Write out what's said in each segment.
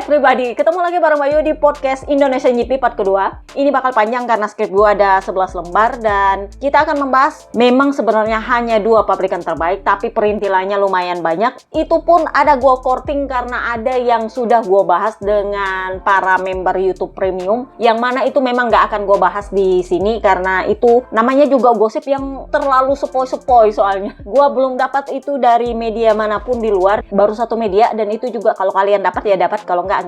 everybody, ketemu lagi bareng Bayu di podcast Indonesia GP part kedua. Ini bakal panjang karena skrip gue ada 11 lembar dan kita akan membahas memang sebenarnya hanya 2 pabrikan terbaik, tapi perintilannya lumayan banyak. Itu pun ada gue korting karena ada yang sudah gue bahas dengan para member YouTube Premium, yang mana itu memang gak akan gue bahas di sini karena itu namanya juga gosip yang terlalu sepoi-sepoi. Soalnya gue belum dapat itu dari media manapun di luar, baru satu media, dan itu juga kalau kalian dapat ya dapat, kalau enggak.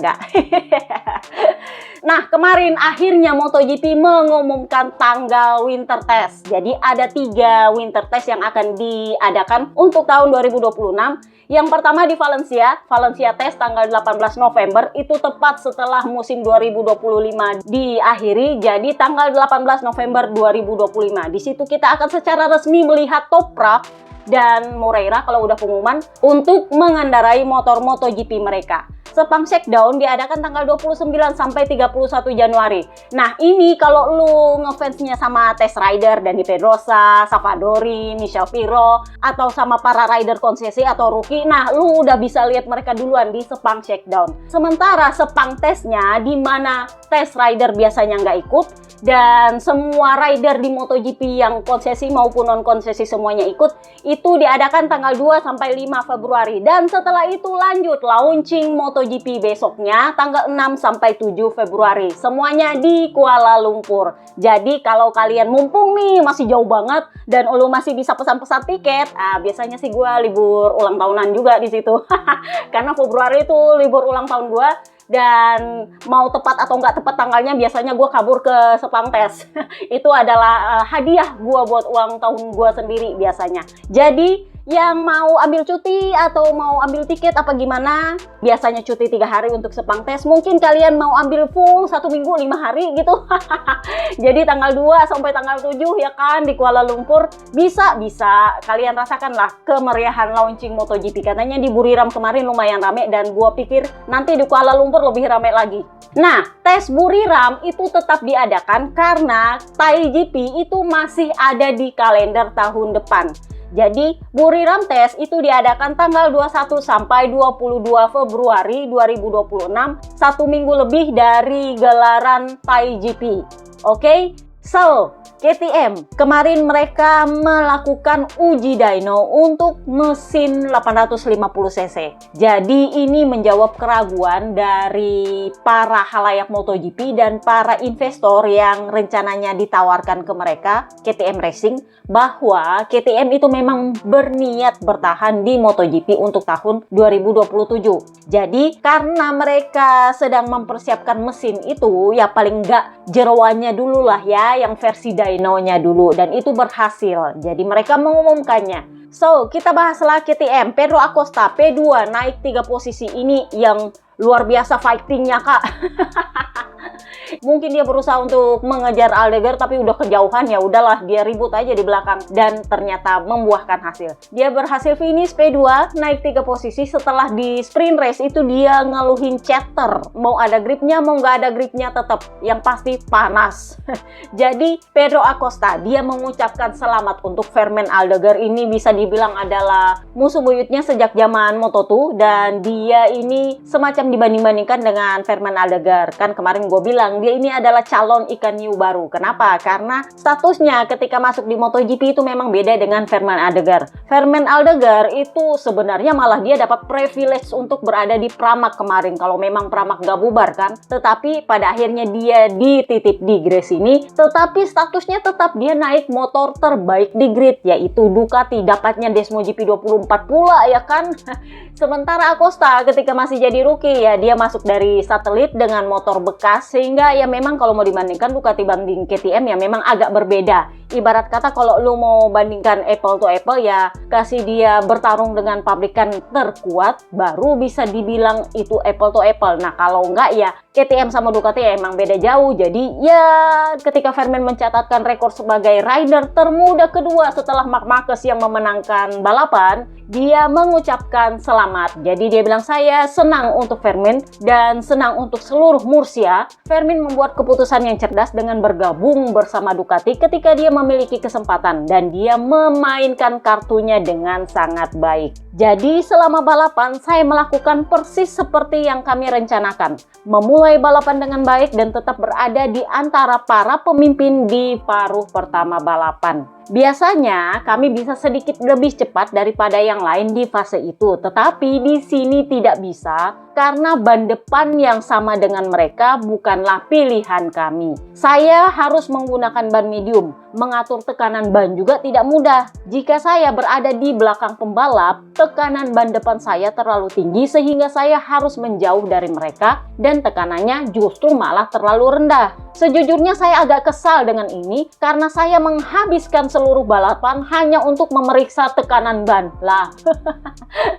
Nah, kemarin akhirnya MotoGP mengumumkan tanggal winter test. Jadi ada 3 winter test yang akan diadakan untuk tahun 2026. Yang pertama di Valencia test tanggal 18 November, itu tepat setelah musim 2025 diakhiri. Jadi tanggal 18 November 2025. Di situ kita akan secara resmi melihat Toprak dan Moreira kalau udah pengumuman untuk mengendarai motor MotoGP mereka. Sepang Shakedown diadakan tanggal 29 sampai 31 Januari. Nah, ini kalau lu ngefansnya sama Test Rider, Dani Pedrosa, Savadori, Michel Pirro, atau sama para rider konsesi atau rookie, nah lu udah bisa lihat mereka duluan di Sepang Shakedown. Sementara Sepang Testnya, di mana Test Rider biasanya nggak ikut, dan semua rider di MotoGP yang konsesi maupun non-konsesi semuanya ikut, itu diadakan tanggal 2 sampai 5 Februari. Dan setelah itu lanjut launching MotoGP besoknya tanggal 6 sampai 7 Februari. Semuanya di Kuala Lumpur. Jadi kalau kalian mumpung nih masih jauh banget dan lu masih bisa pesan-pesan tiket, biasanya sih gue libur ulang tahunan juga di situ. Karena Februari itu libur ulang tahun gue. Dan mau tepat atau nggak tepat tanggalnya, biasanya gue kabur ke Sepang Test. Itu adalah hadiah gue buat ulang tahun gue sendiri biasanya. Jadi yang mau ambil cuti atau mau ambil tiket apa gimana, biasanya cuti 3 hari untuk Sepang Test, mungkin kalian mau ambil full 1 minggu 5 hari gitu. Jadi tanggal 2 sampai tanggal 7 ya kan di Kuala Lumpur, bisa kalian rasakanlah kemeriahan launching MotoGP. Katanya di Buriram kemarin lumayan rame, dan gue pikir nanti di Kuala Lumpur lebih rame lagi. Nah, tes Buriram itu tetap diadakan karena Thai GP itu masih ada di kalender tahun depan. Jadi Buriram Test itu diadakan tanggal 21 sampai 22 Februari 2026, 1 minggu lebih dari gelaran Thai GP. Oke? So, KTM kemarin mereka melakukan uji dyno untuk mesin 850cc. Jadi ini menjawab keraguan dari para halayak MotoGP dan para investor yang rencananya ditawarkan ke mereka, KTM Racing, bahwa KTM itu memang berniat bertahan di MotoGP untuk tahun 2027. Jadi karena mereka sedang mempersiapkan mesin itu, ya paling enggak jeroannya dulu lah ya, yang versi dyno-nya dulu, dan itu berhasil. Jadi mereka mengumumkannya. So, kita bahaslah KTM. Pedro Acosta P2 naik 3 posisi, ini yang luar biasa fightingnya, Kak. Mungkin dia berusaha untuk mengejar Aldegar tapi udah kejauhan, ya udahlah dia ribut aja di belakang, dan ternyata membuahkan hasil. Dia berhasil finish P2 naik 3 posisi. Setelah di sprint race itu dia ngeluhin chatter, mau ada gripnya mau nggak ada gripnya tetap yang pasti panas. Jadi Pedro Acosta dia mengucapkan selamat untuk Fermin Aldegar. Ini bisa dibilang adalah musuh buyutnya sejak zaman Moto2, dan dia ini semacam dibanding-bandingkan dengan Fermin Aldegar. Kan kemarin gue bilang dia ini adalah calon ikan hiu baru. Kenapa? Karena statusnya ketika masuk di MotoGP itu memang beda dengan Fermin Aldegar. Fermin Aldegar itu sebenarnya malah dia dapat privilege untuk berada di Pramac kemarin, kalau memang Pramac nggak bubar kan. Tetapi pada akhirnya dia dititip di Grace ini, tetapi statusnya tetap dia naik motor terbaik di grid, yaitu Ducati, dapatnya Desmo GP24 pula ya kan. Sementara Acosta ketika masih jadi rookie ya dia masuk dari satelit dengan motor bekas, sehingga ya memang kalau mau dibandingkan Ducati banding KTM ya memang agak berbeda. Ibarat kata kalau lu mau bandingkan apple to apple ya kasih dia bertarung dengan pabrikan terkuat baru bisa dibilang itu apple to apple. Nah kalau enggak ya KTM sama Ducati ya emang beda jauh. Jadi ya ketika Fermin mencatatkan rekor sebagai rider termuda kedua setelah Marc Marquez yang memenangkan balapan, dia mengucapkan selamat. Jadi dia bilang saya senang untuk Fermin dan senang untuk seluruh Murcia. Fermin membuat keputusan yang cerdas dengan bergabung bersama Ducati ketika dia memiliki kesempatan dan dia memainkan kartunya dengan sangat baik. Jadi selama balapan saya melakukan persis seperti yang kami rencanakan. Memulai balapan dengan baik dan tetap berada di antara para pemimpin di paruh pertama balapan. Biasanya kami bisa sedikit lebih cepat daripada yang lain di fase itu, tetapi di sini tidak bisa karena ban depan yang sama dengan mereka bukanlah pilihan kami. Saya harus menggunakan ban medium. Mengatur tekanan ban juga tidak mudah. Jika saya berada di belakang pembalap, tekanan ban depan saya terlalu tinggi sehingga saya harus menjauh dari mereka dan tekanannya justru malah terlalu rendah. Sejujurnya saya agak kesal dengan ini karena saya menghabiskan seluruh balapan hanya untuk memeriksa tekanan ban. Lah,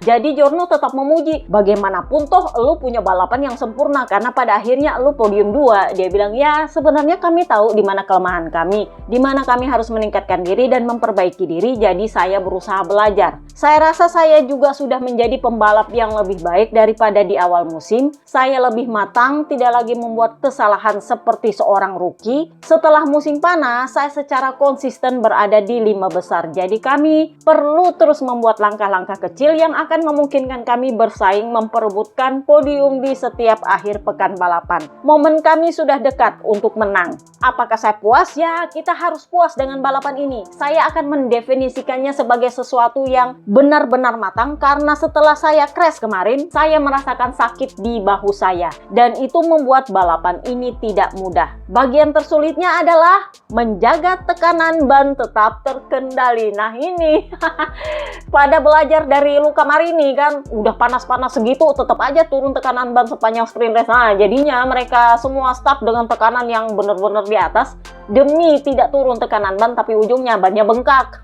jadi Giorno tetap memuji, bagaimanapun toh lu punya balapan yang sempurna karena pada akhirnya lu podium 2. Dia bilang, ya sebenarnya kami tahu di mana kelemahan kami, di mana kami harus meningkatkan diri dan memperbaiki diri, jadi saya berusaha belajar. Saya rasa saya juga sudah menjadi pembalap yang lebih baik daripada di awal musim. Saya lebih matang, tidak lagi membuat kesalahan seperti seorang rookie. Setelah musim panas, saya secara konsisten berada di 5 besar. Jadi kami perlu terus membuat langkah-langkah kecil yang akan memungkinkan kami bersaing memperebutkan podium di setiap akhir pekan balapan. Momen kami sudah dekat untuk menang. Apakah saya puas? Ya, kita harus puas dengan balapan ini. Saya akan mendefinisikannya sebagai sesuatu yang benar-benar matang karena setelah saya crash kemarin, saya merasakan sakit di bahu saya. Dan itu membuat balapan ini tidak mudah. Bagian tersulitnya adalah menjaga tekanan ban tetap terkendali. Nah ini, pada belajar dari Luca Marini kan, udah panas-panas segitu, tetap aja turun tekanan ban sepanjang sprint race. Nah jadinya mereka semua start dengan tekanan yang benar-benar di atas, demi tidak turun tekanan ban, tapi ujungnya bannya bengkak.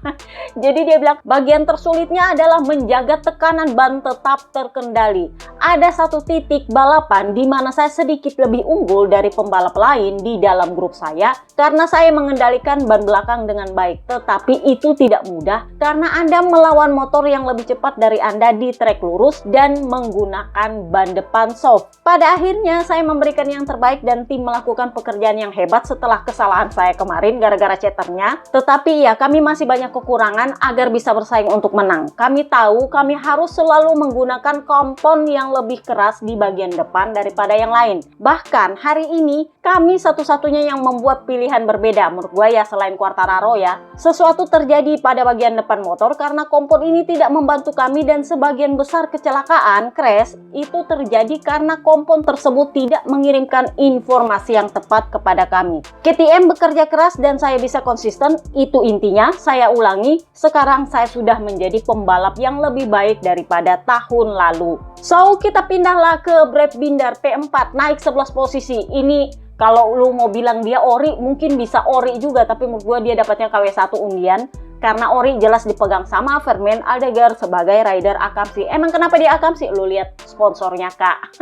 Jadi dia bilang, bagian tersulitnya adalah menjaga tekanan ban tetap terkendali. Ada satu titik balapan di mana saya sedikit lebih unggul dari pembalap lain di dalam grup saya, karena saya mengendalikan ban belakang dengan baik. Tetapi itu tidak mudah, karena Anda melawan motor yang lebih cepat dari Anda di trek lurus dan menggunakan ban depan soft. Pada akhirnya, saya memberikan yang terbaik dan tim melakukan pekerjaan yang hebat setelah kesalahan saya kemarin gara-gara chatternya. Tetapi ya, kami masih banyak kekurangan agar bisa bersaing untuk menang. Kami tahu kami harus selalu menggunakan kompon yang lebih keras di bagian depan daripada yang lain. Bahkan hari ini kami satu-satunya yang membuat pilihan berbeda menurut gue ya, selain Quartararo ya. Sesuatu terjadi pada bagian depan motor karena kompon ini tidak membantu kami dan sebagian besar kecelakaan crash itu terjadi karena kompon tersebut tidak mengirimkan informasi yang tepat kepada kami. KTM bekerja keras dan saya bisa konsisten, itu intinya. Saya ulangi, sekarang saya sudah menjadi pembalap yang lebih baik daripada tahun lalu. So, kita pindahlah ke Brad Binder P4, naik 11 posisi. Ini kalau lu mau bilang dia ori, mungkin bisa ori juga, tapi menurut gua dia dapatnya KW1 undian. Karena ori jelas dipegang sama Vermain Aldegar sebagai rider Akamsi. Emang kenapa dia Akamsi? Lu lihat sponsornya kak.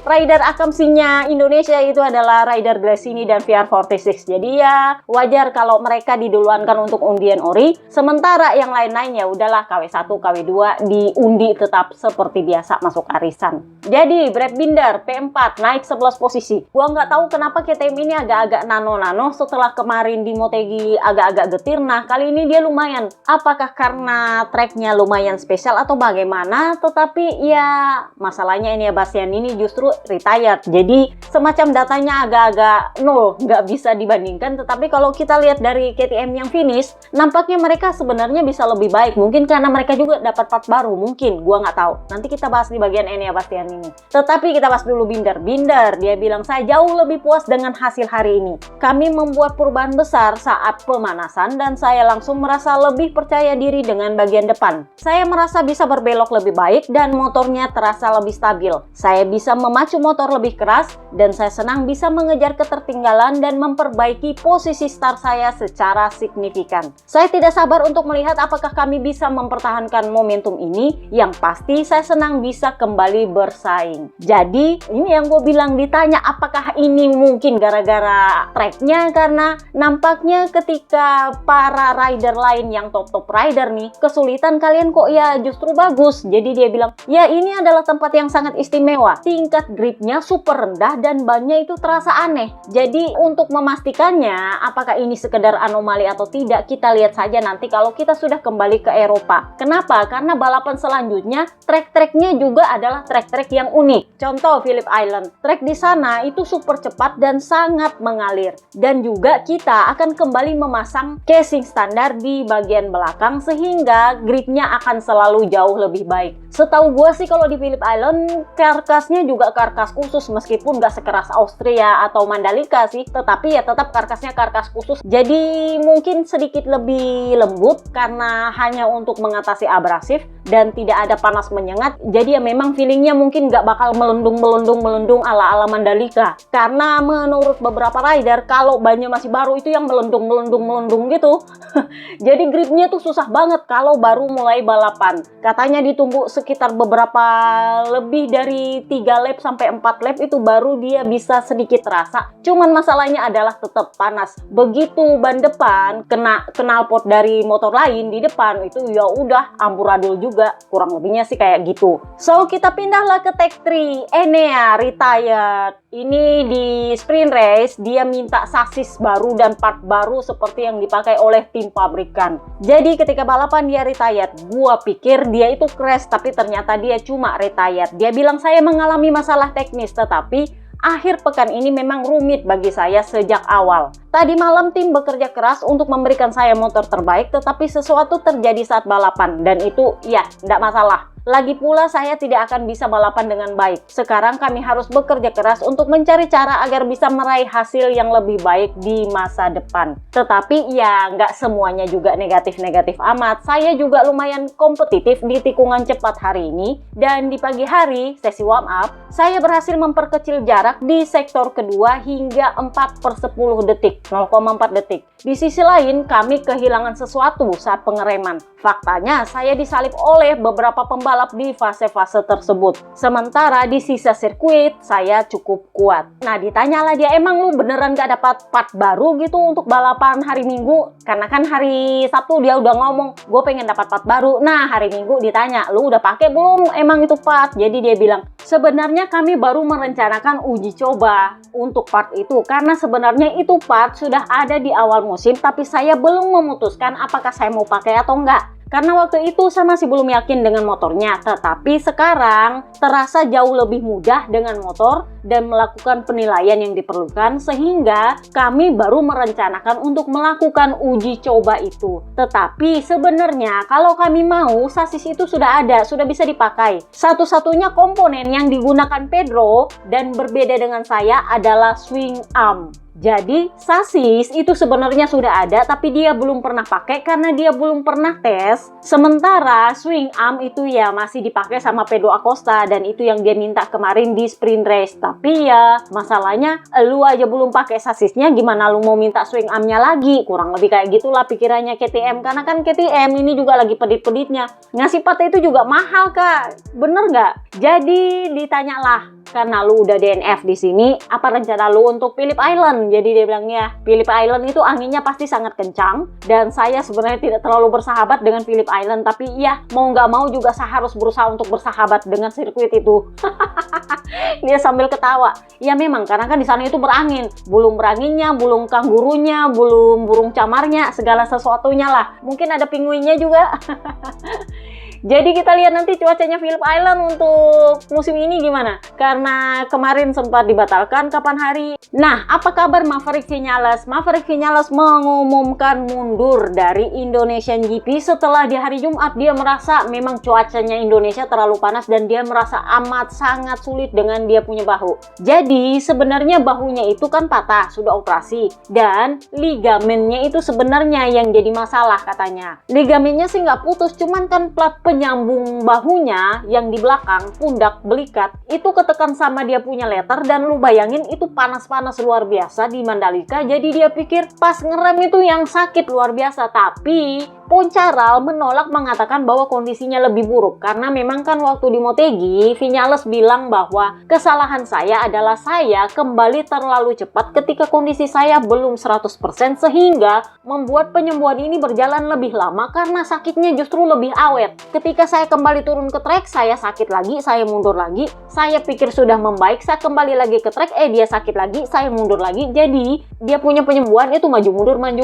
Rider Akamsinya Indonesia itu adalah rider Gresini dan VR46. Jadi ya wajar kalau mereka diduluankan untuk undian ori. Sementara yang lain-lain ya udahlah KW1, KW2 diundi tetap seperti biasa masuk arisan. Jadi Brad Binder P4 naik 11 posisi. Gua nggak tahu kenapa KTM ini agak-agak nano-nano setelah kemarin di Motegi agak-agak getir. Nah kali ini dia lumayan. Apakah karena tracknya lumayan spesial atau bagaimana? Tetapi ya masalahnya ini ya, Bastian ini justru retired. Jadi semacam datanya agak-agak nol, nggak bisa dibandingkan. Tetapi kalau kita lihat dari KTM yang finish, nampaknya mereka sebenarnya bisa lebih baik. Mungkin karena mereka juga dapat part baru, mungkin. Gua nggak tahu. Nanti kita bahas di bagian ini ya Bastian ini. Tetapi kita bahas dulu Binder. Binder, dia bilang saya jauh lebih puas dengan hasil hari ini. Kami membuat perubahan besar saat pemanasan dan saya langsung merasa lebih percaya diri dengan bagian depan. Saya merasa bisa berbelok lebih baik dan motornya terasa lebih stabil. Saya bisa memacu motor lebih keras dan saya senang bisa mengejar ketertinggalan dan memperbaiki posisi start saya secara signifikan. Saya tidak sabar untuk melihat apakah kami bisa mempertahankan momentum ini. Yang pasti saya senang bisa kembali bersaing. Jadi ini yang gue bilang, ditanya apakah ini mungkin gara-gara tracknya, karena nampaknya ketika para rider lain yang top rider nih kesulitan, kalian kok ya justru bagus. Jadi dia bilang, ya ini adalah tempat yang sangat istimewa, tingkat gripnya super rendah dan bannya itu terasa aneh. Jadi untuk memastikannya apakah ini sekedar anomali atau tidak, kita lihat saja nanti kalau kita sudah kembali ke Eropa. Kenapa? Karena balapan selanjutnya trek-treknya juga adalah trek-trek yang unik. Contoh Phillip Island, trek di sana itu super cepat dan sangat mengalir. Dan juga kita akan kembali memasang casing standar di bagian belakang sehingga gripnya akan selalu jauh lebih baik. Setahu gue sih kalau di Phillip Island karkasnya juga karkas khusus, meskipun gak sekeras Austria atau Mandalika sih, tetapi ya tetap karkasnya karkas khusus. Jadi mungkin sedikit lebih lembut karena hanya untuk mengatasi abrasif dan tidak ada panas menyengat. Jadi ya memang feelingnya mungkin gak bakal melendung ala Mandalika. Karena menurut beberapa rider kalau bannya masih baru itu yang melendung gitu. Jadi gripnya tuh susah banget kalau baru mulai balapan. Katanya ditunggu sekitar beberapa lebih dari 3 lap sampai 4 lap itu baru dia bisa sedikit terasa. Cuman masalahnya adalah tetap panas. Begitu ban depan kena knalpot dari motor lain di depan itu ya udah amburadul juga. Kurang lebihnya sih kayak gitu. So kita pindahlah ke Tech 3. Enea retired. Ini di sprint race dia minta sasis baru dan part baru seperti yang dipakai oleh tim pabrikan. Jadi ketika balapan dia retired. Gua pikir dia itu crash, tapi ternyata dia cuma retired. Dia bilang saya mengalami masalah teknis, tetapi akhir pekan ini memang rumit bagi saya sejak awal. Tadi malam tim bekerja keras untuk memberikan saya motor terbaik, tetapi sesuatu terjadi saat balapan dan itu ya tidak masalah. Lagi pula saya tidak akan bisa balapan dengan baik. Sekarang kami harus bekerja keras untuk mencari cara agar bisa meraih hasil yang lebih baik di masa depan. Tetapi ya nggak semuanya juga negatif-negatif amat. Saya juga lumayan kompetitif di tikungan cepat hari ini. Dan di pagi hari, sesi warm up, saya berhasil memperkecil jarak di sektor kedua hingga 4/10 detik, 0,4 detik. Di sisi lain, kami kehilangan sesuatu saat pengereman. Faktanya, saya disalip oleh beberapa pembalap di fase-fase tersebut. Sementara di sisa sirkuit, saya cukup kuat. Nah, ditanyalah dia, emang lu beneran gak dapat part baru gitu untuk balapan hari Minggu? Karena kan hari Sabtu dia udah ngomong, gue pengen dapat part baru. Nah, hari Minggu ditanya, lu udah pakai belum emang itu part? Jadi dia bilang, sebenarnya kami baru merencanakan uji coba untuk part itu. Karena sebenarnya itu part sudah ada di awal musim, tapi saya belum memutuskan apakah saya mau pakai atau enggak. Karena waktu itu saya masih belum yakin dengan motornya, tetapi sekarang terasa jauh lebih mudah dengan motor dan melakukan penilaian yang diperlukan, sehingga kami baru merencanakan untuk melakukan uji coba itu. Tetapi sebenarnya kalau kami mau, sasis itu sudah ada, sudah bisa dipakai. Satu-satunya komponen yang digunakan Pedro dan berbeda dengan saya adalah swing arm. Jadi sasis itu sebenarnya sudah ada, tapi dia belum pernah pakai karena dia belum pernah tes. Sementara swing arm itu ya masih dipakai sama Pedro Acosta dan itu yang dia minta kemarin di sprint race. Tapi ya masalahnya lu aja belum pakai sasisnya, gimana lu mau minta swing armnya lagi? Kurang lebih kayak gitulah pikirannya KTM, karena kan KTM ini juga lagi pedit-peditnya. Ngasih part itu juga mahal kak, bener nggak? Jadi ditanyalah, karena lu udah DNF di sini, apa rencana lu untuk Phillip Island? Jadi dia bilangnya, Phillip Island itu anginnya pasti sangat kencang, dan saya sebenarnya tidak terlalu bersahabat dengan Phillip Island, tapi ya mau nggak mau juga saya harus berusaha untuk bersahabat dengan sirkuit itu. Dia sambil ketawa. Ya memang, karena kan di sana itu berangin, belum beranginnya, belum kangurunya, belum burung camarnya, segala sesuatunya lah. Mungkin ada pinguinnya juga. Jadi kita lihat nanti cuacanya Phillip Island untuk musim ini gimana. Karena kemarin sempat dibatalkan kapan hari. Nah, apa kabar Maverick Viñales? Maverick Viñales mengumumkan mundur dari Indonesian GP setelah di hari Jumat dia merasa memang cuacanya Indonesia terlalu panas dan dia merasa amat sangat sulit dengan dia punya bahu. Jadi sebenarnya bahunya itu kan patah, sudah operasi. Dan ligamennya itu sebenarnya yang jadi masalah katanya. Ligamennya sih nggak putus, cuman kan plat penyambung bahunya yang di belakang, pundak, belikat, itu ketekan sama dia punya letter. Dan lu bayangin itu panas-panas luar biasa di Mandalika. Jadi dia pikir pas ngerem itu yang sakit luar biasa. Tapi Poncharal menolak, mengatakan bahwa kondisinya lebih buruk. Karena memang kan waktu di Motegi, Viñales bilang bahwa kesalahan saya adalah saya kembali terlalu cepat ketika kondisi saya belum 100%, sehingga membuat penyembuhan ini berjalan lebih lama karena sakitnya justru lebih awet. Ketika saya kembali turun ke trek, saya sakit lagi, saya mundur lagi. Saya pikir sudah membaik, saya kembali lagi ke trek, dia sakit lagi, saya mundur lagi. Jadi dia punya penyembuhan itu maju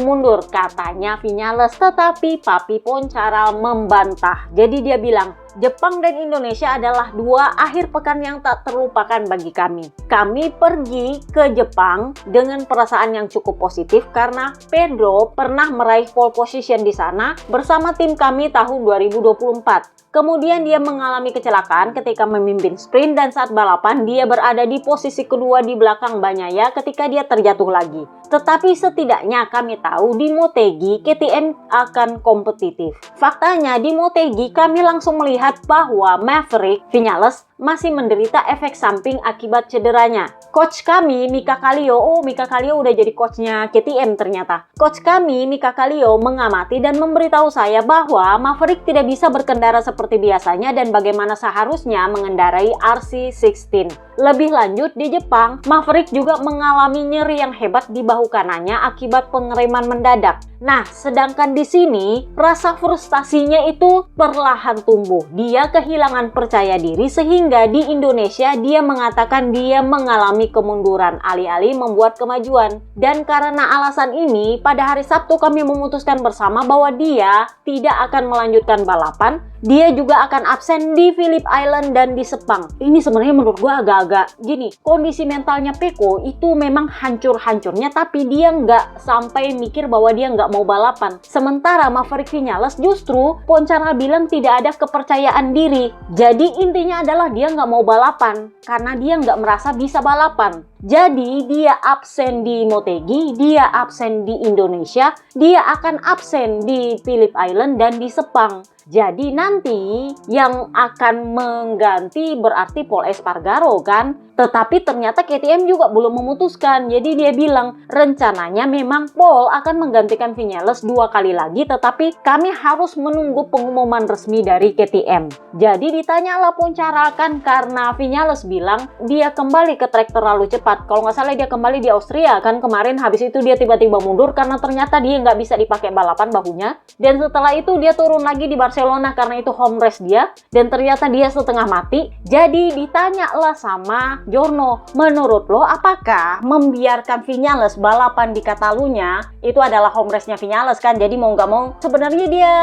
mundur, katanya Viñales. Tetapi Papi Poncharal membantah. Jadi dia bilang, Jepang dan Indonesia adalah dua akhir pekan yang tak terlupakan bagi kami. Kami pergi ke Jepang dengan perasaan yang cukup positif karena Pedro pernah meraih pole position di sana bersama tim kami tahun 2024. Kemudian dia mengalami kecelakaan ketika memimpin sprint, dan saat balapan dia berada di posisi kedua di belakang Bagnaia ketika dia terjatuh lagi. Tetapi setidaknya kami tahu di Motegi KTM akan kompetitif. Faktanya di Motegi kami langsung melihat bahwa Maverick Viñales masih menderita efek samping akibat cederanya. Coach kami, Mika Kallio, Mika Kallio udah jadi coachnya KTM ternyata. Coach kami, Mika Kallio, mengamati dan memberitahu saya bahwa Maverick tidak bisa berkendara seperti biasanya dan bagaimana seharusnya mengendarai RC16. Lebih lanjut, di Jepang, Maverick juga mengalami nyeri yang hebat di bahu kanannya akibat pengereman mendadak. Nah, sedangkan di sini, rasa frustasinya itu perlahan tumbuh. Dia kehilangan percaya diri sehingga di Indonesia dia mengatakan dia mengalami kemunduran, alih-alih membuat kemajuan. Dan karena alasan ini, pada hari Sabtu kami memutuskan bersama bahwa dia tidak akan melanjutkan balapan. Dia juga akan absen di Phillip Island dan di Sepang. Ini sebenarnya menurut gue agak-agak gini, kondisi mentalnya Pecco itu memang hancur-hancurnya, tapi dia nggak sampai mikir bahwa dia nggak mau balapan. Sementara Maverick Viñales justru Poncharal bilang tidak ada kepercayaan diri. Jadi intinya adalah dia nggak mau balapan karena dia nggak merasa bisa balapan. Jadi dia absen di Motegi, dia absen di Indonesia, dia akan absen di Phillip Island dan di Sepang. Jadi nanti yang akan mengganti berarti Pol Espargaro kan? Tetapi ternyata KTM juga belum memutuskan. Jadi dia bilang rencananya memang Pol akan menggantikan Viñales 2 kali lagi, tetapi kami harus menunggu pengumuman resmi dari KTM. Jadi ditanyalah Poncharal kan, karena Viñales bilang dia kembali ke trek terlalu cepat. Kalau nggak salah dia kembali di Austria kan kemarin, habis itu dia tiba-tiba mundur karena ternyata dia nggak bisa dipakai balapan bahunya. Dan setelah itu dia turun lagi di Barcelona karena itu home race dia, dan ternyata dia setengah mati. Jadi ditanyalah sama Giorno, menurut lo apakah membiarkan Viñales balapan di Catalunya itu adalah home race-nya Viñales kan? Jadi mau nggak mau sebenarnya dia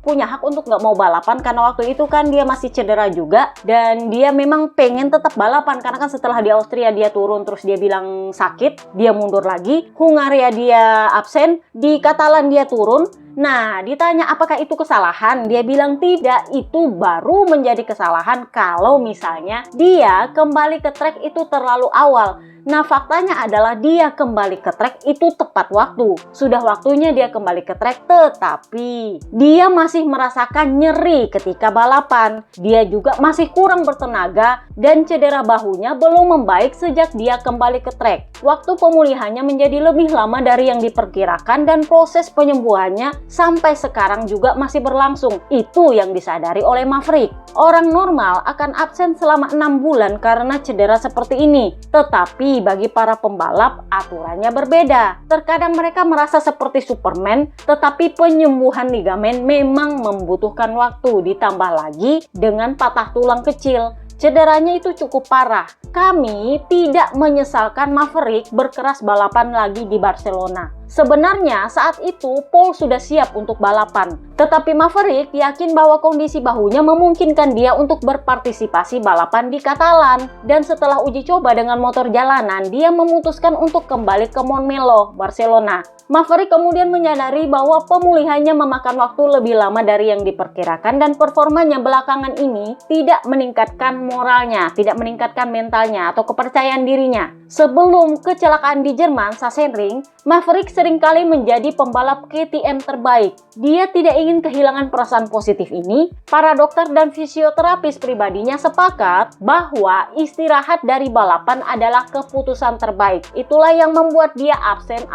punya hak untuk nggak mau balapan karena waktu itu kan dia masih cedera juga, dan dia memang pengen tetap balapan karena kan setelah di Austria dia turun terus dia bilang sakit, dia mundur lagi. Hungaria dia absen, di Catalan dia turun. Nah, ditanya apakah itu kesalahan? Dia bilang tidak, itu baru menjadi kesalahan kalau misalnya dia kembali ke trek itu terlalu awal. Nah, faktanya adalah dia kembali ke trek itu tepat waktu. Sudah waktunya dia kembali ke trek, tetapi dia masih merasakan nyeri ketika balapan. Dia juga masih kurang bertenaga dan cedera bahunya belum membaik sejak dia kembali ke trek. Waktu pemulihannya menjadi lebih lama dari yang diperkirakan dan proses penyembuhannya sampai sekarang juga masih berlangsung. Itu yang disadari oleh Maverick. Orang normal akan absen selama 6 bulan karena cedera seperti ini. Tetapi bagi para pembalap aturannya berbeda. Terkadang mereka merasa seperti Superman, tetapi penyembuhan ligamen memang membutuhkan waktu, ditambah lagi dengan patah tulang kecil. Cederanya itu cukup parah. Kami tidak menyesalkan Maverick berkeras balapan lagi di Barcelona. Sebenarnya saat itu Pol sudah siap untuk balapan. Tetapi Maverick yakin bahwa kondisi bahunya memungkinkan dia untuk berpartisipasi balapan di Catalan. Dan setelah uji coba dengan motor jalanan, dia memutuskan untuk kembali ke Montmeló, Barcelona. Maverick kemudian menyadari bahwa pemulihannya memakan waktu lebih lama dari yang diperkirakan dan performanya belakangan ini tidak meningkatkan moralnya, tidak meningkatkan mentalnya atau kepercayaan dirinya. Sebelum kecelakaan di Jerman, Sachsenring, Maverick seringkali menjadi pembalap KTM terbaik. Dia tidak ingin kehilangan perasaan positif ini. Para dokter dan fisioterapis pribadinya sepakat bahwa istirahat dari balapan adalah keputusan terbaik. Itulah yang membuat dia absen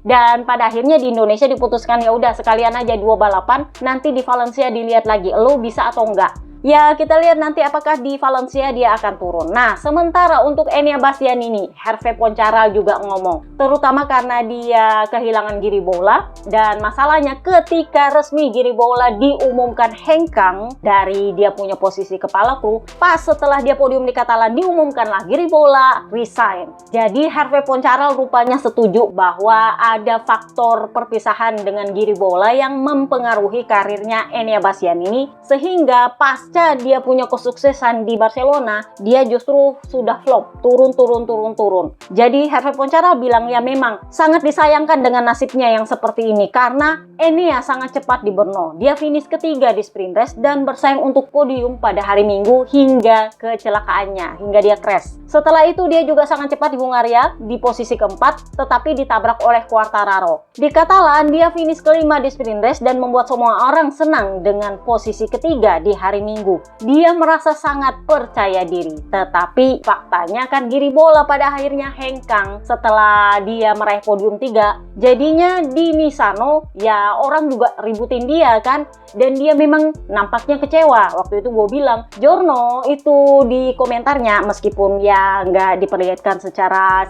dan pada akhirnya di Indonesia diputuskan ya udah sekalian aja 2 balapan, nanti di Valencia dilihat lagi lo bisa atau enggak. Ya, kita lihat nanti apakah di Valencia dia akan turun. Nah, sementara untuk Enea Bastianini, Hervé Poncharal juga ngomong. Terutama karena dia kehilangan Giribola. Dan masalahnya ketika resmi Giribola diumumkan hengkang dari dia punya posisi kepala kru, pas setelah dia podium di Catalan diumumkanlah Giribola resign. Jadi Hervé Poncharal rupanya setuju bahwa ada faktor perpisahan dengan Giribola yang mempengaruhi karirnya Enea Bastianini. Sehingga pas dia punya kesuksesan di Barcelona, dia justru sudah flop, turun. Jadi Hervé Poncharal bilang ya memang sangat disayangkan dengan nasibnya yang seperti ini karena Enea sangat cepat di Brno. Dia finish ketiga di sprint race dan bersaing untuk podium pada hari Minggu hingga kecelakaannya, hingga dia crash. Setelah itu dia juga sangat cepat di Hungaria di posisi keempat, tetapi ditabrak oleh Quartararo. Di Catalan dia finish kelima di sprint race dan membuat semua orang senang dengan posisi ketiga di hari Minggu. Dia merasa sangat percaya diri, tetapi faktanya kan Giribola pada akhirnya hengkang setelah dia meraih podium 3. Jadinya di Misano ya orang juga ributin dia kan, dan dia memang nampaknya kecewa. Waktu itu gue bilang, Giorno itu di komentarnya meskipun ya nggak diperlihatkan secara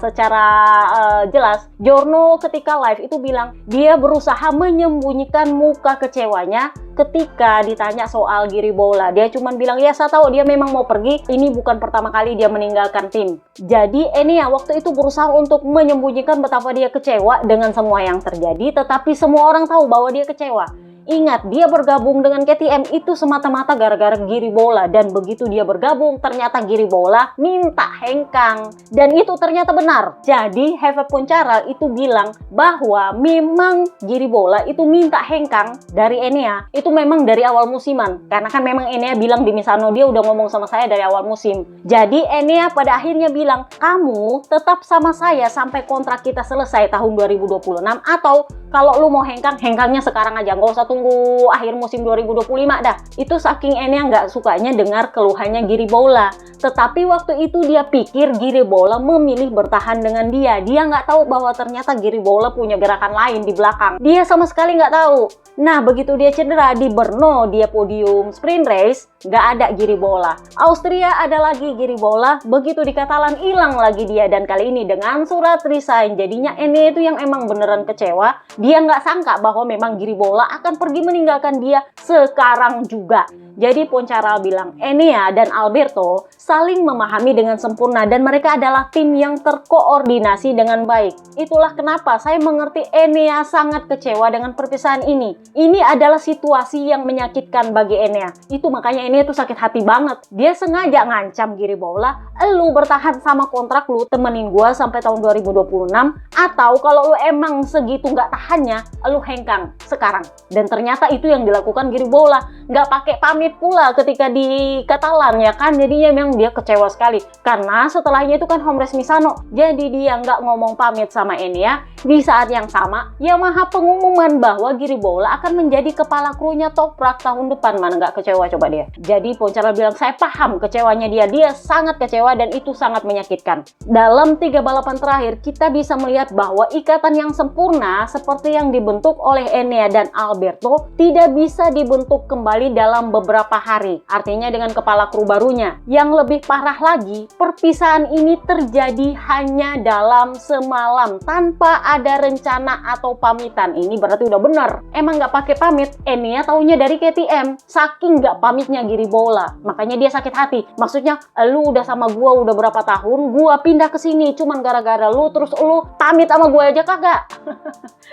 jelas, Giorno ketika live itu bilang dia berusaha menyembunyikan muka kecewanya ketika ditanya soal Giribola. Dia cuma bilang ya saya tahu dia memang mau pergi, ini bukan pertama kali dia meninggalkan tim. Jadi Enea waktu itu berusaha untuk menyembunyikan betapa dia kecewa dengan semua yang terjadi, tetapi semua orang tahu bahwa dia kecewa. Ingat, dia bergabung dengan KTM itu semata-mata gara-gara Giribola, dan begitu dia bergabung ternyata Giribola minta hengkang, dan itu ternyata benar. Jadi Hervé Poncharal itu bilang bahwa memang Giribola itu minta hengkang dari Enea itu memang dari awal musiman, karena kan memang Enea bilang di Misano dia udah ngomong sama saya dari awal musim. Jadi Enea pada akhirnya bilang, kamu tetap sama saya sampai kontrak kita selesai tahun 2026, atau kalau lu mau hengkangnya sekarang aja, nggak usah tunggu akhir musim 2025 dah. Itu saking Enea nggak sukanya dengar keluhannya Giribola. Tetapi waktu itu dia pikir Giribola memilih bertahan dengan dia. Dia nggak tahu bahwa ternyata Giribola punya gerakan lain di belakang. Dia sama sekali nggak tahu. Nah, begitu dia cedera di Brno, dia podium sprint race, nggak ada Giribola. Austria ada lagi Giribola, begitu di Catalan hilang lagi dia, dan kali ini dengan surat resign. Jadinya Enea itu yang emang beneran kecewa. Dia nggak sangka bahwa memang Giribola akan pergi meninggalkan dia sekarang juga. Jadi Poncharal bilang Enea dan Alberto saling memahami dengan sempurna dan mereka adalah tim yang terkoordinasi dengan baik. Itulah kenapa saya mengerti Enea sangat kecewa dengan perpisahan ini. Ini adalah situasi yang menyakitkan bagi Enea. Itu makanya Enea tuh sakit hati banget. Dia sengaja ngancam Giribola, lu bertahan sama kontrak lu, temenin gua sampai tahun 2026, atau kalau lu emang segitu nggak tahannya, lu hengkang sekarang. Dan ternyata itu yang dilakukan Giribola. Nggak pakai pamit pula ketika di Catalan ya kan. Jadinya memang dia kecewa sekali. Karena setelahnya itu kan home race Misano. Jadi dia nggak ngomong pamit sama Enea. Di saat yang sama, Yamaha pengumuman bahwa Giribola akan menjadi kepala krunya Toprak tahun depan. Mana nggak kecewa coba dia. Jadi Poncharal bilang, saya paham kecewanya dia. Dia sangat kecewa dan itu sangat menyakitkan. Dalam 3 balapan terakhir, kita bisa melihat bahwa ikatan yang sempurna seperti yang dibentuk oleh Enea dan Alberto tidak bisa dibentuk kembali dalam beberapa hari. Artinya dengan kepala kru barunya. Yang lebih parah lagi, perpisahan ini terjadi hanya dalam semalam tanpa ada rencana atau pamitan. Ini berarti udah benar. Emang nggak pakai pamit. Enea taunya dari KTM. Saking nggak pamitnya Giribola, makanya dia sakit hati. Maksudnya, lu udah sama gua udah berapa tahun, gua pindah ke sini cuman gara-gara lu, terus lu pamit sama gua aja kagak.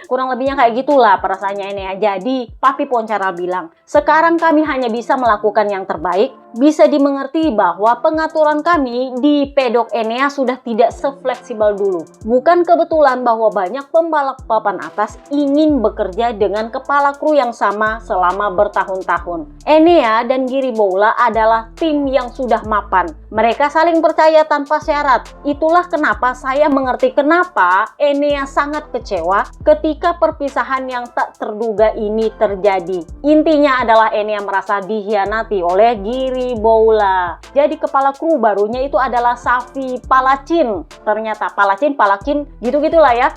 Kurang lebihnya kayak gitulah perasaannya Enea. Jadi Papi Poncharal bilang, sekarang kami hanya bisa melakukan yang terbaik. bisa dimengerti bahwa pengaturan kami di pedok Enea sudah tidak sefleksibel dulu. Bukan kebetulan bahwa banyak pembalap papan atas ingin bekerja dengan kepala kru yang sama selama bertahun-tahun. Enea dan Giribola adalah tim yang sudah mapan. Mereka saling percaya tanpa syarat. Itulah kenapa saya mengerti kenapa Enea sangat kecewa ketika perpisahan yang tak terduga ini terjadi. Intinya adalah Enea merasa dikhianati oleh Giribola. Jadi kepala kru barunya itu adalah Safi Palacin. Ternyata Palacin, gitu-gitulah ya.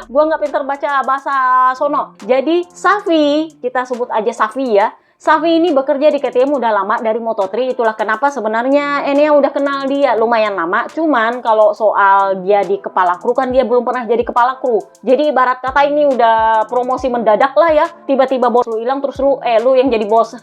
Gua nggak pinter baca bahasa sono. Jadi Safi, kita sebut aja Safi ya. Safi ini bekerja di KTM udah lama dari Moto3, itulah kenapa sebenarnya Enea udah kenal dia lumayan lama. Cuman kalau soal dia di kepala kru kan dia belum pernah jadi kepala kru. Jadi ibarat kata ini udah promosi mendadak lah ya. Tiba-tiba bos lu hilang terus lu yang jadi bos.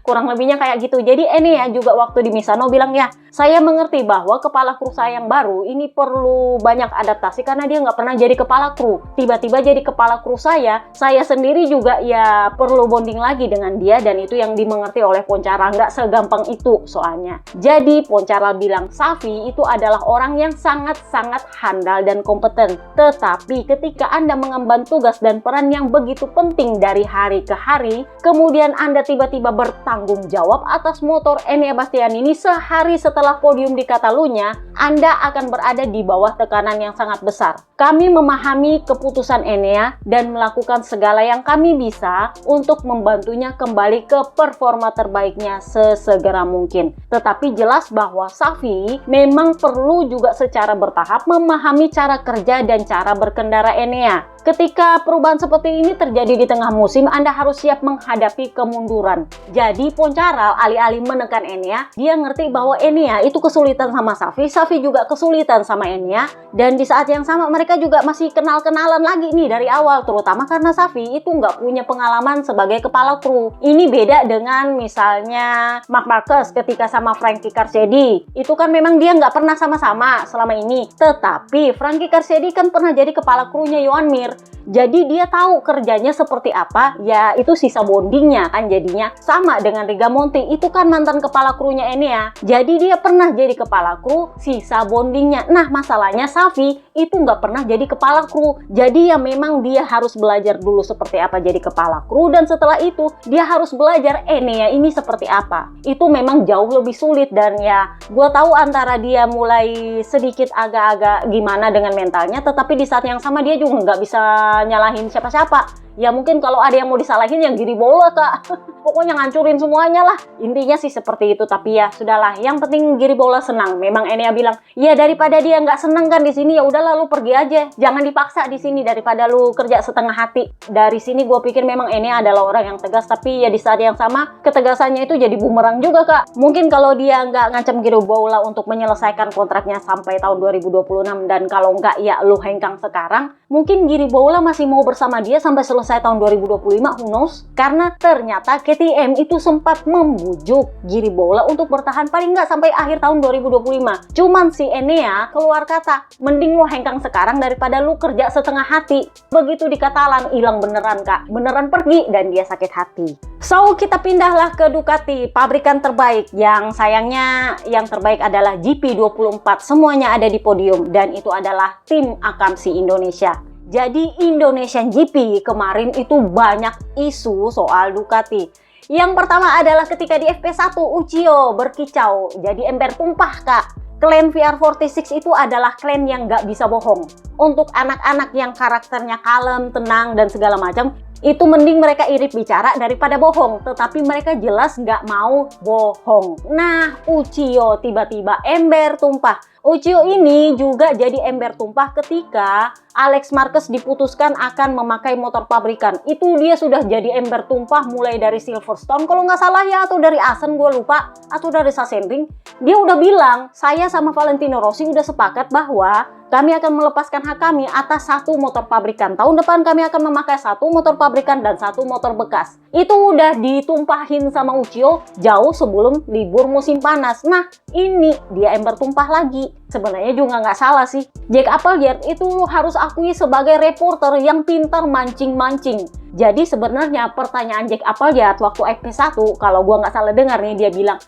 Kurang lebihnya kayak gitu. Jadi Enea juga waktu di Misano bilang ya, saya mengerti bahwa kepala kru saya yang baru ini perlu banyak adaptasi karena dia nggak pernah jadi kepala kru. Tiba-tiba jadi kepala kru saya sendiri juga ya perlu bonding lagi dengan dia, dan itu yang dimengerti oleh Poncara. Nggak segampang itu soalnya. Jadi Poncara bilang Safi itu adalah orang yang sangat-sangat handal dan kompeten. Tetapi ketika Anda mengemban tugas dan peran yang begitu penting dari hari ke hari, kemudian Anda tiba-tiba bertanggung jawab atas motor Enea Bastianini sehari setelah podium di Catalunya, Anda akan berada di bawah tekanan yang sangat besar. Kami memahami keputusan Enea dan melakukan segala yang kami bisa untuk membantunya kembali ke performa terbaiknya sesegera mungkin. Tetapi jelas bahwa Safi memang perlu juga secara bertahap memahami cara kerja dan cara berkendara Enea. Ketika perubahan seperti ini terjadi di tengah musim, Anda harus siap menghadapi kemunduran. Jadi Poncara alih-alih menekan Enea, dia ngerti bahwa Enea itu kesulitan sama Safi, Safi juga kesulitan sama Enea, dan di saat yang sama mereka juga masih kenal-kenalan lagi nih dari awal, terutama karena Safi itu nggak punya pengalaman sebagai kepala kru. Ini beda dengan misalnya Marc Marquez ketika sama Frankie Carcetti. Itu kan memang dia nggak pernah sama-sama selama ini, tetapi Frankie Carcetti kan pernah jadi kepala krunya Joan Mir. Jadi dia tahu kerjanya seperti apa, ya itu sisa bondingnya kan jadinya. Sama dengan Rigamonti, itu kan mantan kepala krunya Enea. Jadi dia pernah jadi kepala kru, sisa bondingnya. Nah masalahnya Safi itu nggak pernah jadi kepala kru. Jadi ya memang dia harus belajar dulu seperti apa jadi kepala kru, dan setelah itu dia harus belajar Enea ini seperti apa. Itu memang jauh lebih sulit, dan ya gue tahu antara dia mulai sedikit agak-agak gimana dengan mentalnya, tetapi di saat yang sama dia juga nggak bisa nyalahin siapa-siapa. Ya mungkin kalau ada yang mau disalahin yang Giribola kak. Pokoknya ngancurin semuanya lah. Intinya sih seperti itu. Tapi ya sudahlah. Yang penting Giribola senang. Memang Enea bilang, ya daripada dia nggak senang kan di sini, ya udahlah lu pergi aja. Jangan dipaksa di sini daripada lu kerja setengah hati. Dari sini gue pikir memang Enea adalah orang yang tegas. Tapi ya di saat yang sama ketegasannya itu jadi bumerang juga kak. Mungkin kalau dia nggak ngancam Giribola untuk menyelesaikan kontraknya sampai tahun 2026, dan kalau nggak ya lu hengkang sekarang, mungkin Giribola masih mau bersama dia sampai selesai tahun 2025, who knows? Karena ternyata KTM itu sempat membujuk Giribola untuk bertahan paling nggak sampai akhir tahun 2025. Cuman si Enea keluar kata, mending lu hengkang sekarang daripada lu kerja setengah hati. Begitu di Katalan, hilang beneran kak. Beneran pergi dan dia sakit hati. So, kita pindahlah ke Ducati, pabrikan terbaik. Yang sayangnya yang terbaik adalah GP24. Semuanya ada di podium, dan itu adalah tim Akamsi Indonesia. Jadi Indonesian GP kemarin itu banyak isu soal Ducati. Yang pertama adalah ketika di FP1 Uchiyo berkicau, jadi ember tumpah kak. Klan VR46 itu adalah klan yang nggak bisa bohong. Untuk anak-anak yang karakternya kalem, tenang, dan segala macam, itu mending mereka irit bicara daripada bohong. Tetapi mereka jelas nggak mau bohong. Nah, Uchiyo tiba-tiba ember tumpah. Uchiyo ini juga jadi ember tumpah ketika Alex Marquez diputuskan akan memakai motor pabrikan. Itu dia sudah jadi ember tumpah mulai dari Silverstone kalau nggak salah ya, atau dari Assen gue lupa, atau dari Sachsenring. Dia udah bilang, saya sama Valentino Rossi udah sepakat bahwa kami akan melepaskan hak kami atas satu motor pabrikan. Tahun depan kami akan memakai satu motor pabrikan dan satu motor bekas. Itu udah ditumpahin sama Uchiyo jauh sebelum libur musim panas. Nah, ini dia ember tumpah lagi. Sebenarnya juga nggak salah sih. Jack Appleyard itu harus akui sebagai reporter yang pintar mancing-mancing. Jadi sebenarnya pertanyaan Jack Appleyard waktu FP1, kalau gua nggak salah dengar nih, dia bilang,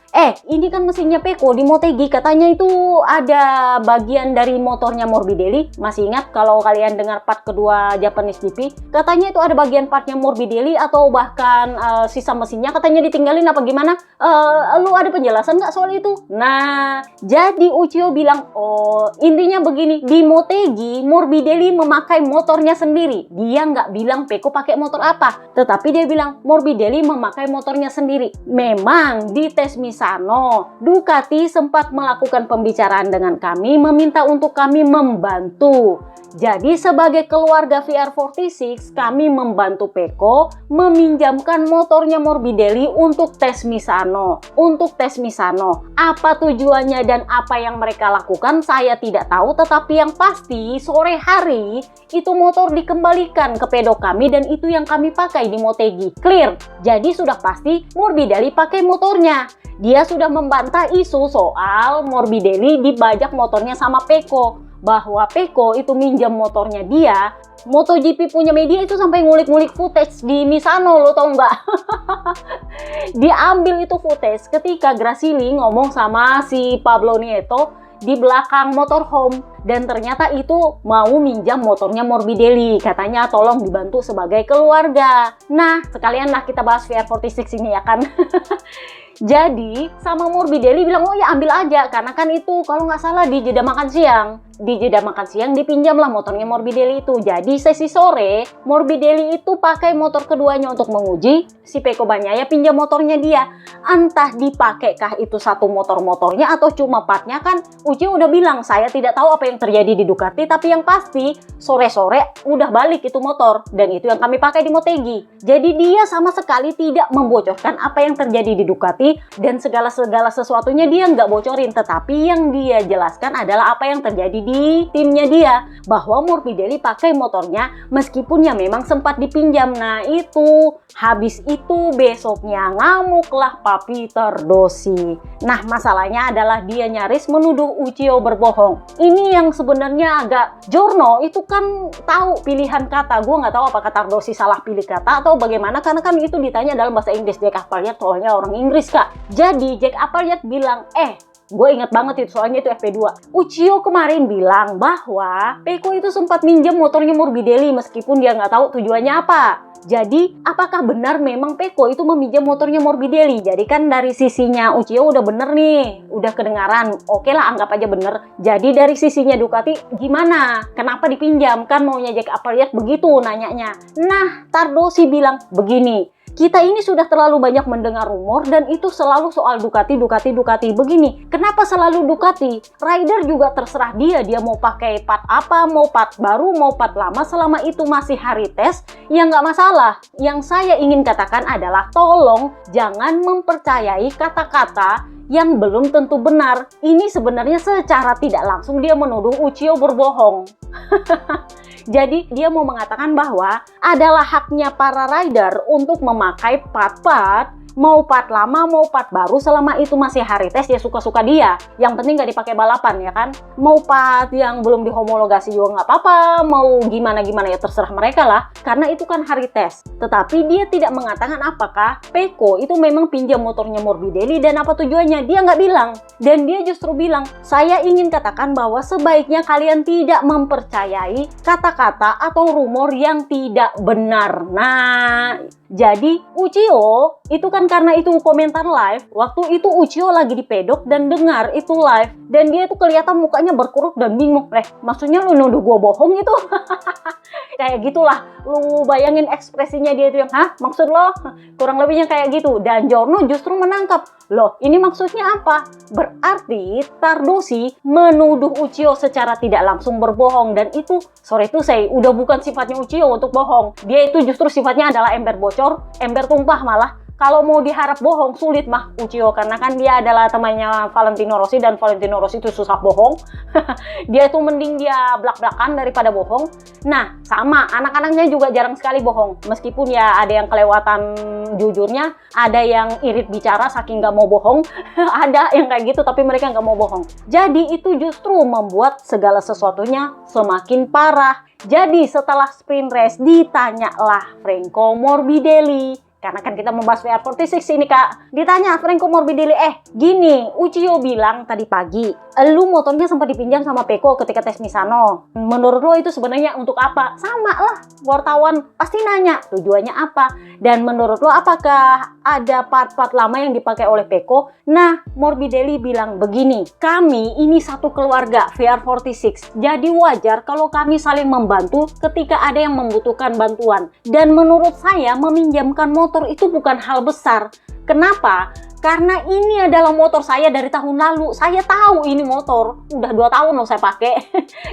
ini kan mesinnya Peko di Motegi, katanya itu ada bagian dari motornya Morbidelli. Masih ingat kalau kalian dengar part kedua Japanese GP, katanya itu ada bagian partnya Morbidelli atau bahkan sisa mesinnya katanya ditinggalin apa gimana? Lu ada penjelasan nggak soal itu? Nah, jadi Uchiho bilang, intinya begini, di Motegi Morbidelli memakai motornya sendiri. Dia nggak bilang Peko pakai motor apa, tetapi dia bilang Morbidelli memakai motornya sendiri. Memang di tes Misano, Ducati sempat melakukan pembicaraan dengan kami, meminta untuk kami membantu. Jadi sebagai keluarga VR46, kami membantu Peko meminjamkan motornya Morbidelli untuk tes Misano. Apa tujuannya dan apa yang mereka lakukan saya tidak tahu, tetapi yang pasti sore hari itu motor dikembalikan ke pedok kami dan itu yang kami pakai di Motegi. Clear? Jadi sudah pasti Morbidelli pakai motornya. Dia sudah membantah isu soal Morbidelli dibajak motornya sama Peko, bahwa Peko itu minjam motornya dia. MotoGP punya media itu sampai ngulik-ngulik footage di Misano, lo tau nggak? Diambil itu footage ketika Grasili ngomong sama si Pablo Nieto di belakang motorhome, dan ternyata itu mau minjam motornya Morbidelli, katanya tolong dibantu sebagai keluarga. Nah, sekalianlah kita bahas VR46 ini ya kan. Jadi sama Morbidelli bilang, oh ya ambil aja, karena kan itu kalau nggak salah di jeda makan siang dipinjamlah motornya Morbidelli itu. Jadi sesi sore Morbidelli itu pakai motor keduanya untuk menguji, si Peko Bagnaia pinjam motornya dia. Entah dipakai itu satu motornya atau cuma partnya, kan Uchiho udah bilang saya tidak tahu apa yang terjadi di Ducati, tapi yang pasti sore-sore udah balik itu motor dan itu yang kami pakai di Motegi. Jadi dia sama sekali tidak membocorkan apa yang terjadi di Ducati, dan segala sesuatunya dia nggak bocorin, tetapi yang dia jelaskan adalah apa yang terjadi di timnya dia, bahwa Morbidelli pakai motornya meskipun ya memang sempat dipinjam. Nah itu, habis itu besoknya ngamuklah Papi Tardossi. Nah masalahnya adalah dia nyaris menuduh Uchiho berbohong. Ini yang sebenarnya agak Giorno itu kan tahu pilihan kata. Gue nggak tahu apakah Tardossi salah pilih kata atau bagaimana, karena kan itu ditanya dalam bahasa Inggris. Jack Appleyard soalnya orang Inggris kak. Jadi Jack Appleyard bilang, gue inget banget itu soalnya itu FP2. Uchiho kemarin bilang bahwa Peko itu sempat minjem motornya Morbidelli meskipun dia nggak tahu tujuannya apa. Jadi apakah benar memang Peko itu meminjam motornya Morbidelli? Jadi kan dari sisinya Uchiho udah bener nih, udah kedengaran. Oke lah, anggap aja bener. Jadi dari sisinya Ducati gimana? Kenapa dipinjam? Kan maunya Jack Appleyard begitu nanyanya. Nah, Tardossi bilang begini, kita ini sudah terlalu banyak mendengar rumor dan itu selalu soal Ducati. Begini, kenapa selalu Ducati? Rider juga terserah dia mau pakai part apa, mau part baru, mau part lama, selama itu masih hari tes, ya nggak masalah. Yang saya ingin katakan adalah tolong jangan mempercayai kata-kata yang belum tentu benar. Ini sebenarnya secara tidak langsung dia menuduh Uchiho berbohong. Jadi dia mau mengatakan bahwa adalah haknya para rider untuk memakai part-part, mau part lama mau part baru, selama itu masih hari tes ya suka-suka dia. Yang penting gak dipakai balapan ya kan. Mau part yang belum dihomologasi juga nggak apa-apa, mau gimana ya terserah mereka lah, karena itu kan hari tes. Tetapi dia tidak mengatakan apakah Peko itu memang pinjam motornya Morbidelli dan apa tujuannya, dia nggak bilang. Dan dia justru bilang, saya ingin katakan bahwa sebaiknya kalian tidak mempercayai kata-kata atau rumor yang tidak benar. Nah, jadi Uchiho itu kan karena itu komentar live, waktu itu Uchiho lagi di pedok dan dengar itu live, dan dia itu kelihatan mukanya berkerut dan bingung. Maksudnya lu nuduh gue bohong itu? Kayak gitulah, lu bayangin ekspresinya dia itu yang, hah? Maksud lo? Kurang lebihnya kayak gitu. Dan Giorno justru menangkap, loh ini maksudnya apa? Berarti Tardossi menuduh Uchiho secara tidak langsung berbohong, dan itu, sorry to say, udah bukan sifatnya Uchiho untuk bohong. Dia itu justru sifatnya adalah ember bocor, ember tumpah malah. Kalau mau diharap bohong, sulit mah Uchiho. Karena kan dia adalah temannya Valentino Rossi, dan Valentino Rossi itu susah bohong. Dia itu mending dia blak-blakan daripada bohong. Nah, sama, anak-anaknya juga jarang sekali bohong. Meskipun ya ada yang kelewatan jujurnya, ada yang irit bicara saking nggak mau bohong. Ada yang kayak gitu, tapi mereka nggak mau bohong. Jadi itu justru membuat segala sesuatunya semakin parah. Jadi setelah sprint race ditanyalah Franco Morbidelli. Karena kan kita membahas VR46 ini Kak. Ditanya Franco Morbidelli, gini, Uchiho bilang tadi pagi, lu motornya sempat dipinjam sama Peko ketika tes Misano. Menurut lo itu sebenarnya untuk apa? Sama lah, wartawan pasti nanya tujuannya apa. Dan menurut lo apakah ada part-part lama yang dipakai oleh Peko? Nah, Morbidelli bilang begini, kami ini satu keluarga VR46. Jadi wajar kalau kami saling membantu ketika ada yang membutuhkan bantuan. Dan menurut saya meminjamkan motor itu bukan hal besar. Kenapa? Karena ini adalah motor saya dari tahun lalu. Saya tahu ini motor. Udah 2 tahun loh saya pakai.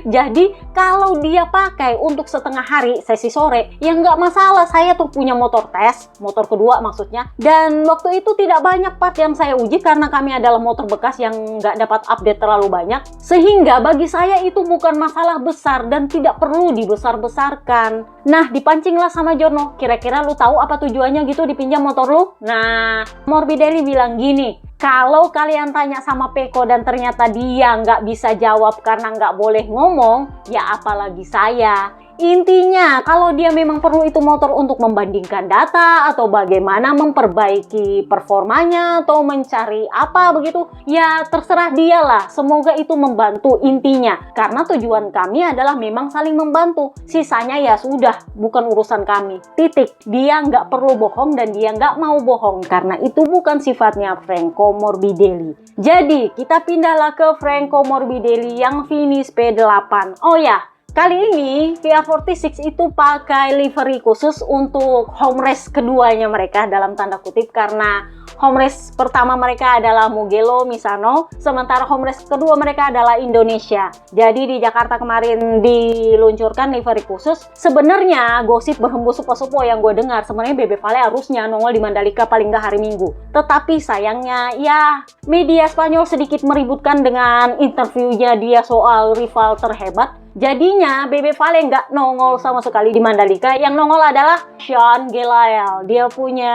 Jadi kalau dia pakai untuk setengah hari, sesi sore, ya nggak masalah. Saya tuh punya motor tes, motor kedua maksudnya. Dan waktu itu tidak banyak part yang saya uji karena kami adalah motor bekas yang nggak dapat update terlalu banyak. Sehingga bagi saya itu bukan masalah besar dan tidak perlu dibesar-besarkan. Nah, dipancinglah sama Jono. Kira-kira lu tahu apa tujuannya gitu dipinjam motor lu? Nah, Morbidelli bilang gini, kalau kalian tanya sama Peko dan ternyata dia nggak bisa jawab karena nggak boleh ngomong, ya apalagi saya. Intinya, kalau dia memang perlu itu motor untuk membandingkan data atau bagaimana memperbaiki performanya atau mencari apa begitu, ya terserah dia lah. Semoga itu membantu intinya. Karena tujuan kami adalah memang saling membantu. Sisanya ya sudah, bukan urusan kami. Titik. Dia nggak perlu bohong dan dia nggak mau bohong. Karena itu bukan sifatnya Franco Morbidelli. Jadi, kita pindahlah ke Franco Morbidelli yang finish P8. Oh ya, kali ini VR46 itu pakai livery khusus untuk home race keduanya mereka dalam tanda kutip, karena home race pertama mereka adalah Mugello Misano, sementara home race kedua mereka adalah Indonesia. Jadi di Jakarta kemarin diluncurkan livery khusus. Sebenarnya gosip berhembus supo-supo yang gue dengar, sebenarnya Bebe Vale harusnya nongol di Mandalika paling nggak hari Minggu. Tetapi sayangnya ya media Spanyol sedikit meributkan dengan interviewnya dia soal rival terhebat. Jadinya Bebe Vale nggak nongol sama sekali di Mandalika. Yang nongol adalah Sean Gelael. Dia punya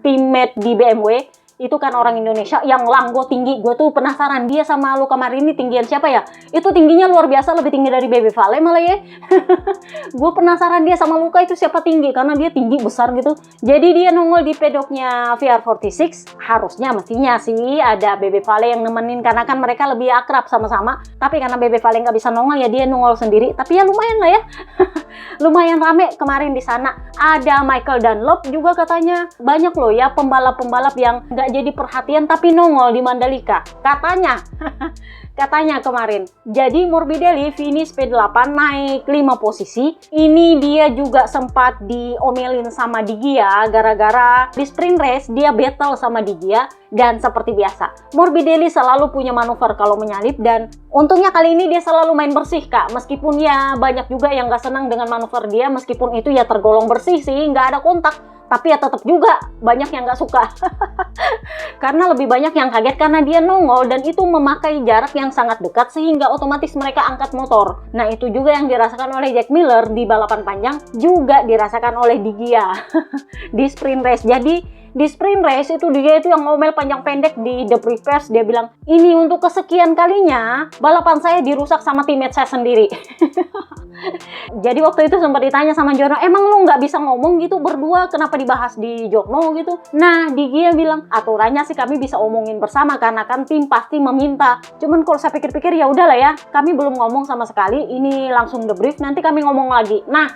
teammate di BMW. Itu kan orang Indonesia yang langgo tinggi. Gue tuh penasaran dia sama Luca Marini tinggian siapa ya? Itu tingginya luar biasa, lebih tinggi dari Bebe Vale malah ya. Gue penasaran dia sama Luca itu siapa tinggi, karena dia tinggi besar gitu. Jadi dia nongol di pedoknya VR46. Harusnya mestinya sih ada Bebe Vale yang nemenin karena kan mereka lebih akrab sama-sama. Tapi karena Bebe Vale nggak bisa nongol ya dia nongol sendiri. Tapi ya lumayan lah ya. Lumayan rame kemarin di sana. Ada Michael Dunlop juga katanya. Banyak loh ya pembalap-pembalap yang nggak jadi perhatian tapi nongol di Mandalika. Katanya kemarin. Jadi Morbidelli finish P8 naik 5 posisi. Ini dia juga sempat diomelin sama Digia gara-gara di sprint race dia battle sama Digia. Dan seperti biasa, Morbidelli selalu punya manuver kalau menyalip, dan untungnya kali ini dia selalu main bersih Kak. Meskipun ya banyak juga yang gak senang dengan manuver dia, meskipun itu ya tergolong bersih sih, nggak ada kontak. Tapi ya tetap juga banyak yang nggak suka. Karena lebih banyak yang kaget karena dia nongol dan itu memakai jarak yang sangat dekat sehingga otomatis mereka angkat motor. Nah itu juga yang dirasakan oleh Jack Miller di balapan panjang, juga dirasakan oleh Digia di sprint race. Jadi di sprint race itu dia itu yang ngomel panjang pendek di The Preppers. Dia bilang, ini untuk kesekian kalinya balapan saya dirusak sama teammate saya sendiri. Jadi waktu itu sempat ditanya sama Jono, emang lu nggak bisa ngomong gitu berdua, kenapa dibahas di Jono gitu? Nah, Digia bilang, aturannya sih kami bisa omongin bersama karena kan tim pasti meminta. Cuman kalau saya pikir-pikir ya udahlah ya, kami belum ngomong sama sekali, ini langsung debrief, nanti kami ngomong lagi. Nah,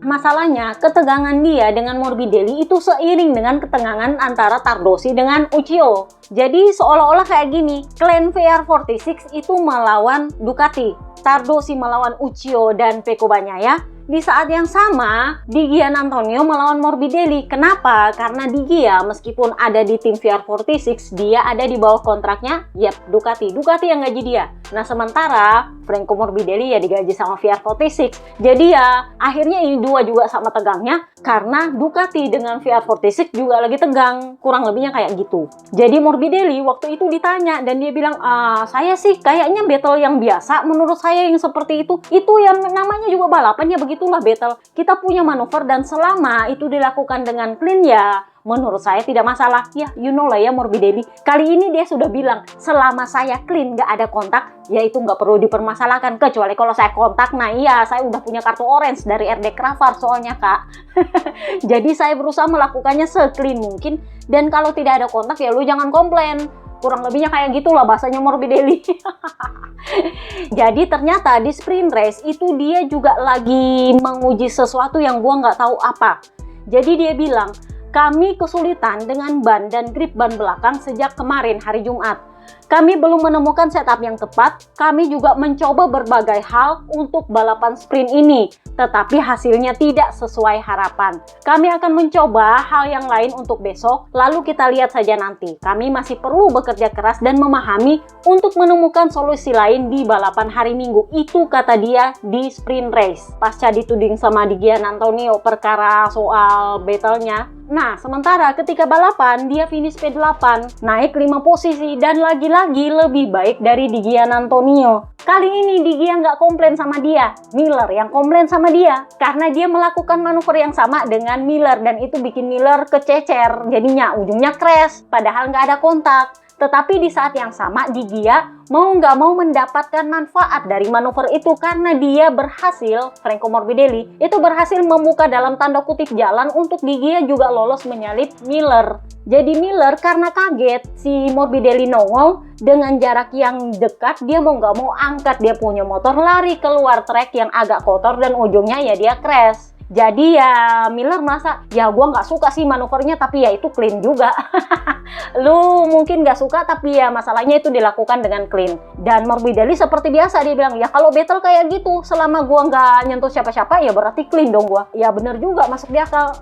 masalahnya ketegangan dia dengan Morbidelli itu seiring dengan ketegangan antara Tardosi dengan Uchiho. Jadi seolah-olah kayak gini, klan VR46 itu melawan Ducati, Tardosi melawan Uchiho dan Pecco Bagnaia, di saat yang sama, Di Giannantonio melawan Morbidelli. Kenapa? Karena Di Gia meskipun ada di tim VR46, dia ada di bawah kontraknya, Ducati yang gaji dia. Nah sementara Franco Morbidelli ya digaji sama VR46. Jadi ya akhirnya ini dua juga sama tegangnya, karena Ducati dengan VR46 juga lagi tegang. Kurang lebihnya kayak gitu. Jadi Morbidelli waktu itu ditanya dan dia bilang, saya sih kayaknya battle yang biasa, menurut saya yang seperti itu yang namanya juga balapan ya, begitulah battle. Kita punya manuver dan selama itu dilakukan dengan clean ya menurut saya tidak masalah. Ya you know lah ya Morbidelli. Kali ini dia sudah bilang selama saya clean gak ada kontak, ya itu gak perlu dipermasalahkan. Kecuali kalau saya kontak, nah iya saya udah punya kartu orange dari RD Cravar soalnya kak. Jadi saya berusaha melakukannya se-clean mungkin. Dan kalau tidak ada kontak ya lu jangan komplain. Kurang lebihnya kayak gitulah bahasanya Morbidelli. Jadi ternyata di sprint race itu dia juga lagi menguji sesuatu yang gua nggak tahu apa. Jadi dia bilang, kami kesulitan dengan ban dan grip ban belakang sejak kemarin hari Jumat. Kami belum menemukan setup yang tepat. Kami juga mencoba berbagai hal untuk balapan sprint ini, tetapi hasilnya tidak sesuai harapan. Kami akan mencoba hal yang lain untuk besok, lalu kita lihat saja nanti. Kami masih perlu bekerja keras dan memahami untuk menemukan solusi lain di balapan hari Minggu. Itu kata dia di sprint race. Pasca dituding sama Di Giannantonio perkara soal battle-nya. Nah, sementara ketika balapan, dia finish P8, naik 5 posisi, dan lagi-lagi lebih baik dari Di Giannantonio. Kali ini Di Gia nggak komplain sama dia, Miller yang komplain sama dia. Karena dia melakukan manuver yang sama dengan Miller, dan itu bikin Miller kececer, jadinya ujungnya crash, padahal nggak ada kontak. Tetapi di saat yang sama, Di Gia mau nggak mau mendapatkan manfaat dari manuver itu karena dia berhasil, Franco Morbidelli, itu berhasil membuka dalam tanda kutip jalan untuk Di Gia juga lolos menyalip Miller. Jadi Miller karena kaget si Morbidelli nongol dengan jarak yang dekat, dia mau nggak mau angkat dia punya motor lari keluar trek yang agak kotor dan ujungnya ya dia crash. Jadi ya Miller merasa, ya gua nggak suka sih manuvernya tapi ya itu clean juga. Lu mungkin nggak suka tapi ya masalahnya itu dilakukan dengan clean. Dan Morbidelli seperti biasa dia bilang, ya kalau battle kayak gitu selama gua nggak nyentuh siapa-siapa ya berarti clean dong gua. Ya bener juga, masuk di akal.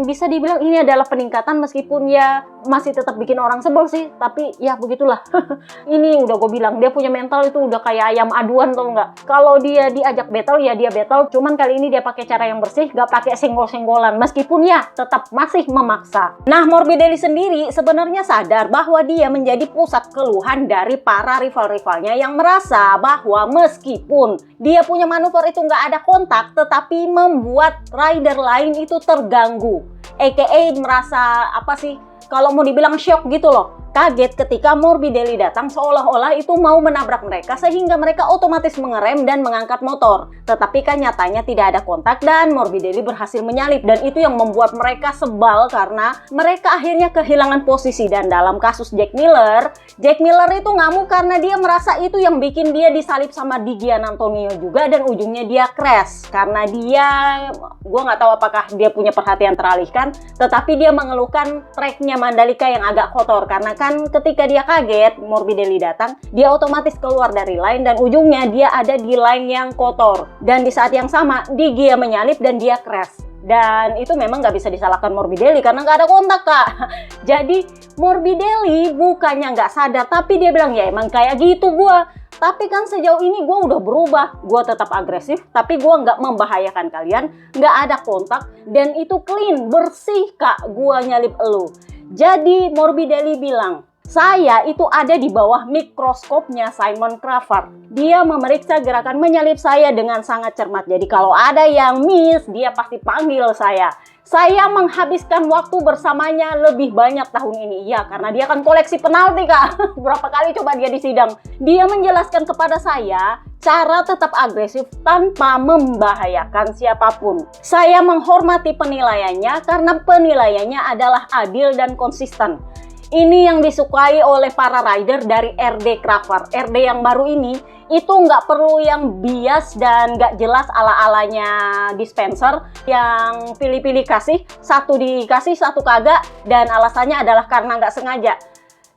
Bisa dibilang ini adalah peningkatan meskipun ya masih tetap bikin orang sebel sih, tapi ya begitulah. Ini udah gue bilang dia punya mental itu udah kayak ayam aduan tau nggak. Kalau dia diajak battle ya dia battle, cuman kali ini dia pakai cara yang bersih, gak pakai senggol-senggolan, meskipun ya tetap masih memaksa. Nah Morbidelli sendiri sebenarnya sadar bahwa dia menjadi pusat keluhan dari para rival-rivalnya yang merasa bahwa meskipun dia punya manuver itu nggak ada kontak, tetapi membuat rider lain itu terganggu, aka merasa apa sih, kalau mau dibilang shock gitu loh, kaget ketika Morbidelli datang seolah-olah itu mau menabrak mereka sehingga mereka otomatis mengerem dan mengangkat motor. Tetapi kan nyatanya tidak ada kontak dan Morbidelli berhasil menyalip, dan itu yang membuat mereka sebal karena mereka akhirnya kehilangan posisi. Dan dalam kasus Jack Miller itu ngamuk karena dia merasa itu yang bikin dia disalip sama Di Giannantonio juga dan ujungnya dia crash karena dia, gue nggak tahu apakah dia punya perhatian teralihkan, tetapi dia mengeluhkan treknya Mandalika yang agak kotor karena kan ketika dia kaget Morbidelli datang, dia otomatis keluar dari line dan ujungnya dia ada di line yang kotor. Dan di saat yang sama Di Gia menyalip dan dia crash. Dan itu memang nggak bisa disalahkan Morbidelli karena nggak ada kontak kak. Jadi Morbidelli bukannya nggak sadar, tapi dia bilang ya emang kayak gitu gua. Tapi kan sejauh ini gue udah berubah, gue tetap agresif, tapi gue nggak membahayakan kalian, nggak ada kontak, dan itu clean, bersih kak, gue nyalip elu. Jadi Morbidelli bilang, saya itu ada di bawah mikroskopnya Simon Cravar. Dia memeriksa gerakan menyalip saya dengan sangat cermat. Jadi kalau ada yang miss, dia pasti panggil saya. Saya menghabiskan waktu bersamanya lebih banyak tahun ini. Ya, karena dia kan koleksi penalti, Kak. Berapa kali coba dia di sidang. Dia menjelaskan kepada saya cara tetap agresif tanpa membahayakan siapapun. Saya menghormati penilaiannya karena penilaiannya adalah adil dan konsisten. Ini yang disukai oleh para rider dari RD Cravar. RD yang baru ini itu nggak perlu yang bias dan nggak jelas ala-alanya dispenser yang pilih-pilih kasih, satu dikasih satu kagak, dan alasannya adalah karena nggak sengaja.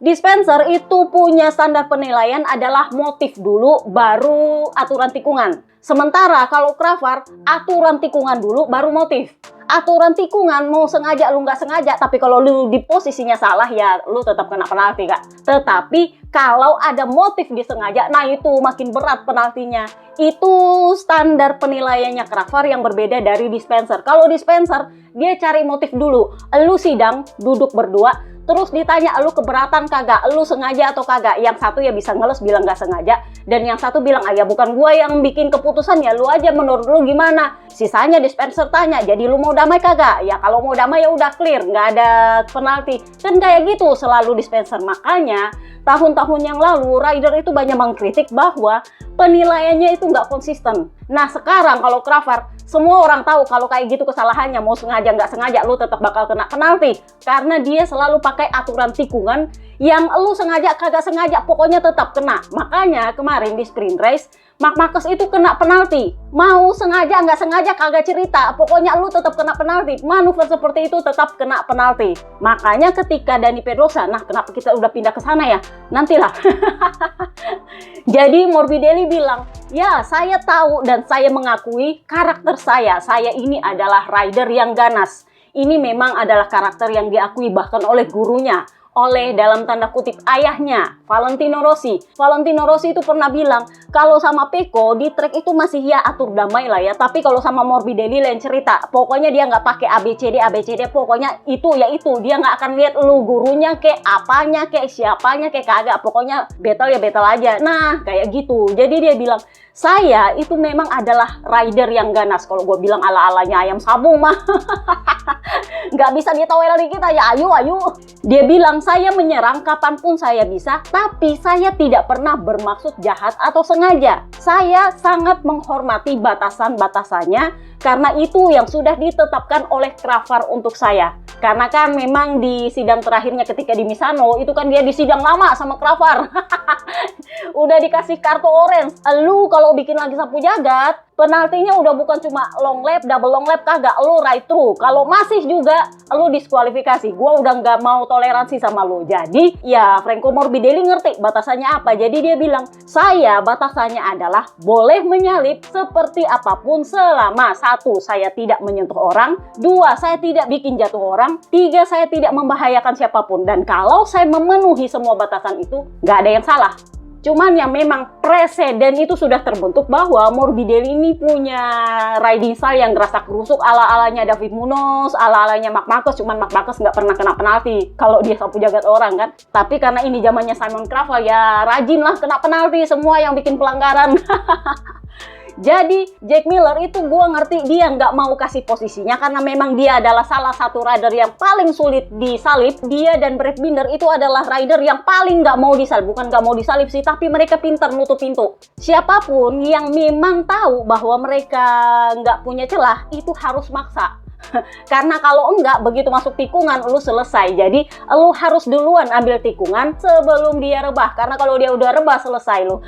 Dispenser itu punya standar penilaian adalah motif dulu, baru aturan tikungan. Sementara kalau Cravar, aturan tikungan dulu, baru motif. Aturan tikungan mau sengaja lu nggak sengaja, tapi kalau lu di posisinya salah ya lu tetap kena penalti, Kak. Tetapi kalau ada motif disengaja, nah itu makin berat penaltinya. Itu standar penilaiannya Cravar yang berbeda dari dispenser. Kalau dispenser dia cari motif dulu. Lu sidang duduk berdua, terus ditanya lu keberatan kagak, lu sengaja atau kagak. Yang satu ya bisa ngeles bilang nggak sengaja, dan yang satu bilang ya bukan gua yang bikin keputusan, ya lu aja, menurut lu gimana. Sisanya dispenser tanya, jadi lu mau damai kagak? Ya kalau mau damai ya udah clear, nggak ada penalti. Kan kayak gitu selalu dispenser. Makanya tahun-tahun yang lalu rider itu banyak mengkritik bahwa penilaiannya itu nggak konsisten. Nah sekarang kalau Cravar, semua orang tahu kalau kayak gitu kesalahannya, mau sengaja nggak sengaja lu tetap bakal kena penalti. Karena dia selalu pakai aturan tikungan yang lu sengaja kagak sengaja pokoknya tetap kena. Makanya kemarin di sprint race Marc Marquez itu kena penalti. Mau sengaja nggak sengaja kagak cerita, pokoknya lu tetap kena penalti. Manuver seperti itu tetap kena penalti. Makanya ketika Dani Pedrosa, nah kenapa kita udah pindah ke sana ya? Nantilah. Jadi Morbidelli bilang, ya saya tahu dan saya mengakui karakter saya ini adalah rider yang ganas. Ini memang adalah karakter yang diakui bahkan oleh gurunya, oleh dalam tanda kutip ayahnya, Valentino Rossi. Valentino Rossi itu pernah bilang, kalau sama Pecco di trek itu masih ya atur damai lah ya, tapi kalau sama Morbidelli lain cerita. Pokoknya dia nggak pakai ABCD, pokoknya itu ya itu. Dia nggak akan lihat lu gurunya kayak apanya, kayak siapanya, kayak kagak. Pokoknya battle ya battle aja. Nah, kayak gitu. Jadi dia bilang, saya itu memang adalah rider yang ganas. Kalau gue bilang ala-alanya ayam sabung mah. Nggak bisa ditawel kita ya, ayo. Dia bilang, saya menyerang kapanpun saya bisa, tapi saya tidak pernah bermaksud jahat atau sengaja. Saya sangat menghormati batasan-batasannya, karena itu yang sudah ditetapkan oleh Cravar untuk saya. Karena kan memang di sidang terakhirnya ketika di Misano, itu kan dia di sidang lama sama Cravar. Udah dikasih kartu orange. Lu kalau bikin lagi sapu jagat, penaltinya udah bukan cuma long lap, double long lap, kagak. Lu right through. Kalau masih juga, lu diskualifikasi. Gua udah nggak mau toleransi sama lu. Jadi, ya Franco Morbidelli ngerti batasannya apa. Jadi dia bilang, saya batasannya adalah boleh menyalip seperti apapun selama 1, saya tidak menyentuh orang. 2, saya tidak bikin jatuh orang. 3, saya tidak membahayakan siapapun. Dan kalau saya memenuhi semua batasan itu, nggak ada yang salah. Cuman yang memang presiden itu sudah terbentuk bahwa Morbidelli ini punya riding style yang gerasa kerusuk ala-alanya David Munoz, ala-alanya Marc Marquez. Cuman Marc Marquez nggak pernah kena penalti kalau dia sapu jagat orang kan. Tapi karena ini zamannya Simon Cravar, ya rajin lah kena penalti semua yang bikin pelanggaran. Jadi Jack Miller itu gue ngerti dia nggak mau kasih posisinya karena memang dia adalah salah satu rider yang paling sulit disalip. Dia dan Brad Binder itu adalah rider yang paling nggak mau disalip. Bukan nggak mau disalip sih, tapi mereka pintar nutup pintu. Siapapun yang memang tahu bahwa mereka nggak punya celah itu harus maksa. Karena kalau enggak, begitu masuk tikungan lu selesai. Jadi lu harus duluan ambil tikungan sebelum dia rebah, karena kalau dia udah rebah selesai lu.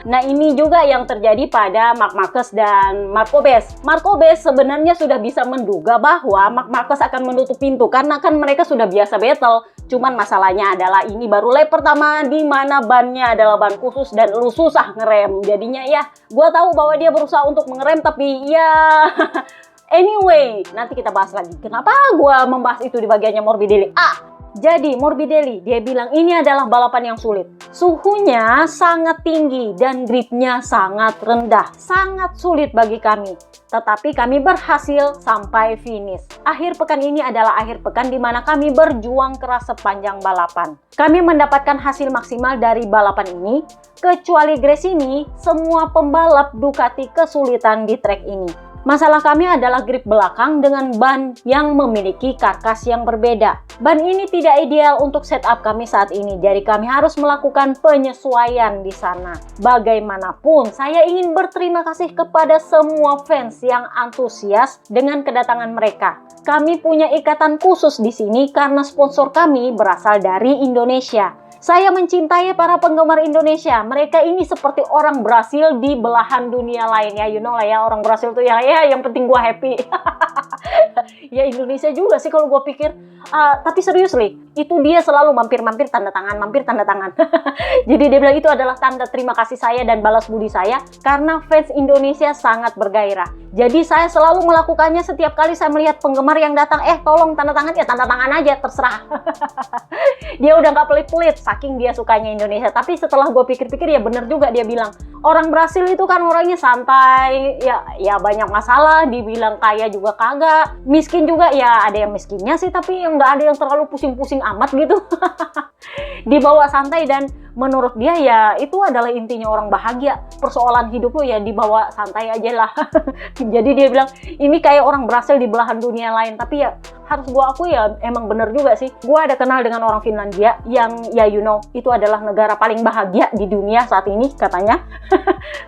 Nah ini juga yang terjadi pada Marc Marquez dan Marco Bez. Marco Bez sebenarnya sudah bisa menduga bahwa Marc Marquez akan menutup pintu karena kan mereka sudah biasa battle. Cuman masalahnya adalah ini baru lap pertama di mana bannya adalah ban khusus dan lu susah ngerem. Jadinya ya gua tahu bahwa dia berusaha untuk mengerem, tapi ya anyway, nanti kita bahas lagi. Kenapa gue membahas itu di bagiannya Morbidelli? Jadi Morbidelli, dia bilang ini adalah balapan yang sulit. Suhunya sangat tinggi dan gripnya sangat rendah. Sangat sulit bagi kami. Tetapi kami berhasil sampai finish. Akhir pekan ini adalah akhir pekan di mana kami berjuang keras sepanjang balapan. Kami mendapatkan hasil maksimal dari balapan ini. Kecuali Gresini, semua pembalap Ducati kesulitan di trek ini. Masalah kami adalah grip belakang dengan ban yang memiliki karkas yang berbeda. Ban ini tidak ideal untuk setup kami saat ini, jadi kami harus melakukan penyesuaian di sana. Bagaimanapun, saya ingin berterima kasih kepada semua fans yang antusias dengan kedatangan mereka. Kami punya ikatan khusus di sini karena sponsor kami berasal dari Indonesia. Saya mencintai para penggemar Indonesia. Mereka ini seperti orang Brasil di belahan dunia lain ya. You know lah ya, orang Brasil tuh ya yang penting gua happy. Ya Indonesia juga sih kalau gua pikir. Tapi serius nih, itu dia selalu mampir-mampir tanda tangan, mampir tanda tangan. Jadi dia bilang itu adalah tanda terima kasih saya dan balas budi saya karena fans Indonesia sangat bergairah. Jadi saya selalu melakukannya setiap kali saya melihat penggemar yang datang, tolong tanda tangan, ya tanda tangan aja, terserah. Dia udah gak pelit-pelit, saking dia sukanya Indonesia. Tapi setelah gue pikir-pikir, ya bener juga dia bilang. Orang Brasil itu kan orangnya santai, ya banyak masalah, dibilang kaya juga kagak, miskin juga ya ada yang miskinnya sih, tapi yang nggak ada yang terlalu pusing-pusing amat gitu. Dibawa santai dan menurut dia ya itu adalah intinya orang bahagia. Persoalan hidup lo ya dibawa santai aja lah. Jadi dia bilang ini kayak orang Brasil di belahan dunia lain, tapi ya harus gue akui ya emang bener juga sih. Gue ada kenal dengan orang Finlandia yang ya itu adalah negara paling bahagia di dunia saat ini katanya.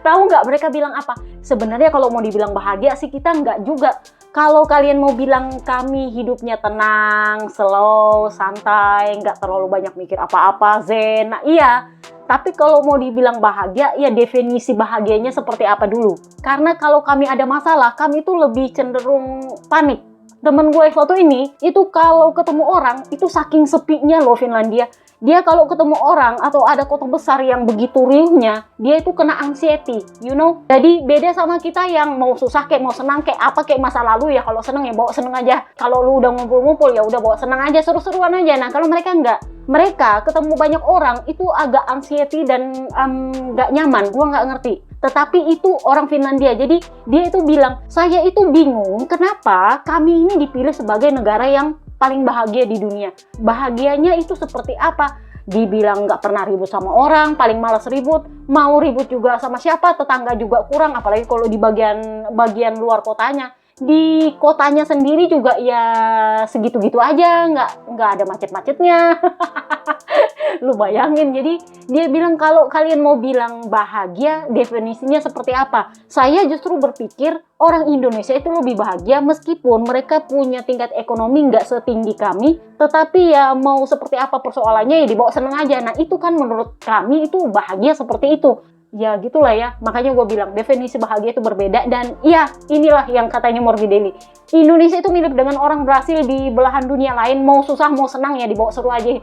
Tahu nggak mereka bilang apa? Sebenarnya kalau mau dibilang bahagia sih kita nggak juga. Kalau kalian mau bilang kami hidupnya tenang, slow, santai, nggak terlalu banyak mikir apa-apa, zen, nah iya. Tapi kalau mau dibilang bahagia, ya definisi bahagianya seperti apa dulu. Karena kalau kami ada masalah, kami itu lebih cenderung panik. Temen gue suatu ini, itu kalau ketemu orang, itu saking sepinya loh Finlandia. Dia kalau ketemu orang atau ada kota besar yang begitu riuhnya, dia itu kena anxiety, Jadi beda sama kita yang mau susah kayak mau senang kayak apa kayak masa lalu ya, kalau seneng ya bawa seneng aja. Kalau lu udah ngumpul-ngumpul ya udah bawa senang aja, seru-seruan aja. Nah kalau mereka enggak, mereka ketemu banyak orang itu agak anxiety dan nggak nyaman, gua nggak ngerti. Tetapi itu orang Finlandia, jadi dia itu bilang, saya itu bingung kenapa kami ini dipilih sebagai negara yang paling bahagia di dunia. Bahagianya itu seperti apa? Dibilang nggak pernah ribut sama orang, paling malas ribut, mau ribut juga sama siapa, tetangga juga kurang, apalagi kalau di bagian luar kotanya. Di kotanya sendiri juga ya segitu-gitu aja, nggak ada macet-macetnya. Lu bayangin, jadi dia bilang kalau kalian mau bilang bahagia, definisinya seperti apa? Saya justru berpikir orang Indonesia itu lebih bahagia meskipun mereka punya tingkat ekonomi nggak setinggi kami, tetapi ya mau seperti apa persoalannya ya dibawa seneng aja. Nah itu kan menurut kami itu bahagia seperti itu. Ya gitulah ya, makanya gue bilang definisi bahagia itu berbeda. Dan ya inilah yang katanya Morbidelli, Indonesia itu mirip dengan orang Brasil di belahan dunia lain, mau susah mau senang ya dibawa seru aja.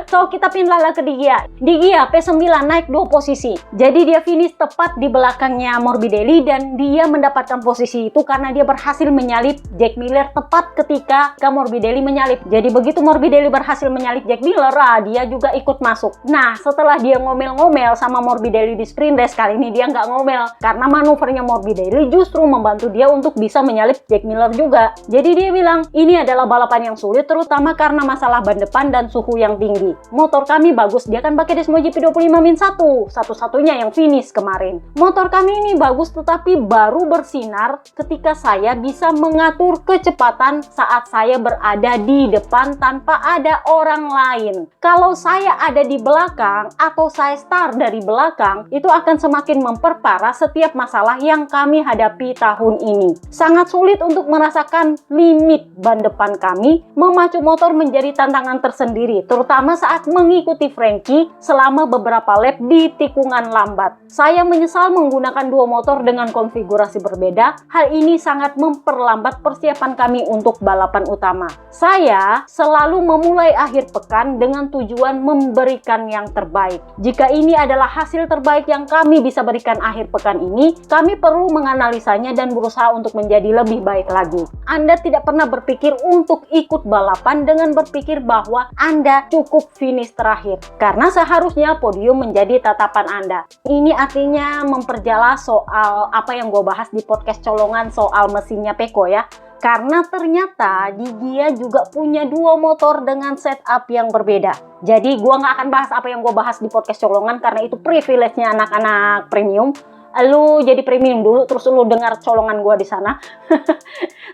So kita pindah ke Digia. Digia P9 naik 2 posisi. Jadi dia finish tepat di belakangnya Morbidelli dan dia mendapatkan posisi itu karena dia berhasil menyalip Jack Miller tepat ketika Morbidelli menyalip. Jadi begitu Morbidelli berhasil menyalip Jack Miller, dia juga ikut masuk. Nah setelah dia ngomel-ngomel sama Morbidelli di sprint race, kali ini dia nggak ngomel karena manuvernya Morbidelli justru membantu dia untuk bisa menyalip Jack Miller juga. Jadi dia bilang ini adalah balapan yang sulit terutama karena masalah ban depan dan suhu yang tinggi. Motor kami bagus, dia kan pakai Desmo GP25-1, satu-satunya yang finish kemarin. Motor kami ini bagus tetapi baru bersinar ketika saya bisa mengatur kecepatan saat saya berada di depan tanpa ada orang lain. Kalau saya ada di belakang atau saya start dari belakang, itu akan semakin memperparah setiap masalah yang kami hadapi tahun ini. Sangat sulit untuk merasakan limit ban depan kami, memacu motor menjadi tantangan tersendiri, terutama saat mengikuti Frankie selama beberapa lap di tikungan lambat. Saya menyesal menggunakan 2 motor dengan konfigurasi berbeda. Hal ini sangat memperlambat persiapan kami untuk balapan utama. Saya selalu memulai akhir pekan dengan tujuan memberikan yang terbaik. Jika ini adalah hasil terbaik yang kami bisa berikan akhir pekan ini, kami perlu menganalisanya dan berusaha untuk menjadi lebih baik lagi. Anda tidak pernah berpikir untuk ikut balapan dengan berpikir bahwa Anda cukup finish terakhir, karena seharusnya podium menjadi tatapan Anda. Ini artinya memperjelas soal apa yang gue bahas di podcast colongan soal mesinnya Pecco ya. Karena ternyata Digia juga punya 2 motor dengan setup yang berbeda. Jadi gue nggak akan bahas apa yang gue bahas di podcast colongan karena itu privilege-nya anak-anak premium. Lu jadi premium dulu terus lu dengar colongan gue di sana.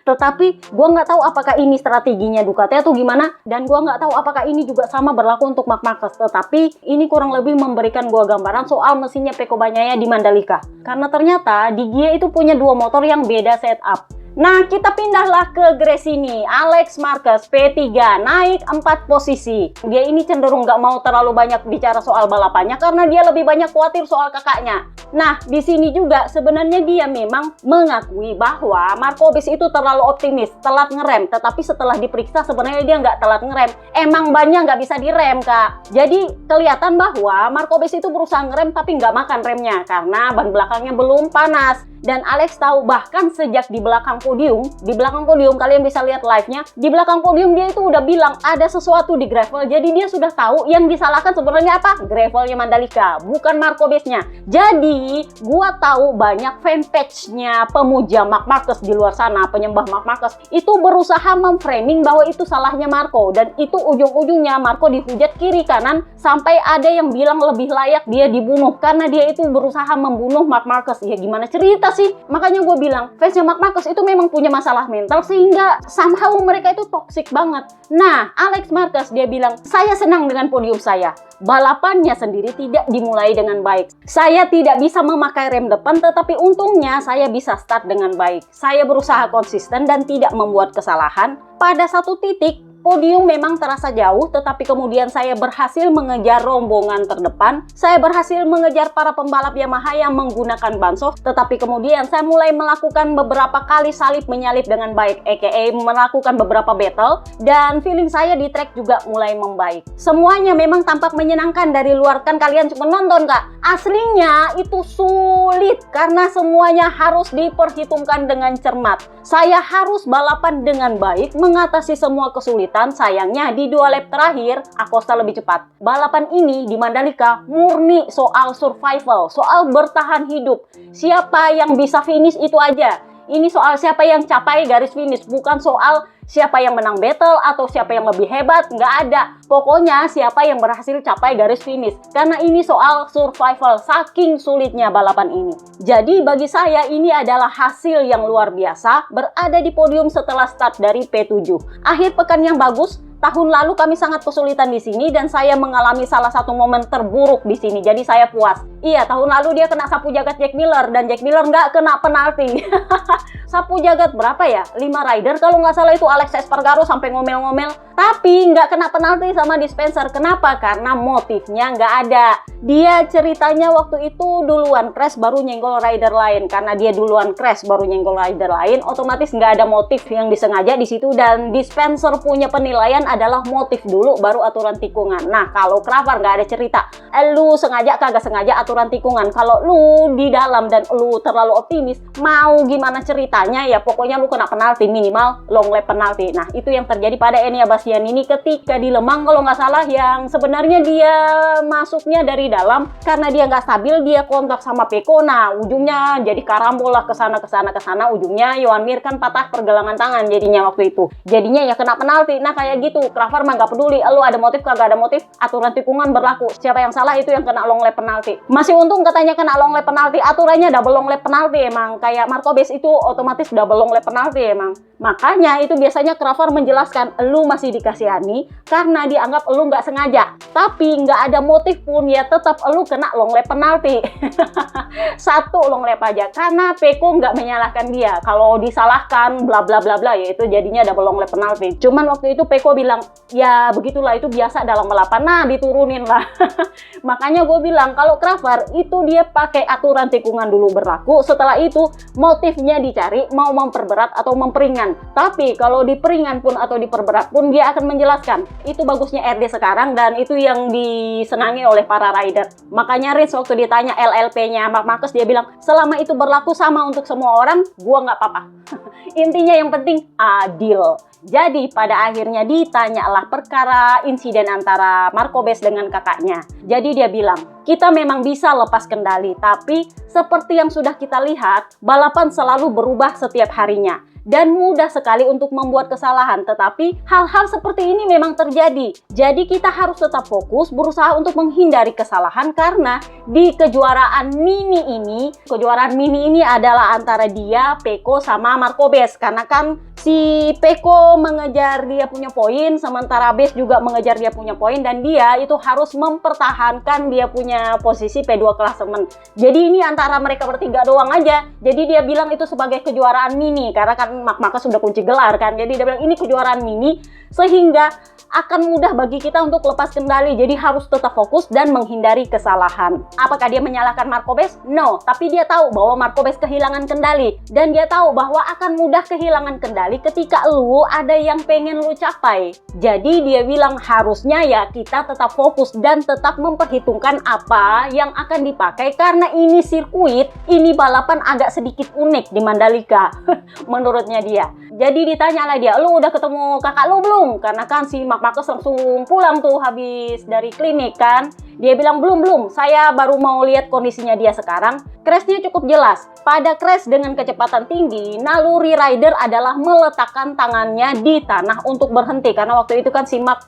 Tetapi gue nggak tahu apakah ini strateginya Ducati atau gimana, dan gue nggak tahu apakah ini juga sama berlaku untuk Marc Marquez. Tetapi ini kurang lebih memberikan gue gambaran soal mesinnya Pecco Bagnaia di Mandalika. Karena ternyata Digia itu punya 2 motor yang beda setup. Nah, kita pindahlah ke Grace ini. Alex Marquez P3 naik 4 posisi. Dia ini cenderung nggak mau terlalu banyak bicara soal balapannya karena dia lebih banyak khawatir soal kakaknya. Nah, di sini juga sebenarnya dia memang mengakui bahwa Marquez itu terlalu optimis, telat ngerem. Tetapi setelah diperiksa sebenarnya dia nggak telat ngerem. Emang bannya nggak bisa direm, Kak. Jadi kelihatan bahwa Marquez itu berusaha ngerem tapi nggak makan remnya karena ban belakangnya belum panas. Dan Alex tahu bahkan sejak di belakang podium kalian bisa lihat live-nya, di belakang podium dia itu udah bilang ada sesuatu di gravel. Jadi dia sudah tahu yang disalahkan sebenarnya apa? Gravelnya Mandalika, bukan Marquez-nya. Jadi gua tahu banyak fanpage-nya pemuja Marc Marquez di luar sana, penyembah Marc Marquez itu berusaha memframing bahwa itu salahnya Marco, dan itu ujung-ujungnya Marco dihujat kiri kanan sampai ada yang bilang lebih layak dia dibunuh karena dia itu berusaha membunuh Marc Marquez. Ya gimana cerita sih? Makanya gue bilang fansnya Marc Marquez itu memang punya masalah mental sehingga somehow mereka itu toxic banget. Nah, Alex Marquez dia bilang, saya senang dengan podium saya. Balapannya sendiri tidak dimulai dengan baik. Saya tidak bisa memakai rem depan, tetapi untungnya saya bisa start dengan baik. Saya berusaha konsisten dan tidak membuat kesalahan. Pada satu titik, podium memang terasa jauh, tetapi kemudian saya berhasil mengejar rombongan terdepan. Saya berhasil mengejar para pembalap Yamaha yang menggunakan ban soft, tetapi kemudian saya mulai melakukan beberapa kali salip menyalip dengan baik, aka melakukan beberapa battle, dan feeling saya di track juga mulai membaik. Semuanya memang tampak menyenangkan dari luar, kan kalian cuma nonton, Kak. Aslinya itu sulit karena semuanya harus diperhitungkan dengan cermat. Saya harus balapan dengan baik, mengatasi semua kesulitan. Sayangnya di 2 lap terakhir Acosta lebih cepat. Balapan ini di Mandalika murni soal survival, soal bertahan hidup. Siapa yang bisa finish itu aja. Ini soal siapa yang capai garis finish, bukan soal siapa yang menang battle atau siapa yang lebih hebat. Nggak ada. Pokoknya siapa yang berhasil capai garis finish. Karena ini soal survival, saking sulitnya balapan ini. Jadi bagi saya ini adalah hasil yang luar biasa, berada di podium setelah start dari P7. Akhir pekan yang bagus. Tahun lalu kami sangat kesulitan di sini dan saya mengalami salah satu momen terburuk di sini. Jadi saya puas. Iya, tahun lalu dia kena sapu jagat Jack Miller dan Jack Miller nggak kena penalti. Sapu jagat berapa ya? 5 rider kalau nggak salah itu Alex Espargaro sampai ngomel-ngomel. Tapi nggak kena penalti sama dispenser. Kenapa? Karena motifnya nggak ada. Dia ceritanya waktu itu duluan crash baru nyenggol rider lain. Karena dia duluan crash baru nyenggol rider lain, otomatis nggak ada motif yang disengaja di situ, dan dispenser punya penilaian adalah motif dulu baru aturan tikungan. Nah, kalau Cravar nggak ada cerita. Lu sengaja kagak sengaja aturan tikungan. Kalau lu di dalam dan lu terlalu optimis, mau gimana ceritanya ya pokoknya lu kena penalti, minimal long lap penalti. Nah, itu yang terjadi pada Enea Bastianini ketika di Lemang kalau nggak salah, yang sebenarnya dia masuknya dari dalam karena dia nggak stabil, dia kontak sama Pecco. Nah, ujungnya jadi karambol lah kesana. Ujungnya Joan Mir kan patah pergelangan tangan jadinya waktu itu. Jadinya ya kena penalti. Nah, kayak gitu. Cravar mah nggak peduli. Lu ada motif kagak ada motif, aturan tikungan berlaku. Siapa yang salah itu yang kena long lap penalti. Masih untung katanya kena long lap penalti. Aturannya double long lap penalti emang. Kayak Marquez itu otomatis double long lap penalti emang. Makanya itu biasanya Cravar menjelaskan, lu masih dikasihani karena dianggap lu nggak sengaja. Tapi nggak ada motif pun ya tetap lu kena long lap penalti. 1 long lap aja. Karena Pecco nggak menyalahkan dia. Kalau disalahkan bla bla bla bla ya itu jadinya double long lap penalti. Cuman waktu itu Pecco bilang, ya begitulah, itu biasa dalam balapan. Nah, diturunin lah. Makanya gue bilang kalau Cravar itu dia pakai aturan tikungan dulu berlaku, setelah itu motifnya dicari mau memperberat atau memperingan. Tapi kalau diperingan pun atau diperberat pun dia akan menjelaskan. Itu bagusnya RD sekarang dan itu yang disenangi oleh para rider. Makanya Rins waktu ditanya LLP-nya Marc Marquez dia bilang, selama itu berlaku sama untuk semua orang, gua nggak apa-apa. Intinya yang penting adil. Jadi pada akhirnya ditanyalah perkara insiden antara Marquez dengan kakaknya. Jadi dia bilang, kita memang bisa lepas kendali, tapi seperti yang sudah kita lihat, balapan selalu berubah setiap harinya. Dan mudah sekali untuk membuat kesalahan, tetapi hal-hal seperti ini memang terjadi. Jadi kita harus tetap fokus, berusaha untuk menghindari kesalahan karena di kejuaraan mini ini adalah antara dia, Pecco, sama Marquez. Karena kan Si Peko mengejar dia punya poin, sementara Bes juga mengejar dia punya poin, dan dia itu harus mempertahankan dia punya posisi P2 klasemen. Jadi ini antara mereka bertiga doang aja. Jadi dia bilang itu sebagai kejuaraan mini, karena kan Mark sudah kunci gelar kan. Jadi dia bilang ini kejuaraan mini, sehingga akan mudah bagi kita untuk lepas kendali. Jadi harus tetap fokus dan menghindari kesalahan. Apakah dia menyalahkan Marco Bes? No, tapi dia tahu bahwa Marco Bes kehilangan kendali, dan dia tahu bahwa akan mudah kehilangan kendali ketika lu ada yang pengen lu capai. Jadi dia bilang harusnya ya kita tetap fokus dan tetap memperhitungkan apa yang akan dipakai, karena ini sirkuit, ini balapan agak sedikit unik di Mandalika menurutnya dia. Jadi ditanyalah dia, lu udah ketemu kakak lu belum? Karena kan si Marcus langsung pulang tuh habis dari klinik kan. Dia bilang belum, saya baru mau lihat kondisinya dia sekarang. Crashnya cukup jelas. Pada crash dengan kecepatan tinggi, naluri rider adalah meletakkan tangannya di tanah untuk berhenti. Karena waktu itu kan si Mark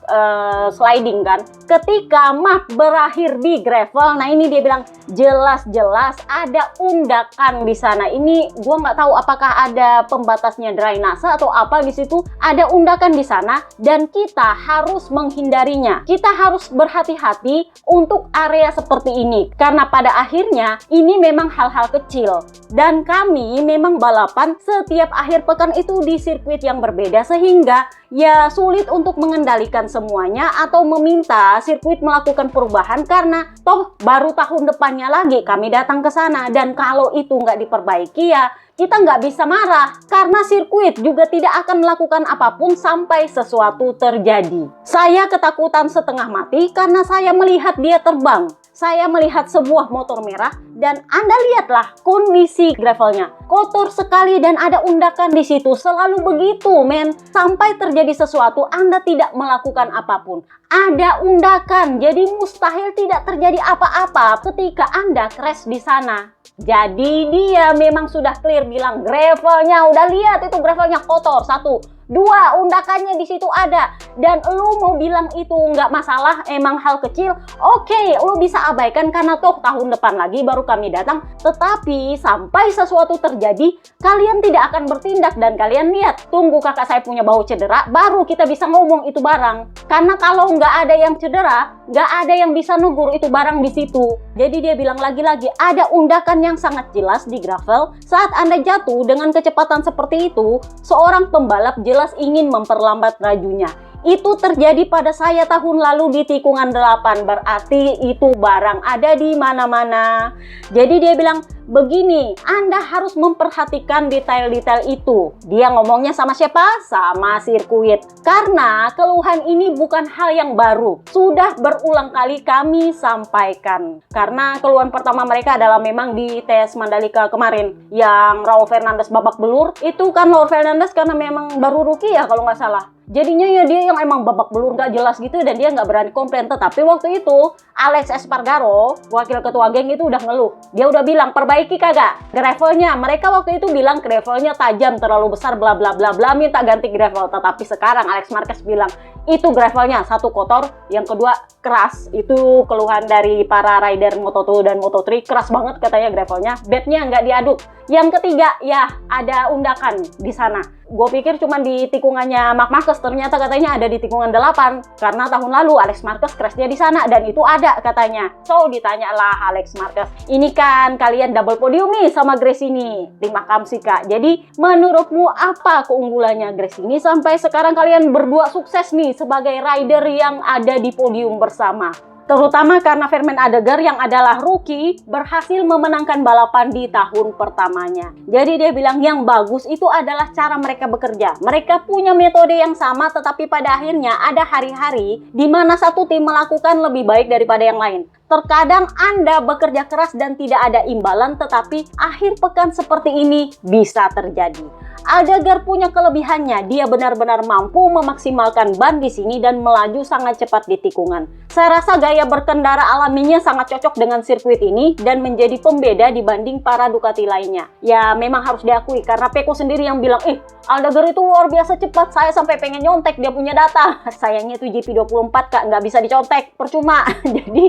sliding kan. Ketika Mark berakhir di gravel, nah ini dia bilang jelas-jelas ada undakan di sana. Ini gua nggak tahu apakah ada pembatasnya drainase atau apa di situ. Ada undakan di sana dan kita harus menghindarinya. Kita harus berhati-hati untuk area seperti ini, karena pada akhirnya ini memang hal-hal kecil, dan kami memang balapan setiap akhir pekan itu di sirkuit yang berbeda, sehingga ya sulit untuk mengendalikan semuanya atau meminta sirkuit melakukan perubahan, karena toh baru tahun depannya lagi kami datang ke sana, dan kalau itu nggak diperbaiki ya kita nggak bisa marah, karena sirkuit juga tidak akan melakukan apapun sampai sesuatu terjadi. Saya ketakutan setengah mati karena saya melihat dia terbang. Saya melihat sebuah motor merah, dan Anda lihatlah kondisi gravelnya. Kotor sekali dan ada undakan di situ. Selalu begitu, men. Sampai terjadi sesuatu, Anda tidak melakukan apapun. Ada undakan, jadi mustahil tidak terjadi apa-apa ketika Anda crash di sana. Jadi dia memang sudah clear bilang gravelnya, udah lihat itu gravelnya kotor. 1, 2, undakannya di situ ada, dan lu mau bilang itu nggak masalah, emang hal kecil, oke, lu bisa abaikan karena toh tahun depan lagi baru kami datang. Tetapi sampai sesuatu terjadi, kalian tidak akan bertindak, dan kalian lihat, tunggu kakak saya punya bau cedera, baru kita bisa ngomong itu barang. Karena kalau nggak ada yang cedera, nggak ada yang bisa negur itu barang di situ. Jadi dia bilang lagi-lagi, ada undakan yang sangat jelas di gravel. Saat Anda jatuh dengan kecepatan seperti itu, seorang pembalap jelas ingin memperlambat lajunya. Itu terjadi pada saya tahun lalu di tikungan 8, berarti itu barang ada di mana-mana. Jadi dia bilang, begini, Anda harus memperhatikan detail-detail itu. Dia ngomongnya sama siapa? Sama sirkuit. Karena keluhan ini bukan hal yang baru. Sudah berulang kali kami sampaikan. Karena keluhan pertama mereka adalah memang di tes Mandalika kemarin. Yang Raul Fernandez babak belur. Itu kan Raul Fernandez karena memang baru rookie ya kalau nggak salah. Jadinya ya dia yang emang babak belur gak jelas gitu, dan dia nggak berani komplain. Tetapi waktu itu Alex Espargaro, wakil ketua geng, itu udah ngeluh. Dia udah bilang, perbaiki kagak gravelnya. Mereka waktu itu bilang gravelnya tajam, terlalu besar, bla bla bla bla, minta ganti gravel. Tetapi sekarang Alex Marquez bilang itu gravelnya, 1 kotor, yang kedua keras. Itu keluhan dari para rider Moto2 dan Moto3, keras banget katanya gravelnya, bednya nggak diaduk. Yang ketiga, ya ada undakan di sana. Gue pikir cuma di tikungannya Marquez, ternyata katanya ada di tikungan 8. Karena tahun lalu Alex Marquez crashnya di sana, dan itu ada katanya. So ditanyalah Alex Marquez, ini kan kalian double podium nih sama Grace ini. Terima kasih Kak. Jadi menurutmu apa keunggulannya Grace ini sampai sekarang kalian berdua sukses nih sebagai rider yang ada di podium bersama? Terutama karena Vermain Adegar yang adalah rookie berhasil memenangkan balapan di tahun pertamanya. Jadi dia bilang yang bagus itu adalah cara mereka bekerja. Mereka punya metode yang sama, tetapi pada akhirnya ada hari-hari di mana satu tim melakukan lebih baik daripada yang lain. Terkadang Anda bekerja keras dan tidak ada imbalan, tetapi akhir pekan seperti ini bisa terjadi. Adegar punya kelebihannya, dia benar-benar mampu memaksimalkan ban di sini dan melaju sangat cepat di tikungan. Saya rasa gaya berkendara alaminya sangat cocok dengan sirkuit ini dan menjadi pembeda dibanding para Ducati lainnya. Ya memang harus diakui, karena Peko sendiri yang bilang, Adegar itu luar biasa cepat, saya sampai pengen nyontek, dia punya data. Sayangnya itu GP24 Kak, nggak bisa dicontek, percuma. Jadi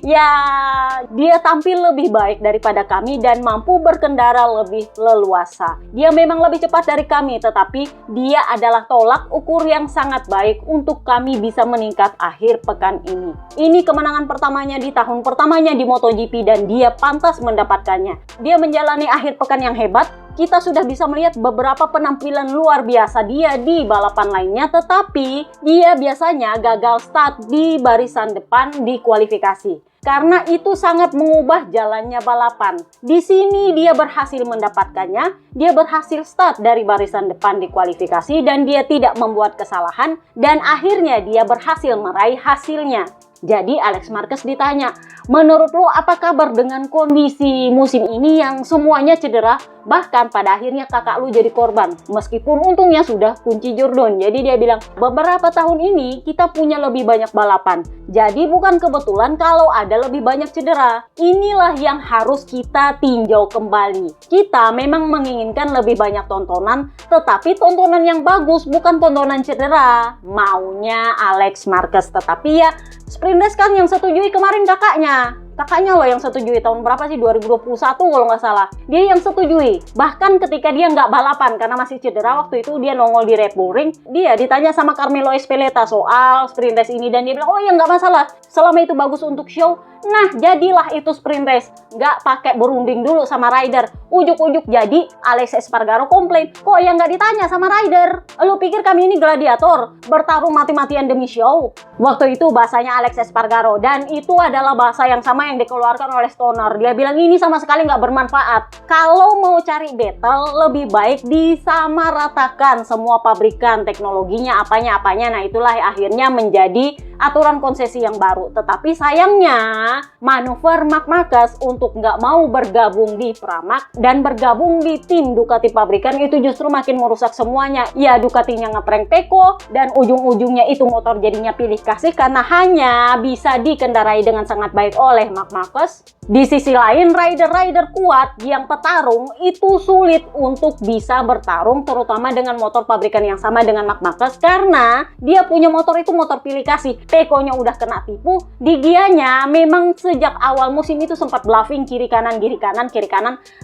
ya dia tampil lebih baik daripada kami dan mampu berkendara lebih leluasa. Dia memang lebih cepat cepat dari kami, tetapi dia adalah tolak ukur yang sangat baik untuk kami bisa meningkat akhir pekan ini. Ini kemenangan pertamanya di tahun pertamanya di MotoGP dan dia pantas mendapatkannya. Dia menjalani akhir pekan yang hebat. Kita sudah bisa melihat beberapa penampilan luar biasa dia di balapan lainnya, tetapi dia biasanya gagal start di barisan depan di kualifikasi. Karena itu sangat mengubah jalannya balapan. Di sini dia berhasil mendapatkannya, dia berhasil start dari barisan depan di kualifikasi dan dia tidak membuat kesalahan dan akhirnya dia berhasil meraih hasilnya. Jadi Alex Marquez ditanya, menurut lo apa kabar dengan kondisi musim ini yang semuanya cedera? Bahkan pada akhirnya kakak lu jadi korban. Meskipun untungnya sudah kunci Jordan. Jadi dia bilang, beberapa tahun ini kita punya lebih banyak balapan. Jadi bukan kebetulan kalau ada lebih banyak cedera. Inilah yang harus kita tinjau kembali. Kita memang menginginkan lebih banyak tontonan, tetapi tontonan yang bagus, bukan tontonan cedera. Maunya Alex Marquez. Tetapi ya, sprint race kan yang setujui kemarin kakaknya. Kakaknya loh yang setujui, tahun berapa sih, 2021 kalau nggak salah. Dia yang setujui. Bahkan ketika dia nggak balapan karena masih cedera, waktu itu dia nongol di Red Bull Ring, dia ditanya sama Carmelo Ezpeleta soal sprint race ini dan dia bilang, oh ya nggak masalah, selama itu bagus untuk show. Nah, jadilah itu sprint race. Nggak pakai berunding dulu sama rider. Ujuk-ujuk jadi Alex Espargaro komplain, kok yang nggak ditanya sama rider? Lu pikir kami ini gladiator? Bertarung mati-matian demi show? Waktu itu bahasanya Alex Espargaro, dan itu adalah bahasa yang sama yang dikeluarkan oleh Stoner. Dia bilang ini sama sekali nggak bermanfaat. Kalau mau cari battle, lebih baik disamaratakan semua pabrikan, teknologinya, apanya-apanya. Nah, itulah akhirnya menjadi aturan konsesi yang baru. Tetapi sayangnya, manuver Marc Marquez untuk nggak mau bergabung di Pramac dan bergabung di tim Ducati pabrikan itu justru makin merusak semuanya. Ya, Ducatinya ngeprank Pecco dan ujung-ujungnya itu motor jadinya pilih kasih karena hanya bisa dikendarai dengan sangat baik oleh Marc Marquez. Di sisi lain, rider-rider kuat yang petarung itu sulit untuk bisa bertarung, terutama dengan motor pabrikan yang sama dengan Marc Marquez karena dia punya motor itu motor pilih kasih. Pecco-nya udah kena tipu, di Gianya memang sejak awal musim itu sempat bluffing kiri kanan,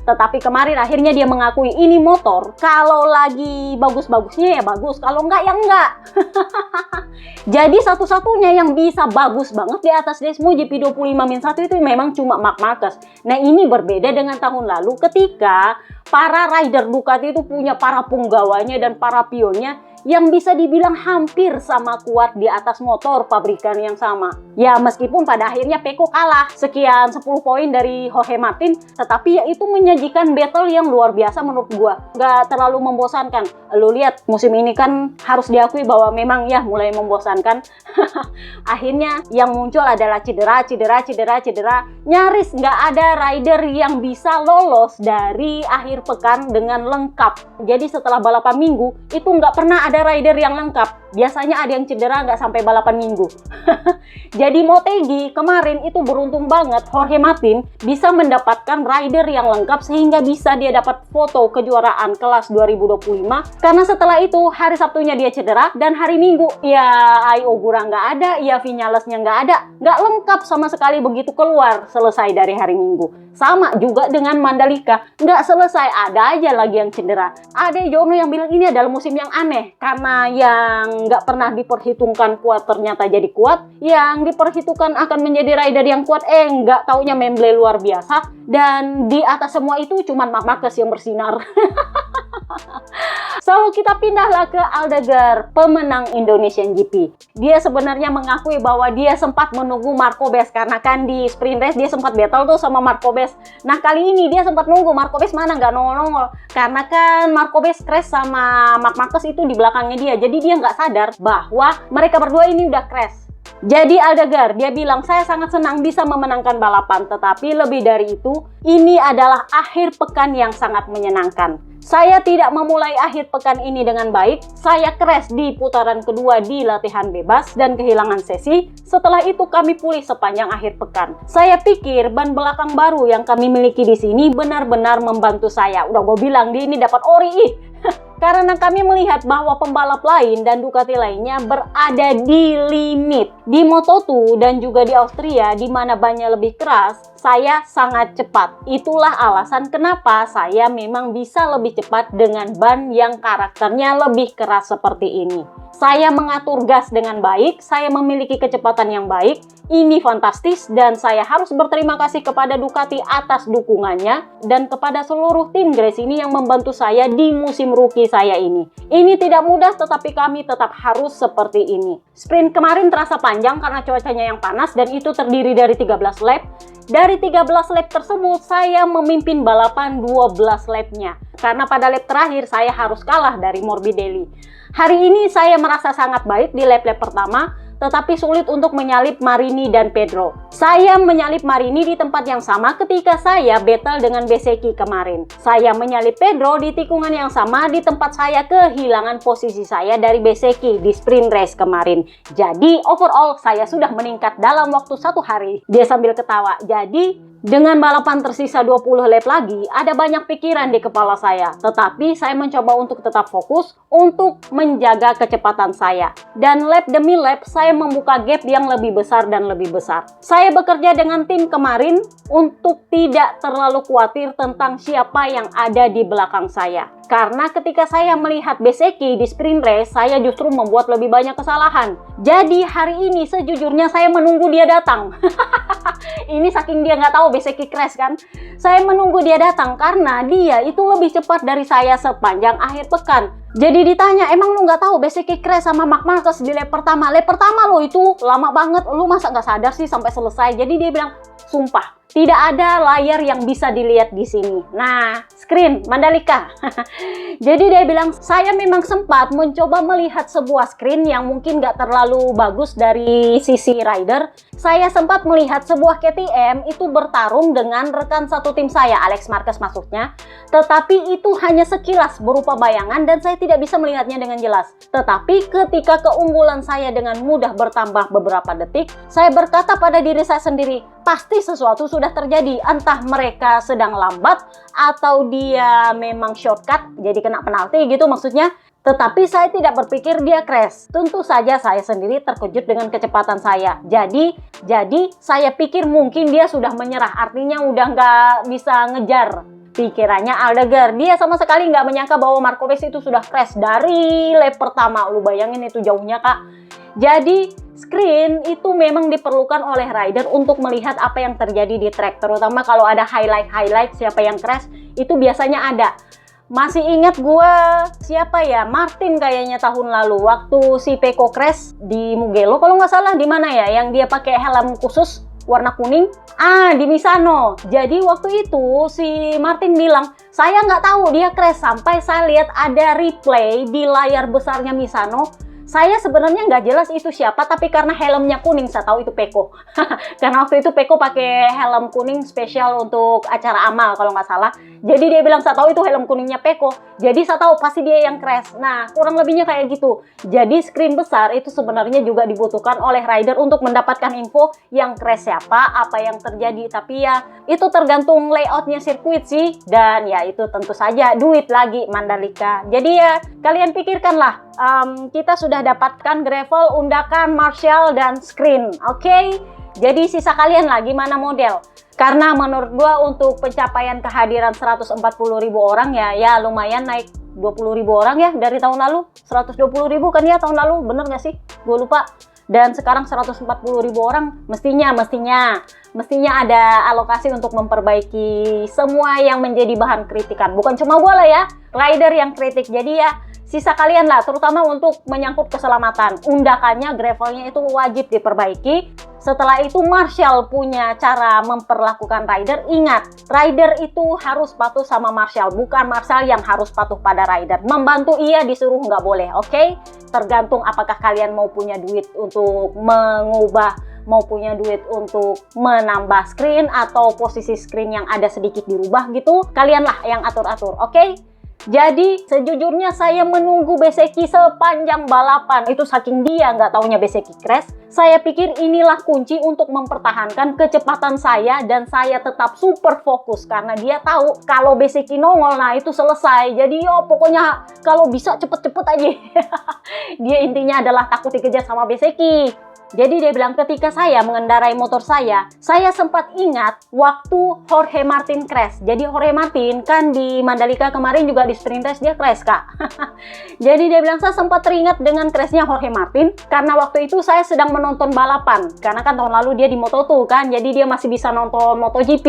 tetapi kemarin akhirnya dia mengakui ini motor kalau lagi bagus-bagusnya ya bagus, kalau enggak ya enggak. Jadi satu-satunya yang bisa bagus banget di atas Desmo GP 25-1 itu memang cuma Marc Marquez. Nah, ini berbeda dengan tahun lalu ketika para rider Ducati itu punya para punggawanya dan para pionnya yang bisa dibilang hampir sama kuat di atas motor pabrikan yang sama. Ya, meskipun pada akhirnya Pecco kalah sekian 10 poin dari Jorge Martin, tetapi ya itu menyajikan battle yang luar biasa menurut gua. Gak terlalu membosankan. Lu lihat musim ini kan harus diakui bahwa memang ya mulai membosankan. Akhirnya yang muncul adalah cedera. Nyaris nggak ada rider yang bisa lolos dari akhir pekan dengan lengkap. Jadi setelah balapan minggu itu nggak pernah ada rider yang lengkap. Biasanya ada yang cedera nggak sampai balapan minggu. Jadi Motegi kemarin itu beruntung banget Jorge Martin bisa mendapatkan rider yang lengkap sehingga bisa dia dapat foto kejuaraan kelas 2025. Karena setelah itu hari Sabtunya dia cedera dan hari Minggu ya Ai Ogura nggak ada, ya Vinales-nya nggak ada. Nggak lengkap sama sekali begitu keluar selesai dari hari Minggu. Sama juga dengan Mandalika, nggak selesai ada aja lagi yang cedera. Ada Jono yang bilang ini adalah musim yang aneh karena yang nggak pernah diperhitungkan kuat ternyata jadi kuat, yang diperhitungkan akan menjadi rider yang kuat nggak taunya memble luar biasa, dan di atas semua itu cuman Marc Marquez yang bersinar. So, kita pindahlah ke Aldegar, pemenang Indonesian GP. Dia sebenarnya mengakui bahwa dia sempat menunggu Marco Bes karena kan di sprint race dia sempat battle tuh sama Marco Bes. Nah, kali ini dia sempat nunggu Marco Bes mana nggak nongol-nongol karena kan Marco Bes crash sama Marc Marquez itu di belakangnya dia. Jadi dia nggak sadar bahwa mereka berdua ini udah crash. Jadi Aldegar, dia bilang, saya sangat senang bisa memenangkan balapan, tetapi lebih dari itu, ini adalah akhir pekan yang sangat menyenangkan. Saya tidak memulai akhir pekan ini dengan baik, saya crash di putaran kedua di latihan bebas dan kehilangan sesi, setelah itu kami pulih sepanjang akhir pekan. Saya pikir ban belakang baru yang kami miliki di sini benar-benar membantu saya. Udah gue bilang, dia ini dapat ori ih. Karena kami melihat bahwa pembalap lain dan Ducati lainnya berada di limit. Di Moto2 dan juga di Austria, di mana bannya lebih keras, saya sangat cepat. Itulah alasan kenapa saya memang bisa lebih cepat dengan ban yang karakternya lebih keras seperti ini. Saya mengatur gas dengan baik, saya memiliki kecepatan yang baik. Ini fantastis dan saya harus berterima kasih kepada Ducati atas dukungannya dan kepada seluruh tim Grace ini yang membantu saya di musim rookie saya ini. Ini tidak mudah tetapi kami tetap harus seperti ini. Sprint kemarin terasa panjang karena cuacanya yang panas dan itu terdiri dari 13 lap. Dari 13 lap tersebut saya memimpin balapan 12 lapnya. Karena pada lap terakhir saya harus kalah dari Morbidelli. Hari ini saya merasa sangat baik di lap-lap pertama, tetapi sulit untuk menyalip Marini dan Pedro. Saya menyalip Marini di tempat yang sama ketika saya battle dengan Bezzecchi kemarin. Saya menyalip Pedro di tikungan yang sama di tempat saya kehilangan posisi saya dari Bezzecchi di sprint race kemarin. Jadi overall saya sudah meningkat dalam waktu 1 hari. Dia sambil ketawa. Jadi dengan balapan tersisa 20 lap lagi, ada banyak pikiran di kepala saya. Tetapi saya mencoba untuk tetap fokus untuk menjaga kecepatan saya. Dan lap demi lap, saya membuka gap yang lebih besar dan lebih besar. Saya bekerja dengan tim kemarin untuk tidak terlalu khawatir tentang siapa yang ada di belakang saya. Karena ketika saya melihat Bezzecchi di sprint race, saya justru membuat lebih banyak kesalahan. Jadi hari ini sejujurnya saya menunggu dia datang. Ini saking dia nggak tahu Bezzecchi crash kan. Saya menunggu dia datang karena dia itu lebih cepat dari saya sepanjang akhir pekan. Jadi ditanya, emang lu nggak tahu Bezzecchi crash sama Marc Marquez di lap pertama? Lap pertama lo itu lama banget, lu masa nggak sadar sih sampai selesai? Jadi dia bilang, sumpah, tidak ada layar yang bisa dilihat di sini. Nah, screen Mandalika. Jadi dia bilang, saya memang sempat mencoba melihat sebuah screen yang mungkin nggak terlalu bagus dari sisi rider. Saya sempat melihat sebuah KTM itu bertarung dengan rekan satu tim saya, Alex Marquez maksudnya. Tetapi itu hanya sekilas berupa bayangan dan saya tidak bisa melihatnya dengan jelas. Tetapi ketika keunggulan saya dengan mudah bertambah beberapa detik, saya berkata pada diri saya sendiri, pasti sesuatu sudah terjadi. Entah mereka sedang lambat atau dia memang shortcut, jadi kena penalti gitu maksudnya. Tetapi saya tidak berpikir dia crash. Tentu saja saya sendiri terkejut dengan kecepatan saya. Jadi saya pikir mungkin dia sudah menyerah. Artinya udah nggak bisa ngejar. Pikirannya Aldegar. Dia sama sekali nggak menyangka bahwa Marquez itu sudah crash dari lap pertama. Lu bayangin itu jauhnya, Kak. Jadi screen itu memang diperlukan oleh rider untuk melihat apa yang terjadi di track. Terutama kalau ada highlight siapa yang crash, itu biasanya ada. Masih ingat gue siapa ya, Martin kayaknya tahun lalu waktu si Pecco crash di Mugello kalau nggak salah, di mana ya yang dia pakai helm khusus warna kuning, di Misano. Jadi waktu itu si Martin bilang saya nggak tahu dia crash sampai saya lihat ada replay di layar besarnya Misano. Saya sebenarnya nggak jelas itu siapa, tapi karena helmnya kuning, saya tahu itu Pecco. Karena waktu itu Pecco pakai helm kuning spesial untuk acara amal kalau nggak salah. Jadi dia bilang, saya tahu itu helm kuningnya Pecco. Jadi saya tahu pasti dia yang crash. Nah, kurang lebihnya kayak gitu. Jadi screen besar itu sebenarnya juga dibutuhkan oleh rider untuk mendapatkan info yang crash siapa, apa yang terjadi. Tapi ya, itu tergantung layoutnya sirkuit sih. Dan ya itu tentu saja duit lagi Mandalika. Jadi ya, kalian pikirkanlah. Kita sudah dapatkan gravel, undakan, Marshall, dan screen. Oke? Jadi sisa kalian lah gimana model. Karena menurut gua untuk pencapaian kehadiran 140.000 orang ya lumayan naik 20.000 orang ya dari tahun lalu. 120.000 kan ya tahun lalu, bener gak sih? Gue lupa. Dan sekarang 140.000 orang, mestinya ada alokasi untuk memperbaiki semua yang menjadi bahan kritikan. Bukan cuma gue lah ya, rider yang kritik. Jadi ya sisa kalian lah, terutama untuk menyangkut keselamatan. Undakannya, gravelnya itu wajib diperbaiki. Setelah itu Marshall punya cara memperlakukan rider. Ingat, rider itu harus patuh sama Marshall, bukan Marshall yang harus patuh pada rider. Membantu iya, disuruh nggak boleh, oke? Tergantung apakah kalian mau punya duit untuk mengubah, mau punya duit untuk menambah screen atau posisi screen yang ada sedikit dirubah gitu. Kalianlah yang atur-atur, oke? Jadi sejujurnya saya menunggu Bezzecchi sepanjang balapan. Itu saking dia nggak taunya Bezzecchi crash. Saya pikir inilah kunci untuk mempertahankan kecepatan saya dan saya tetap super fokus karena dia tahu kalau Bezzecchi nongol, nah itu selesai. Jadi pokoknya kalau bisa cepet-cepet aja. Dia intinya adalah takut dikejar sama Bezzecchi. Jadi dia bilang ketika saya mengendarai motor saya sempat ingat waktu Jorge Martin crash. Jadi Jorge Martin kan di Mandalika kemarin juga di sprint race dia crash, Kak. Jadi dia bilang saya sempat teringat dengan crashnya Jorge Martin karena waktu itu saya sedang menonton balapan. Karena kan tahun lalu dia di Moto2 kan, jadi dia masih bisa nonton MotoGP.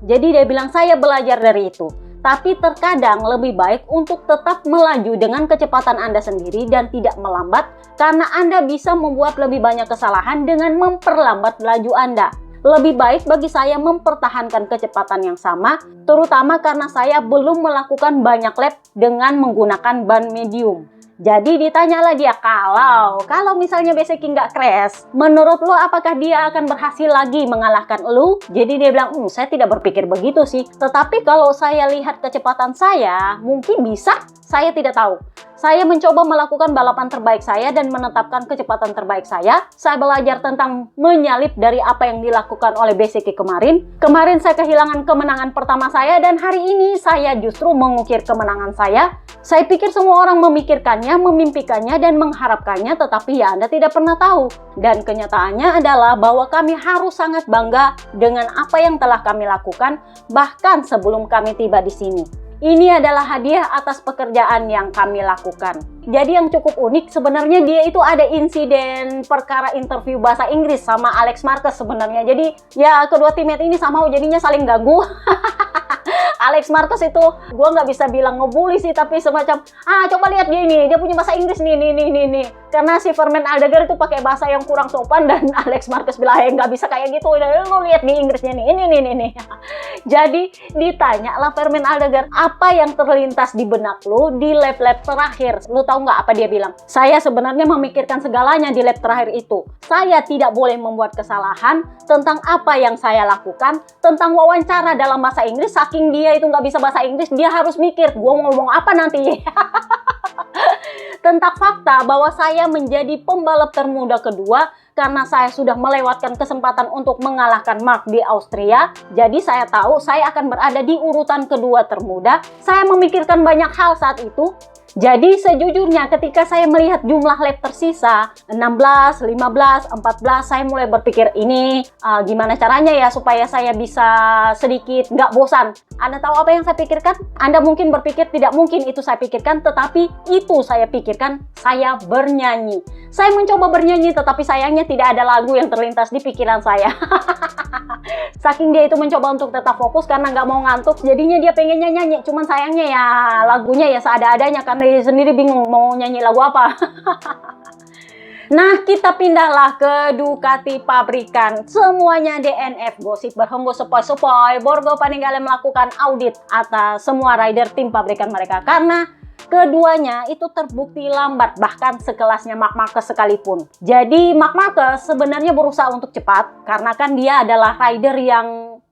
Jadi dia bilang saya belajar dari itu. Tapi terkadang lebih baik untuk tetap melaju dengan kecepatan Anda sendiri dan tidak melambat karena Anda bisa membuat lebih banyak kesalahan dengan memperlambat laju Anda. Lebih baik bagi saya mempertahankan kecepatan yang sama, terutama karena saya belum melakukan banyak lap dengan menggunakan ban medium. Jadi ditanyalah dia, kalau misalnya Bezzecchi nggak crash, menurut lo apakah dia akan berhasil lagi mengalahkan lo? Jadi dia bilang, saya tidak berpikir begitu sih. Tetapi kalau saya lihat kecepatan saya, mungkin bisa, saya tidak tahu. Saya mencoba melakukan balapan terbaik saya dan menetapkan kecepatan terbaik saya. Saya belajar tentang menyalip dari apa yang dilakukan oleh Bezzecchi kemarin. Kemarin saya kehilangan kemenangan pertama saya dan hari ini saya justru mengukir kemenangan saya. Saya pikir semua orang memikirkannya, memimpikannya, dan mengharapkannya, tetapi ya Anda tidak pernah tahu. Dan kenyataannya adalah bahwa kami harus sangat bangga dengan apa yang telah kami lakukan, bahkan sebelum kami tiba di sini. Ini adalah hadiah atas pekerjaan yang kami lakukan. Jadi yang cukup unik sebenarnya dia itu ada insiden perkara interview bahasa Inggris sama Alex Marquez sebenarnya. Jadi ya kedua teammate ini sama jadinya saling ganggu. Alex Marquez itu gue nggak bisa bilang ngebully sih, tapi semacam coba lihat dia ini, dia punya bahasa Inggris nih. Karena si Vermaelen Aldegar itu pakai bahasa yang kurang sopan dan Alex Marquez bilang nggak bisa kayak gitu, lo lihat nih Inggrisnya nih, ini. Jadi ditanya lah Vermaelen Aldegar, apa yang terlintas di benak lo di lap-lap terakhir? Lo tahu nggak apa dia bilang? Saya sebenarnya memikirkan segalanya di lap terakhir itu. Saya tidak boleh membuat kesalahan tentang apa yang saya lakukan, tentang wawancara dalam bahasa Inggris. Saking dia itu nggak bisa bahasa Inggris, dia harus mikir, gue ngomong apa nanti. Tentang fakta bahwa saya menjadi pembalap termuda kedua karena saya sudah melewatkan kesempatan untuk mengalahkan Marc di Austria. Jadi saya tahu saya akan berada di urutan kedua termuda. Saya memikirkan banyak hal saat itu. Jadi sejujurnya ketika saya melihat jumlah lap tersisa 16, 15, 14, saya mulai berpikir ini gimana caranya ya supaya saya bisa sedikit nggak bosan. Anda tahu apa yang saya pikirkan? Anda mungkin berpikir tidak mungkin itu saya pikirkan, tetapi itu saya pikirkan, saya bernyanyi. Saya mencoba bernyanyi tetapi sayangnya tidak ada lagu yang terlintas di pikiran saya. Saking dia itu mencoba untuk tetap fokus karena nggak mau ngantuk, jadinya dia pengennya nyanyi. Cuman sayangnya ya lagunya ya seada-adanya karena dia sendiri bingung mau nyanyi lagu apa. Nah, kita pindahlah ke Ducati pabrikan. Semuanya DNF, gosip berhembus sepoi-sepoi. Borgo Panigale melakukan audit atas semua rider tim pabrikan mereka karena keduanya itu terbukti lambat, bahkan sekelasnya Marc Marquez sekalipun. Jadi Marc Marquez sebenarnya berusaha untuk cepat karena kan dia adalah rider yang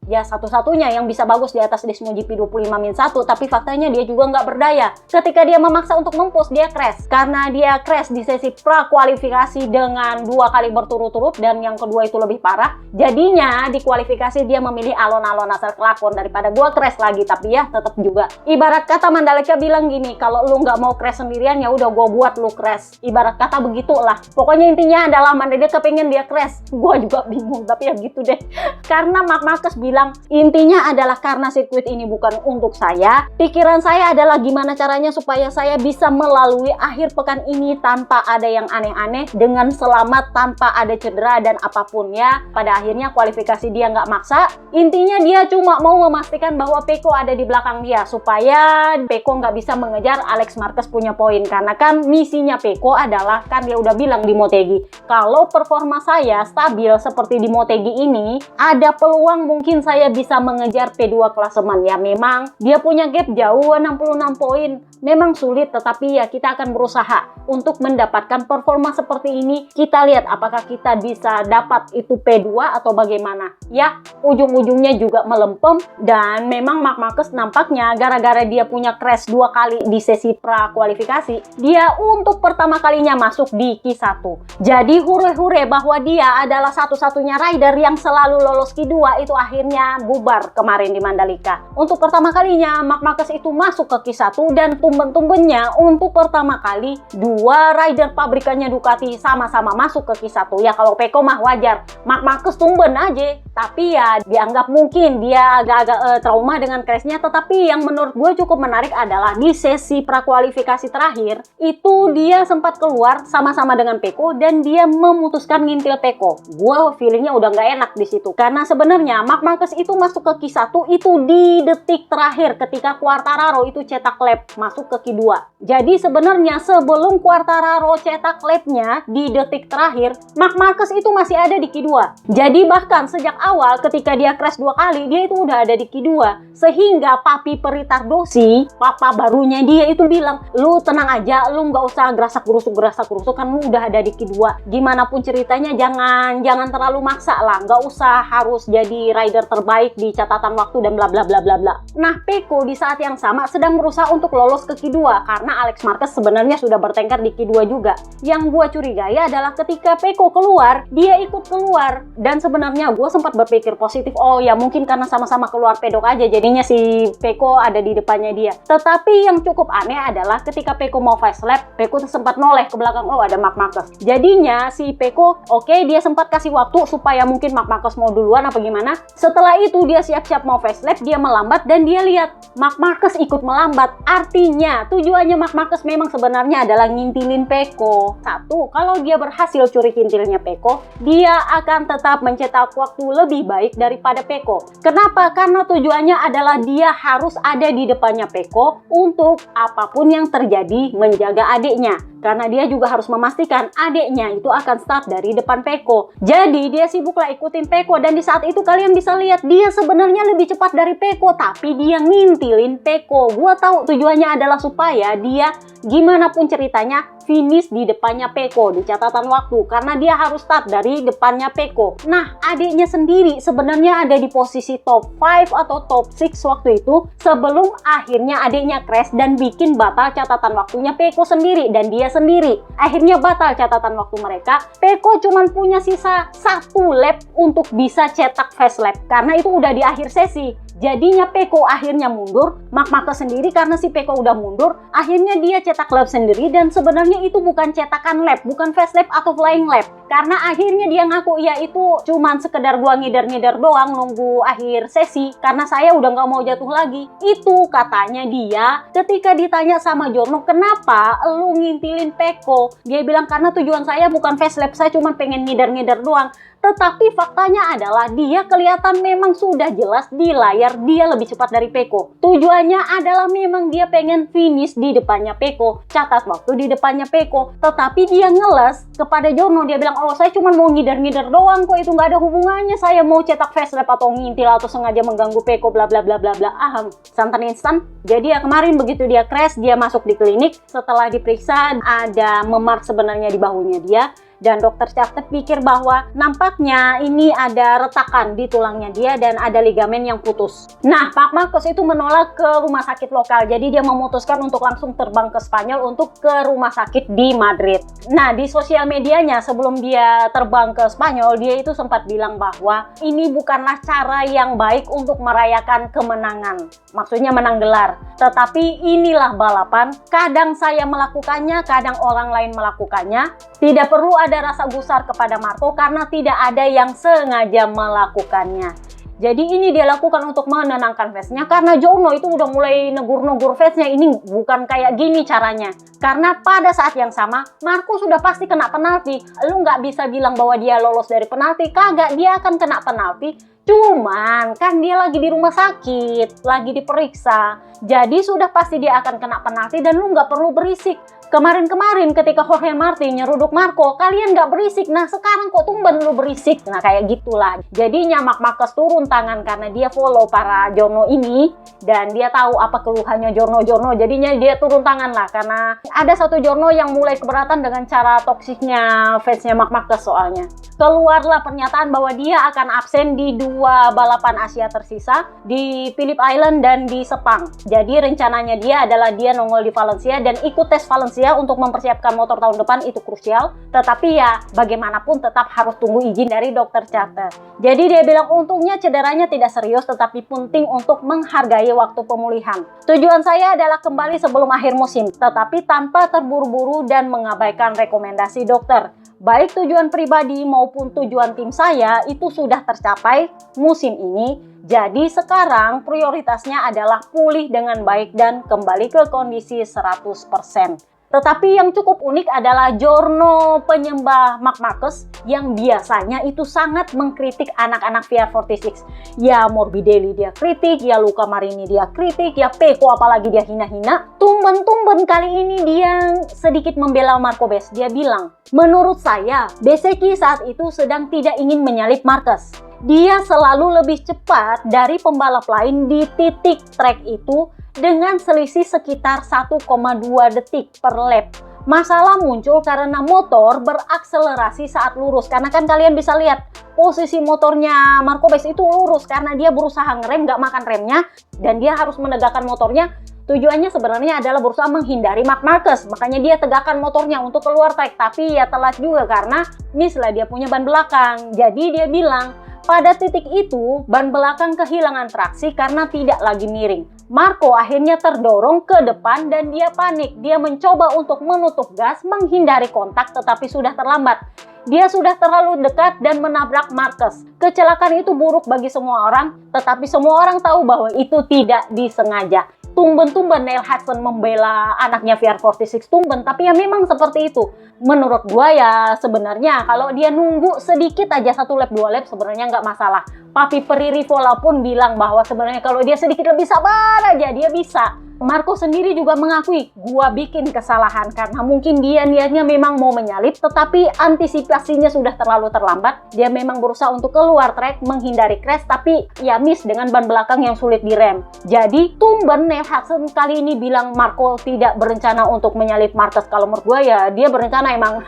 ya satu-satunya yang bisa bagus di atas Desmo GP 25-1, tapi faktanya dia juga nggak berdaya. Ketika dia memaksa untuk mempush, dia crash. Karena dia crash di sesi pra-kualifikasi dengan 2 kali berturut-turut dan yang kedua itu lebih parah. Jadinya di kualifikasi dia memilih alon-alon asal kelakon daripada gua crash lagi, tapi ya tetap juga. Ibarat kata Mandalika bilang gini, kalau lu nggak mau crash sendirian ya udah gua buat lu crash. Ibarat kata begitulah. Pokoknya intinya adalah Mandalika kepengen dia crash. Gua juga bingung, tapi ya gitu deh. Karena Marc Marquez bilang intinya adalah karena sirkuit ini bukan untuk saya. Pikiran saya adalah gimana caranya supaya saya bisa melalui akhir pekan ini tanpa ada yang aneh-aneh, dengan selamat, tanpa ada cedera dan apapun ya. Pada akhirnya kualifikasi dia nggak maksa. Intinya dia cuma mau memastikan bahwa Pecco ada di belakang dia supaya Pecco nggak bisa mengejar Alex Marquez punya poin. Karena kan misinya Pecco adalah, kan dia udah bilang di Motegi, kalau performa saya stabil seperti di Motegi ini, ada peluang mungkin saya bisa mengejar P2 klasemen. Ya memang dia punya gap jauh 66 poin. Memang sulit, tetapi ya kita akan berusaha untuk mendapatkan performa seperti ini. Kita lihat apakah kita bisa dapat itu P2 atau bagaimana. Ya, ujung-ujungnya juga melempem dan memang Marc Marquez nampaknya gara-gara dia punya crash 2 kali di sesi pra-kualifikasi, dia untuk pertama kalinya masuk di Q1. Jadi hure-hure bahwa dia adalah satu-satunya rider yang selalu lolos Q2 itu akhirnya bubar kemarin di Mandalika. Untuk pertama kalinya Marc Marquez itu masuk ke Q1 dan setumben-tumbennya untuk pertama kali dua rider pabrikannya Ducati sama-sama masuk ke Q1. Ya kalau Pecco mah wajar, Marc Marquez tumben aja. Tapi ya dianggap mungkin dia agak-agak trauma dengan crashnya. Tetapi yang menurut gue cukup menarik adalah di sesi prakualifikasi terakhir itu dia sempat keluar sama-sama dengan Pecco dan dia memutuskan ngintil Pecco. Gue feelingnya udah nggak enak di situ karena sebenarnya Marc Marquez itu masuk ke Q1 itu di detik terakhir ketika Quartararo itu cetak lap masuk ke Q2. Jadi sebenarnya sebelum Quartararo cetak lapnya di detik terakhir, Marc Marquez itu masih ada di Q2. Jadi bahkan sejak awal ketika dia crash 2 kali, dia itu udah ada di Q2. Sehingga Papi Peritardosi, papa barunya dia itu bilang, lu tenang aja, lu nggak usah gerasak gerusuk kan lu udah ada di Q2. Gimana pun ceritanya jangan terlalu maksa lah, nggak usah harus jadi rider terbaik di catatan waktu dan bla bla bla bla bla. Nah, Pecco di saat yang sama sedang berusaha untuk lolos ke Q2 karena Alex Marquez sebenarnya sudah bertengkar di Q2 juga. Yang gua curigai adalah ketika Pecco keluar, dia ikut keluar dan sebenarnya gue sempat berpikir positif, oh ya mungkin karena sama-sama keluar pedok aja jadinya si Pecco ada di depannya dia. Tetapi yang cukup aneh adalah ketika Pecco mau fast lap, Pecco sempat noleh ke belakang, oh ada Marc Marquez. Jadinya si Pecco oke, dia sempat kasih waktu supaya mungkin Marc Marquez mau duluan apa gimana. Setelah itu dia siap-siap mau fast lap, dia melambat dan dia lihat Marc Marquez ikut melambat. Artinya tujuannya Marc Marquez memang sebenarnya adalah ngintilin Pecco. Satu, kalau dia berhasil curi kintilnya Pecco, dia akan tetap mencetak waktu lebih baik daripada Pecco. Kenapa? Karena tujuannya adalah dia harus ada di depannya Pecco untuk apapun yang terjadi menjaga adiknya. Karena dia juga harus memastikan adiknya itu akan start dari depan Pecco. Jadi dia sibuklah ikutin Pecco dan di saat itu kalian bisa lihat dia sebenarnya lebih cepat dari Pecco tapi dia ngintilin Pecco. Gua tahu tujuannya adalah supaya dia gimana pun ceritanya finish di depannya Pecco di catatan waktu karena dia harus start dari depannya Pecco. Nah, adiknya sendiri sebenarnya ada di posisi top 5 atau top 6 waktu itu sebelum akhirnya adiknya crash dan bikin batal catatan waktunya Pecco sendiri dan dia sendiri. Akhirnya batal catatan waktu mereka. Pecco cuma punya sisa 1 lap untuk bisa cetak fast lap karena itu udah di akhir sesi. Jadinya Pecco akhirnya mundur, Marc Marquez sendiri karena si Pecco udah mundur, akhirnya dia cetak lap sendiri dan sebenarnya itu bukan cetakan lap, bukan fast lap atau flying lap. Karena akhirnya dia ngaku ya itu cuman sekedar gua ngider-ngider doang nunggu akhir sesi karena saya udah nggak mau jatuh lagi. Itu katanya dia ketika ditanya sama Jorno, kenapa lu ngintilin Pecco? Dia bilang karena tujuan saya bukan fast lap, saya cuma pengen ngider-ngider doang. Tetapi faktanya adalah dia kelihatan memang sudah jelas di layar dia lebih cepat dari Pecco. Tujuannya adalah memang dia pengen finish di depannya Pecco, catat waktu di depannya Pecco. Tetapi dia ngeles kepada Jorno, dia bilang, oh saya cuma mau ngider-ngider doang kok, itu nggak ada hubungannya saya mau cetak fast lap atau ngintil atau sengaja mengganggu Pecco bla bla bla bla bla. Santan instan. Jadi ya kemarin begitu dia crash, dia masuk di klinik, setelah diperiksa ada memar sebenarnya di bahunya dia. Dan dokter Charter pikir bahwa nampaknya ini ada retakan di tulangnya dia dan ada ligamen yang putus. Nah, Marc Marquez itu menolak ke rumah sakit lokal. Jadi dia memutuskan untuk langsung terbang ke Spanyol untuk ke rumah sakit di Madrid. Nah, di sosial medianya sebelum dia terbang ke Spanyol, dia itu sempat bilang bahwa ini bukanlah cara yang baik untuk merayakan kemenangan. Maksudnya menang gelar. Tetapi inilah balapan. Kadang saya melakukannya, kadang orang lain melakukannya. Tidak perlu ada rasa gusar kepada Marco karena tidak ada yang sengaja melakukannya. Jadi ini dia lakukan untuk menenangkan fansnya karena Jorno itu udah mulai negur-negur fansnya, ini bukan kayak gini caranya. Karena pada saat yang sama Marco sudah pasti kena penalti. Lu nggak bisa bilang bahwa dia lolos dari penalti, kagak, dia akan kena penalti. Cuman kan dia lagi di rumah sakit, lagi diperiksa. Jadi sudah pasti dia akan kena penalti dan lu nggak perlu berisik. Kemarin-kemarin ketika Jorge Martin nyeruduk Marco, kalian nggak berisik. Nah sekarang kok tumben lu berisik? Nah kayak gitulah. Jadinya Marc Marquez turun tangan karena dia follow para Jorno ini. Dan dia tahu apa keluhannya Jorno. Jadinya dia turun tangan lah. Karena ada satu Jorno yang mulai keberatan dengan cara toksiknya fansnya Marc Marquez soalnya. Keluarlah pernyataan bahwa dia akan absen di 2 2 balapan Asia tersisa di Phillip Island dan di Sepang. Jadi rencananya dia adalah dia nongol di Valencia dan ikut tes Valencia untuk mempersiapkan motor tahun depan, itu krusial. Tetapi ya bagaimanapun tetap harus tunggu izin dari dokter charter. Jadi dia bilang untungnya cederanya tidak serius tetapi penting untuk menghargai waktu pemulihan. Tujuan saya adalah kembali sebelum akhir musim, tetapi tanpa terburu-buru dan mengabaikan rekomendasi dokter. Baik tujuan pribadi maupun tujuan tim saya itu sudah tercapai musim ini. Jadi sekarang prioritasnya adalah pulih dengan baik dan kembali ke kondisi 100%. Tetapi yang cukup unik adalah Giorno penyembah Marc Marquez yang biasanya itu sangat mengkritik anak-anak VR46. Ya Morbidelli dia kritik, ya Luca Marini dia kritik, ya Pecco apalagi dia hina-hina. Tumben-tumben kali ini dia sedikit membela Marco Bez. Dia bilang, menurut saya Bezzecchi saat itu sedang tidak ingin menyalip Marquez. Dia selalu lebih cepat dari pembalap lain di titik trek itu dengan selisih sekitar 1,2 detik per lap. Masalah muncul karena motor berakselerasi saat lurus. Karena kan kalian bisa lihat posisi motornya Marco Bez itu lurus karena dia berusaha ngerem, nggak makan remnya, dan dia harus menegakkan motornya. Tujuannya sebenarnya adalah berusaha menghindari Marc Marquez. Makanya dia tegakkan motornya untuk keluar trek. Tapi ya telat juga karena miss lah dia punya ban belakang. Jadi dia bilang, pada titik itu, ban belakang kehilangan traksi karena tidak lagi miring. Marco akhirnya terdorong ke depan dan dia panik. Dia mencoba untuk menutup gas, menghindari kontak tetapi sudah terlambat. Dia sudah terlalu dekat dan menabrak Marquez. Kecelakaan itu buruk bagi semua orang, tetapi semua orang tahu bahwa itu tidak disengaja. Tumben-tumben Neil Hudson membela anaknya VR46, tumben, tapi ya memang seperti itu. Menurut gua ya sebenarnya kalau dia nunggu sedikit aja 1 lap 2 lap sebenarnya nggak masalah. Papi Peri Rivola pun bilang bahwa sebenarnya kalau dia sedikit lebih sabar aja dia bisa. Marco sendiri juga mengakui, gua bikin kesalahan karena mungkin dia niatnya memang mau menyalip tetapi antisipasinya sudah terlalu terlambat. Dia memang berusaha untuk keluar trek menghindari crash tapi ya miss dengan ban belakang yang sulit direm. Jadi tumben Neil Hudson kali ini bilang Marco tidak berencana untuk menyalip Marquez. Kalau menurut gua ya dia berencana emang.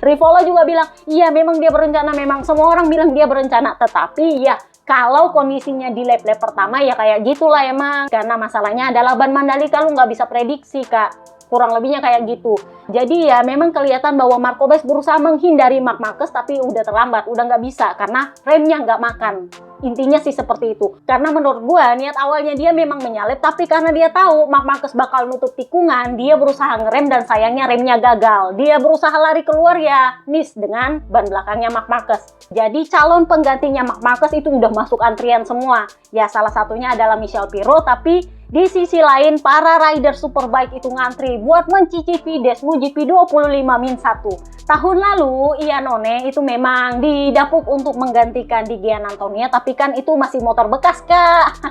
Rivola juga bilang, iya memang dia berencana, memang semua orang bilang dia berencana, tetapi ya kalau kondisinya di lap-lap pertama ya kayak gitulah emang. Karena masalahnya adalah ban Mandalika lu nggak bisa prediksi kak. Kurang lebihnya kayak gitu. Jadi ya memang kelihatan bahwa Marco Bez berusaha menghindari Marc Marquez tapi udah terlambat, udah nggak bisa karena remnya nggak makan. Intinya sih seperti itu. Karena menurut gua niat awalnya dia memang menyalip tapi karena dia tahu Marc Marquez bakal nutup tikungan, dia berusaha ngerem dan sayangnya remnya gagal. Dia berusaha lari keluar ya miss dengan ban belakangnya Marc Marquez. Jadi calon penggantinya Marc Marquez itu udah masuk antrian semua. Ya salah satunya adalah Michel Pirot, tapi di sisi lain, para rider superbike itu ngantri buat mencicipi Desmo GP 25-1. Tahun lalu, Iannone itu memang didapuk untuk menggantikan di Gian Antonia, tapi kan itu masih motor bekas, Kak.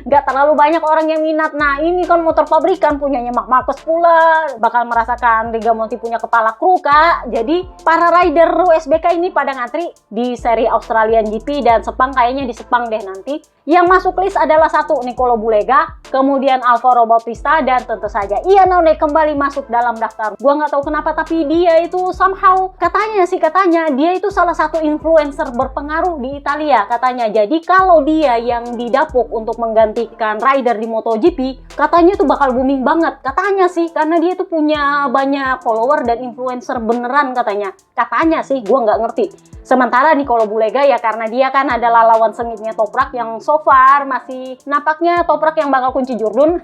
Nggak terlalu banyak orang yang minat. Nah, ini kan motor pabrikan punyanya Marc Marquez pula. Bakal merasakan Rigamonti punya kepala kru, Kak. Jadi, para rider USBK ini pada ngantri di seri Australian GP dan Sepang, kayaknya di Sepang deh nanti. Yang masuk list adalah satu, Nicolo Bulega, kemudian Alvaro Bautista, dan tentu saja Iannone kembali masuk dalam daftar. Gua nggak tahu kenapa, tapi dia itu somehow, katanya dia itu salah satu influencer berpengaruh di Italia, katanya. Jadi kalau dia yang didapuk untuk menggantikan rider di MotoGP, katanya itu bakal booming banget. Katanya sih, karena dia itu punya banyak follower dan influencer beneran katanya. Katanya sih, gua nggak ngerti. Sementara Nicolo Bulega ya karena dia kan adalah lawan sengitnya Toprak yang so far masih nampaknya Toprak yang bakal kunci Jurdun.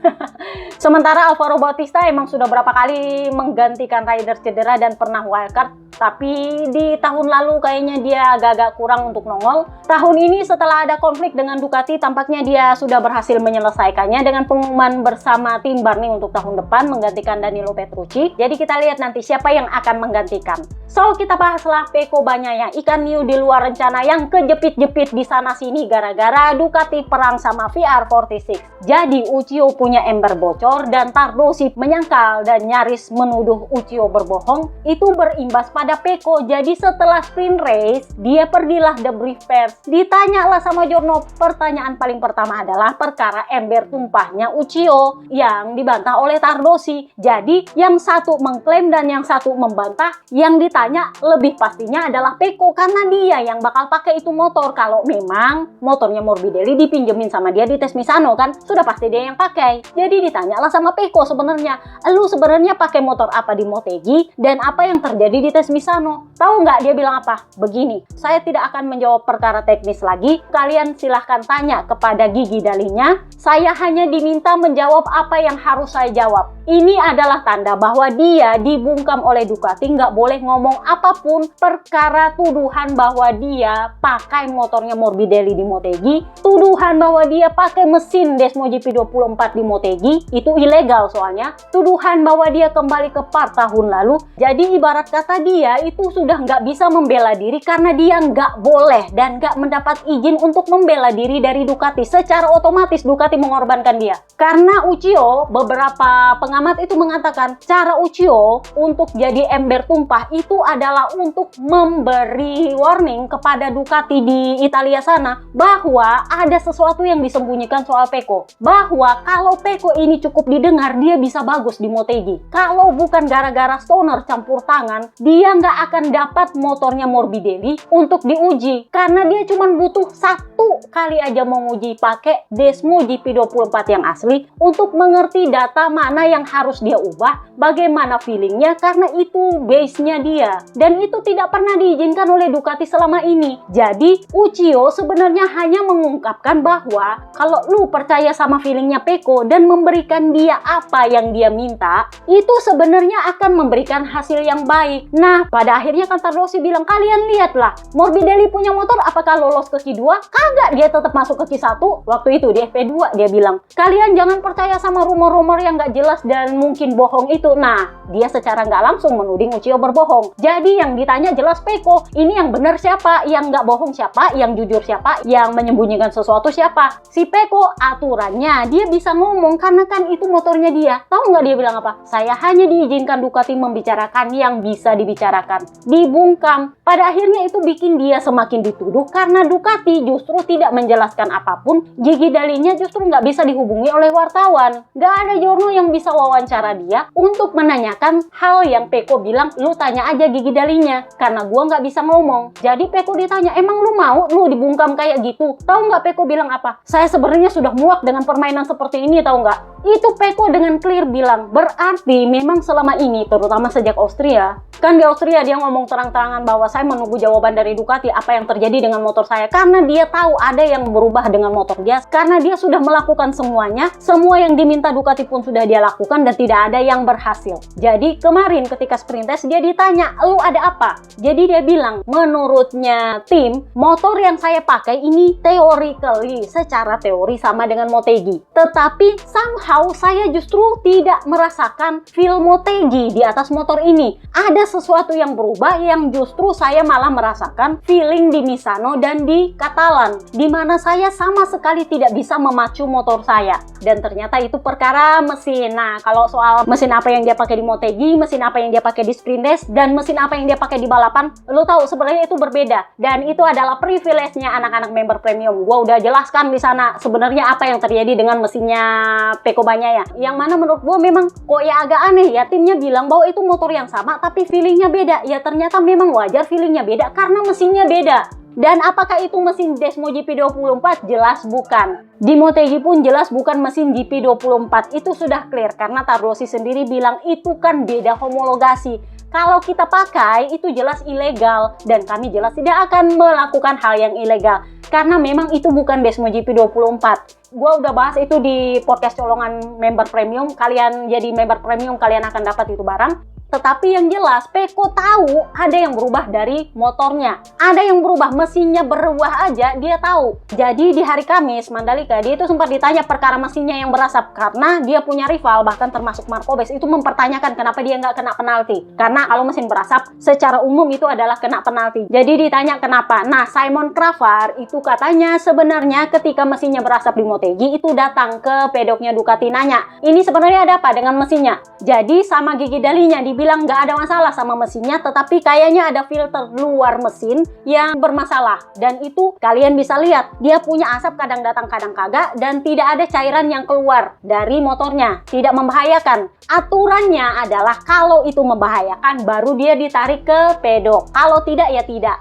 Sementara Alvaro Bautista emang sudah berapa kali menggantikan rider cedera dan pernah wildcard. Tapi di tahun lalu kayaknya dia agak-agak kurang untuk nongol. Tahun ini setelah ada konflik dengan Ducati, tampaknya dia sudah berhasil menyelesaikannya dengan pengumuman bersama tim Barni untuk tahun depan menggantikan Danilo Petrucci. Jadi kita lihat nanti siapa yang akan menggantikan. So, kita bahaslah Pecco Bagnaia, ikan hiu di luar rencana yang kejepit-jepit di sana-sini gara-gara Ducati perang sama VR46. Jadi Uccio punya ember bocor dan Tardosi menyangkal dan nyaris menuduh Uccio berbohong. Itu berimbas pada Pecco. Jadi setelah sprint race, dia pergilah debrief pers. Ditanyalah sama Giorno, pertanyaan paling pertama adalah perkara ember tumpahnya Uccio yang dibantah oleh Tardosi. Jadi yang satu mengklaim dan yang satu membantah. Yang ditanya lebih pastinya adalah Peko, karena dia yang bakal pakai itu motor. Kalau memang motornya Morbidelli dipinjemin sama dia di tes Misano kan, sudah pasti dia yang pakai. Jadi ditanyalah sama Peko, sebenarnya lu sebenarnya pakai motor apa di Motegi dan apa yang terjadi di tes Misano. Tahu nggak dia bilang apa? Begini, saya tidak akan menjawab perkara teknis lagi, kalian silahkan tanya kepada Gigi Dalinya. Saya hanya diminta menjawab apa yang harus saya jawab. Ini adalah tanda bahwa dia dibungkam oleh Ducati, nggak boleh ngomong apapun perkara tuduhan bahwa dia pakai motornya Morbidelli di Motegi, tuduhan bahwa dia pakai mesin Desmo GP24 di Motegi, itu ilegal soalnya, tuduhan bahwa dia kembali ke part tahun lalu. Jadi ibarat kata dia itu sudah nggak bisa membela diri karena dia nggak boleh dan nggak mendapat izin untuk membela diri dari Ducati. Secara otomatis Ducati mengorbankan dia. Karena Uchiho, beberapa pengamat itu mengatakan cara Uchiho untuk jadi ember tumpah itu adalah untuk memberi warning kepada Ducati di Italia sana bahwa ada sesuatu yang disembunyikan soal Peko. Bahwa kalau Peko ini cukup didengar, dia bisa bagus di Motegi. Kalau bukan gara-gara Stoner campur tangan, dia nggak akan dapat motornya Morbidelli untuk diuji. Karena dia cuma butuh satu kali aja menguji pakai Desmo GP24 yang asli untuk mengerti data mana yang harus dia ubah, bagaimana feelingnya, karena itu base-nya dia. Dan itu tidak pernah diizinkan oleh Ducati selama ini. Jadi Uchiho sebenarnya hanya mengungkapkan bahwa kalau lu percaya sama feelingnya Peko dan memberikan dia apa yang dia minta, itu sebenarnya akan memberikan hasil yang baik. Nah, pada akhirnya Cantarossi bilang, kalian lihatlah, Morbidelli punya motor apakah lolos ke Q2? Kagak, dia tetap masuk ke Q1. Waktu itu di FP2 dia bilang, kalian jangan percaya sama rumor-rumor yang gak jelas dan mungkin bohong itu. Nah, dia secara nggak langsung menuding Uchiho berbohong. Jadi yang ditanya jelas Peko, ini yang benar siapa, yang nggak bohong siapa, yang jujur siapa, yang menyembunyikan sesuatu siapa. Si Peko aturannya dia bisa ngomong karena kan itu motornya dia. Tahu nggak dia bilang apa? Saya hanya diizinkan Ducati membicarakan yang bisa dibicarakan. Dibungkam. Pada akhirnya itu bikin dia semakin dituduh karena Ducati justru tidak menjelaskan apapun. Gigi Dalinya justru nggak bisa dihubungi oleh wartawan. Nggak ada jurno yang bisa wawancara dia untuk menanyakan hal yang Peko bilang, lu tanya aja Gigi Dalinya karena gua nggak bisa ngomong. Jadi Peko ditanya, emang lu mau lu dibungkam kayak gitu? Tahu nggak Peko bilang apa? Saya sebenarnya sudah muak dengan permainan seperti ini, tahu nggak? Itu Peko dengan clear bilang, berarti memang selama ini, terutama sejak Austria, kan di Austria dia ngomong terang-terangan bahwa saya menunggu jawaban dari Ducati apa yang terjadi dengan motor saya, karena dia tahu ada yang berubah dengan motor dia, karena dia sudah melakukan semuanya, semua yang diminta Ducati pun sudah dia lakukan dan tidak ada yang berhasil. Jadi kemarin ketika sprint test dia ditanya, lu ada apa? Jadi dia bilang, menurutnya tim, motor yang saya pakai ini theoretically, secara teori sama dengan Motegi, tetapi somehow saya justru tidak merasakan feel Motegi di atas motor ini. Ada sesuatu yang berubah yang justru saya malah merasakan feeling di Misano dan di Catalan, dimana saya sama sekali tidak bisa memacu motor saya. Dan ternyata itu perkara mesin. Nah, kalau soal mesin apa yang dia pakai di Motegi, mesin apa yang dia pakai di sprint race, dan mesin apa yang dia pakai di balapan, lo tahu sebenarnya itu berbeda. Dan itu adalah privilege-nya anak-anak member premium. Gua udah jelaskan di sana sebenarnya apa yang terjadi dengan mesinnya Peko Bagnaia. Yang mana menurut gua memang kok ya agak aneh ya, timnya bilang bahwa itu motor yang sama tapi feelingnya beda. Ya ternyata memang wajar feelingnya beda karena mesinnya beda. Dan apakah itu mesin Desmo GP24? Jelas bukan. Di Motegi pun jelas bukan mesin GP24. Itu sudah clear karena Tardosi sendiri bilang itu kan beda homologasi. Kalau kita pakai itu jelas ilegal dan kami jelas tidak akan melakukan hal yang ilegal karena memang itu bukan Desmo GP24. Gua udah bahas itu di podcast colongan member premium. Kalian jadi member premium, kalian akan dapat itu barang. Tetapi yang jelas Peko tahu ada yang berubah dari motornya, ada yang berubah, mesinnya berubah aja dia tahu. Jadi di hari Kamis Mandalika dia itu sempat ditanya perkara mesinnya yang berasap karena dia punya rival, bahkan termasuk Marco Bes itu mempertanyakan kenapa dia nggak kena penalti. Karena kalau mesin berasap secara umum itu adalah kena penalti. Jadi ditanya kenapa. Nah, Simon Cravar itu katanya sebenarnya ketika mesinnya berasap di Motegi itu datang ke pedoknya Ducati nanya, ini sebenarnya ada apa dengan mesinnya? Jadi sama Gigi Dalinya bilang nggak ada masalah sama mesinnya, tetapi kayaknya ada filter luar mesin yang bermasalah. Dan itu kalian bisa lihat, dia punya asap kadang datang kadang kagak, dan tidak ada cairan yang keluar dari motornya. Tidak membahayakan. Aturannya adalah kalau itu membahayakan baru dia ditarik ke pedok. Kalau tidak ya tidak.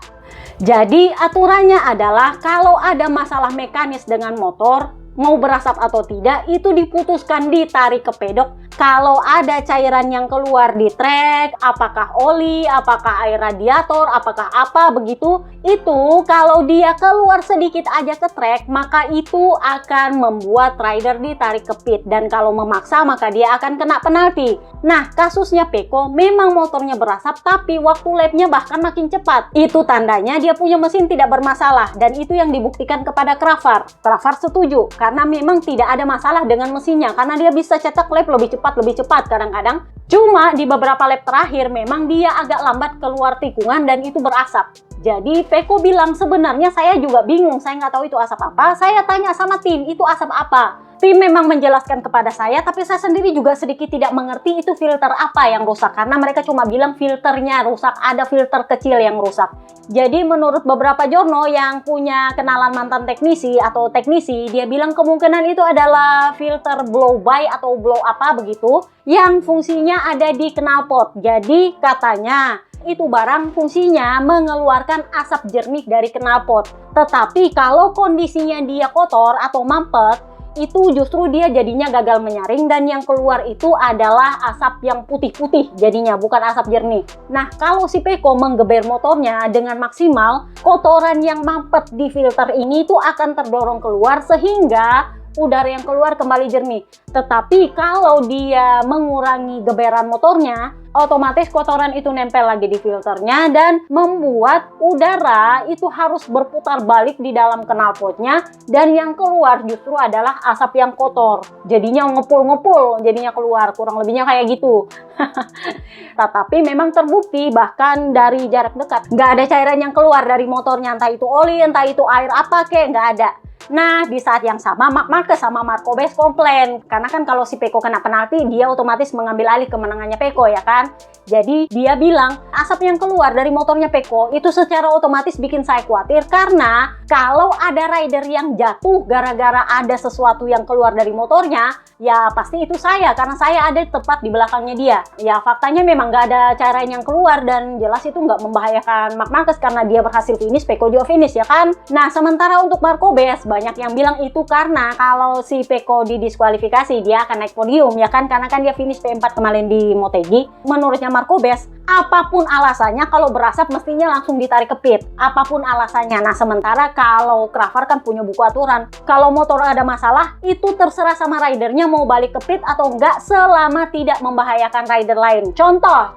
Jadi aturannya adalah kalau ada masalah mekanis dengan motor, mau berasap atau tidak, itu diputuskan ditarik ke pedok. Kalau ada cairan yang keluar di trek, apakah oli, apakah air radiator, apakah apa begitu, itu kalau dia keluar sedikit aja ke trek, maka itu akan membuat rider ditarik ke pit. Dan kalau memaksa, maka dia akan kena penalti. Nah, kasusnya Peko memang motornya berasap, tapi waktu lapnya bahkan makin cepat. Itu tandanya dia punya mesin tidak bermasalah, dan itu yang dibuktikan kepada Cravar. Cravar setuju, karena memang tidak ada masalah dengan mesinnya, karena dia bisa cetak lap lebih cepat kadang-kadang. Cuma di beberapa lap terakhir memang dia agak lambat keluar tikungan dan itu berasap. Jadi Peko bilang sebenarnya saya juga bingung, saya nggak tahu itu asap apa. Saya tanya sama tim, itu asap apa? Tim memang menjelaskan kepada saya, tapi saya sendiri juga sedikit tidak mengerti itu filter apa yang rusak. Karena mereka cuma bilang filternya rusak, ada filter kecil yang rusak. Jadi menurut beberapa jurno yang punya kenalan mantan teknisi atau teknisi, dia bilang kemungkinan itu adalah filter blow by atau blow apa begitu, yang fungsinya ada di knalpot. Jadi katanya itu barang fungsinya mengeluarkan asap jernih dari knalpot. Tetapi kalau kondisinya dia kotor atau mampet, itu justru dia jadinya gagal menyaring dan yang keluar itu adalah asap yang putih-putih jadinya, bukan asap jernih. Nah, kalau si Peko menggeber motornya dengan maksimal, kotoran yang mampet di filter ini itu akan terdorong keluar sehingga udara yang keluar kembali jernih. Tetapi kalau dia mengurangi geberan motornya, otomatis kotoran itu nempel lagi di filternya dan membuat udara itu harus berputar balik di dalam knalpotnya, dan yang keluar justru adalah asap yang kotor. Jadinya ngepul-ngepul, jadinya keluar, kurang lebihnya kayak gitu. Tetapi memang terbukti bahkan dari jarak dekat nggak ada cairan yang keluar dari motornya, entah itu oli, entah itu air apa kek, nggak ada. Nah, di saat yang sama, Marc Marquez sama Marco Bes komplain. Karena kan kalau si Peko kena penalti, dia otomatis mengambil alih kemenangannya Peko, ya kan? Jadi, dia bilang, asap yang keluar dari motornya Peko itu secara otomatis bikin saya khawatir. Karena kalau ada rider yang jatuh gara-gara ada sesuatu yang keluar dari motornya, ya pasti itu saya. Karena saya ada tepat di belakangnya dia. Ya, faktanya memang nggak ada cairan yang keluar. Dan jelas itu nggak membahayakan Marc Marquez karena dia berhasil finish, Peko juga finish, ya kan? Nah, sementara untuk Marco Bes, banyak yang bilang itu karena kalau si Peko didiskualifikasi dia akan naik podium, ya kan, karena kan dia finish P4 kemarin di Motegi. Menurutnya Marco Bes, apapun alasannya kalau berasap mestinya langsung ditarik ke pit, apapun alasannya. Nah, sementara kalau Cravar kan punya buku aturan, kalau motor ada masalah itu terserah sama ridernya mau balik ke pit atau enggak selama tidak membahayakan rider lain. Contoh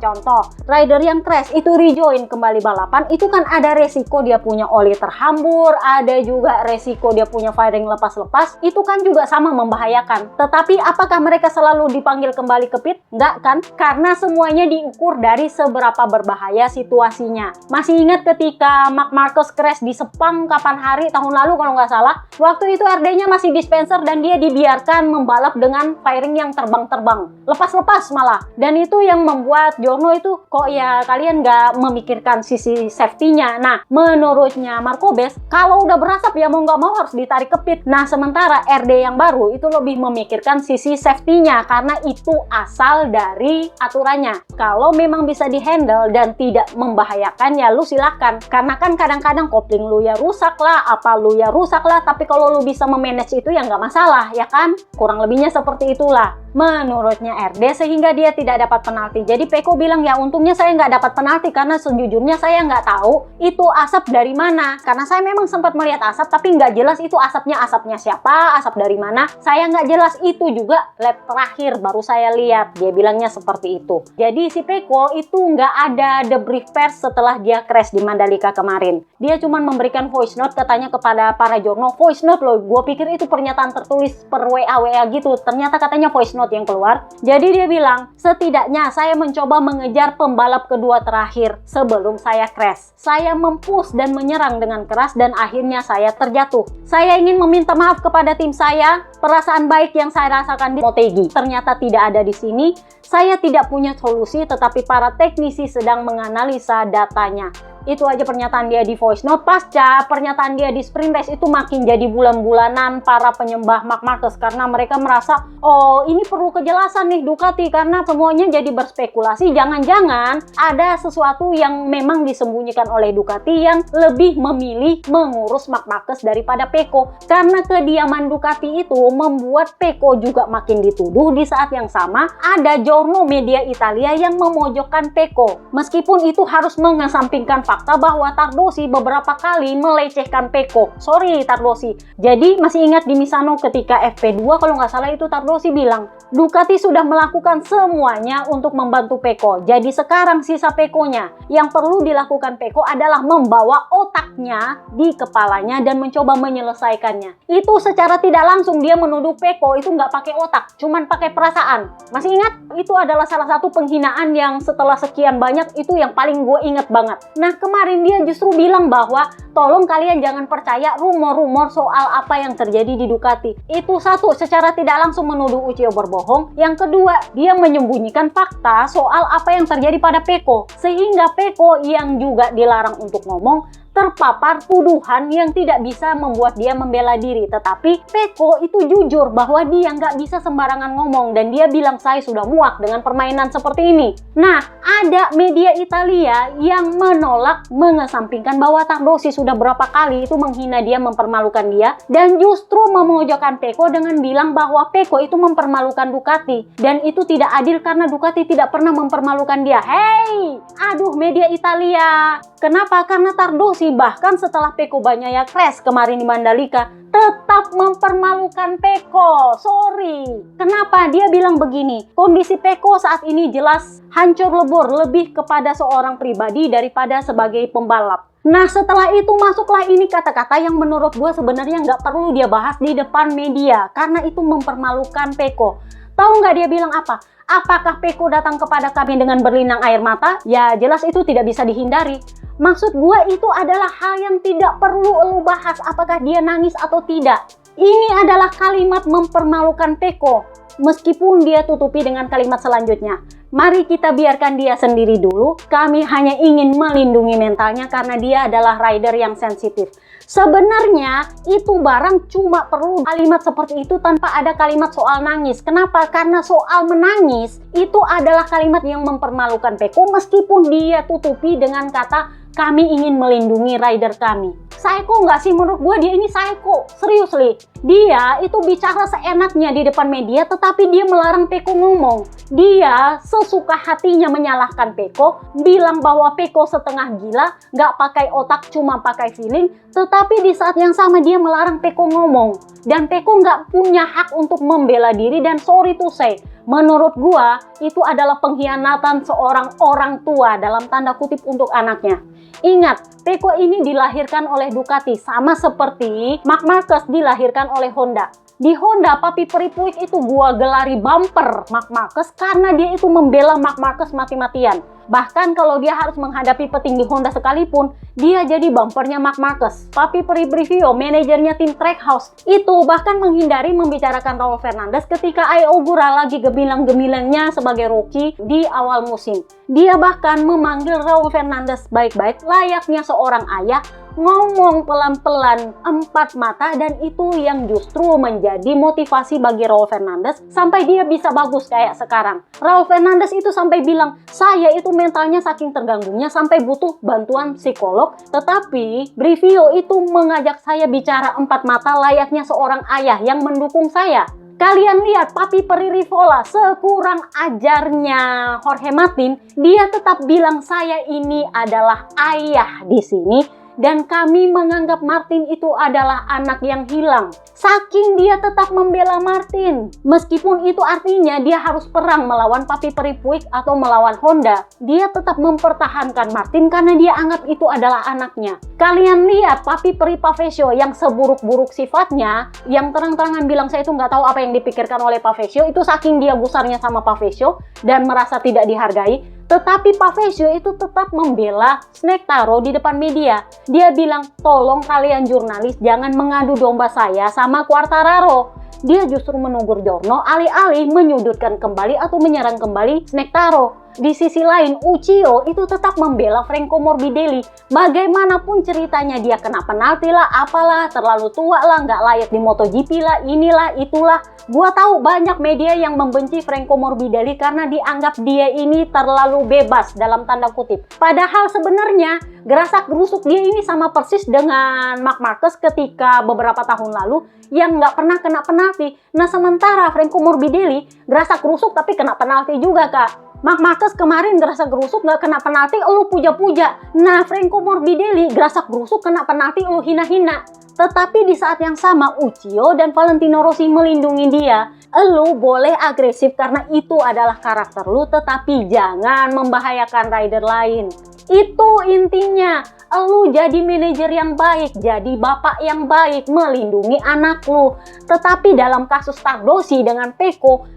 rider yang crash itu rejoin kembali balapan, itu kan ada resiko dia punya oli terhambur, ada juga resiko dia punya fairing lepas-lepas, itu kan juga sama membahayakan. Tetapi apakah mereka selalu dipanggil kembali ke pit? Enggak kan? Karena semuanya diukur dari seberapa berbahaya situasinya. Masih ingat ketika Marc Marquez crash di Sepang kapan hari tahun lalu kalau nggak salah? Waktu itu RD-nya masih dispenser dan dia dibiarkan membalap dengan fairing yang terbang-terbang, lepas-lepas malah. Dan itu yang membuat Jono itu kok ya kalian nggak memikirkan sisi safety-nya. Nah, menurutnya Marco Bes, kalau udah berasap ya mau nggak mau harus ditarik ke pit. Nah, sementara RD yang baru itu lebih memikirkan sisi safety-nya karena itu asal dari aturannya. Kalau memang bisa dihandle dan tidak membahayakan ya lu silahkan. Karena kan kadang-kadang kopling lu ya rusak lah, apa lu ya rusak lah, tapi kalau lu bisa memanage itu ya nggak masalah, ya kan? Kurang lebihnya seperti itulah menurutnya RD, sehingga dia tidak dapat penalti. Jadi Peko bilang ya untungnya saya nggak dapat penalti karena sejujurnya saya nggak tahu itu asap dari mana. Karena saya memang sempat melihat asap tapi nggak jelas itu asapnya siapa, asap dari mana. Saya nggak jelas, itu juga lap terakhir baru saya lihat. Dia bilangnya seperti itu. Jadi si Peko itu nggak ada debrief pers setelah dia crash di Mandalika kemarin. Dia cuma memberikan voice note katanya kepada para jurno, voice note loh. Gue pikir itu pernyataan tertulis per WA gitu. Ternyata katanya voice note yang keluar. Jadi dia bilang, setidaknya saya mencoba mengejar pembalap kedua terakhir sebelum saya crash. Saya mempush dan menyerang dengan keras dan akhirnya saya terjatuh. Saya ingin meminta maaf kepada tim saya. Perasaan baik yang saya rasakan di Motegi ternyata tidak ada di sini. Saya tidak punya solusi, tetapi para teknisi sedang menganalisa datanya. Itu aja pernyataan dia di voice note. Pasca pernyataan dia di sprint race itu makin jadi bulan-bulanan para penyembah Marc Marquez, karena mereka merasa, oh ini perlu kejelasan nih Ducati, karena semuanya jadi berspekulasi jangan-jangan ada sesuatu yang memang disembunyikan oleh Ducati yang lebih memilih mengurus Marc Marquez daripada Pecco. Karena kediaman Ducati itu membuat Pecco juga makin dituduh. Di saat yang sama ada jurno media Italia yang memojokkan Pecco, meskipun itu harus mengesampingkan fakta bahwa Tardosi beberapa kali melecehkan Pecco. Sorry Tardosi. Jadi masih ingat di Misano ketika FP2 kalau nggak salah itu Tardosi bilang Ducati sudah melakukan semuanya untuk membantu Pecco. Jadi sekarang sisa Pecco-nya. Yang perlu dilakukan Pecco adalah membawa otaknya di kepalanya dan mencoba menyelesaikannya. Itu secara tidak langsung dia menuduh Pecco itu nggak pakai otak, cuman pakai perasaan. Masih ingat? Itu adalah salah satu penghinaan yang setelah sekian banyak itu yang paling gue inget banget. Nah kemarin dia justru bilang bahwa tolong kalian jangan percaya rumor-rumor soal apa yang terjadi di Ducati. Itu satu, secara tidak langsung menuduh Uchiho berbohong. Yang kedua, dia menyembunyikan fakta soal apa yang terjadi pada Pecco. Sehingga Pecco yang juga dilarang untuk ngomong terpapar tuduhan yang tidak bisa membuat dia membela diri. Tetapi Pecco itu jujur bahwa dia nggak bisa sembarangan ngomong dan dia bilang saya sudah muak dengan permainan seperti ini. Nah, ada media Italia yang menolak, mengesampingkan bahwa Tardosi sudah berapa kali itu menghina dia, mempermalukan dia, dan justru memojokkan Pecco dengan bilang bahwa Pecco itu mempermalukan Ducati dan itu tidak adil karena Ducati tidak pernah mempermalukan dia. Hey, aduh media Italia. Kenapa? Karena Tardosi bahkan setelah Pecco Bagnaia crash kemarin di Mandalika tetap mempermalukan Pecco. Sorry. Kenapa? Dia bilang begini, kondisi Pecco saat ini jelas hancur lebur, lebih kepada seorang pribadi daripada sebagai pembalap. Nah setelah itu masuklah ini kata-kata yang menurut gue sebenarnya nggak perlu dia bahas di depan media karena itu mempermalukan Pecco. Tahu nggak dia bilang apa? Apakah Pecco datang kepada kami dengan berlinang air mata? Ya jelas itu tidak bisa dihindari. Maksud gue itu adalah hal yang tidak perlu lu bahas apakah dia nangis atau tidak. Ini adalah kalimat mempermalukan Pecco. Meskipun dia tutupi dengan kalimat selanjutnya. Mari kita biarkan dia sendiri dulu. Kami hanya ingin melindungi mentalnya karena dia adalah rider yang sensitif. Sebenarnya itu barang cuma perlu kalimat seperti itu tanpa ada kalimat soal nangis. Kenapa? Karena soal menangis itu adalah kalimat yang mempermalukan Pecco meskipun dia tutupi dengan kata kami ingin melindungi rider kami. Psycho nggak sih? Menurut gue dia ini psycho. Serius li. Dia itu bicara seenaknya di depan media tetapi dia melarang Pecco ngomong. Dia sesuka hatinya menyalahkan Pecco, bilang bahwa Pecco setengah gila, nggak pakai otak cuma pakai feeling. Tetapi di saat yang sama dia melarang Pecco ngomong. Dan Pecco nggak punya hak untuk membela diri dan sorry to say. Menurut gua itu adalah pengkhianatan seorang orang tua dalam tanda kutip untuk anaknya. Ingat, Pecco ini dilahirkan oleh Ducati sama seperti Marc Marquez dilahirkan oleh Honda. Di Honda, Papi Peripuik itu gua gelari bumper Marc Marquez karena dia itu membela Marc Marquez mati-matian. Bahkan kalau dia harus menghadapi petinggi Honda sekalipun, dia jadi bumpernya Marc Marquez. Papi Peribrivio, manajernya tim Trackhouse, itu bahkan menghindari membicarakan Raul Fernandez ketika Ai Ogura lagi gemilang-gemilangnya sebagai rookie di awal musim. Dia bahkan memanggil Raul Fernandez baik-baik layaknya seorang ayah, ngomong pelan-pelan empat mata, dan itu yang justru menjadi motivasi bagi Raul Fernandez sampai dia bisa bagus kayak sekarang. Raul Fernandez itu sampai bilang, saya itu mentalnya saking terganggunya sampai butuh bantuan psikolog, tetapi Brivio itu mengajak saya bicara empat mata layaknya seorang ayah yang mendukung saya. Kalian lihat Papi Perivola, sekurang ajarnya Jorge Martin, dia tetap bilang saya ini adalah ayah di sini. dan kami menganggap Martin itu adalah anak yang hilang. Saking dia tetap membela Martin. Meskipun itu artinya dia harus perang melawan Papi Peri Puig atau melawan Honda, dia tetap mempertahankan Martin karena dia anggap itu adalah anaknya. Kalian lihat Papi Peri Pavesio yang seburuk-buruk sifatnya, yang terang-terangan bilang saya itu nggak tahu apa yang dipikirkan oleh Pavesio, itu saking dia gusarnya sama Pavesio dan merasa tidak dihargai. Tetapi Pavesio itu tetap membela Snake Taro di depan media. Dia bilang, tolong kalian jurnalis jangan mengadu domba saya sama Quartararo. Dia justru menegur Giorno alih-alih menyudutkan kembali atau menyerang kembali Snake Taro. Di sisi lain, Uchiho itu tetap membela Franco Morbidelli. Bagaimanapun ceritanya dia kena penalti lah, apalah, terlalu tua lah, nggak layak di MotoGP lah, inilah, itulah. Gua tahu banyak media yang membenci Franco Morbidelli karena dianggap dia ini terlalu bebas dalam tanda kutip. Padahal sebenarnya gerasak gerusuk dia ini sama persis dengan Marc Marquez ketika beberapa tahun lalu yang nggak pernah kena penalti. Nah sementara Franco Morbidelli gerasak gerusuk tapi kena penalti juga, Kak. Marc Marquez kemarin gerasak gerusuk nggak kena penalti, lu puja-puja. Nah, Franco Morbidelli gerasak gerusuk kena penalti, lu hina-hina. Tetapi di saat yang sama, Uchiho dan Valentino Rossi melindungi dia. Lu boleh agresif karena itu adalah karakter lu, tetapi jangan membahayakan rider lain. Itu intinya. Lu jadi manajer yang baik, jadi bapak yang baik, melindungi anak lu. Tetapi dalam kasus Tardosi dengan Pecco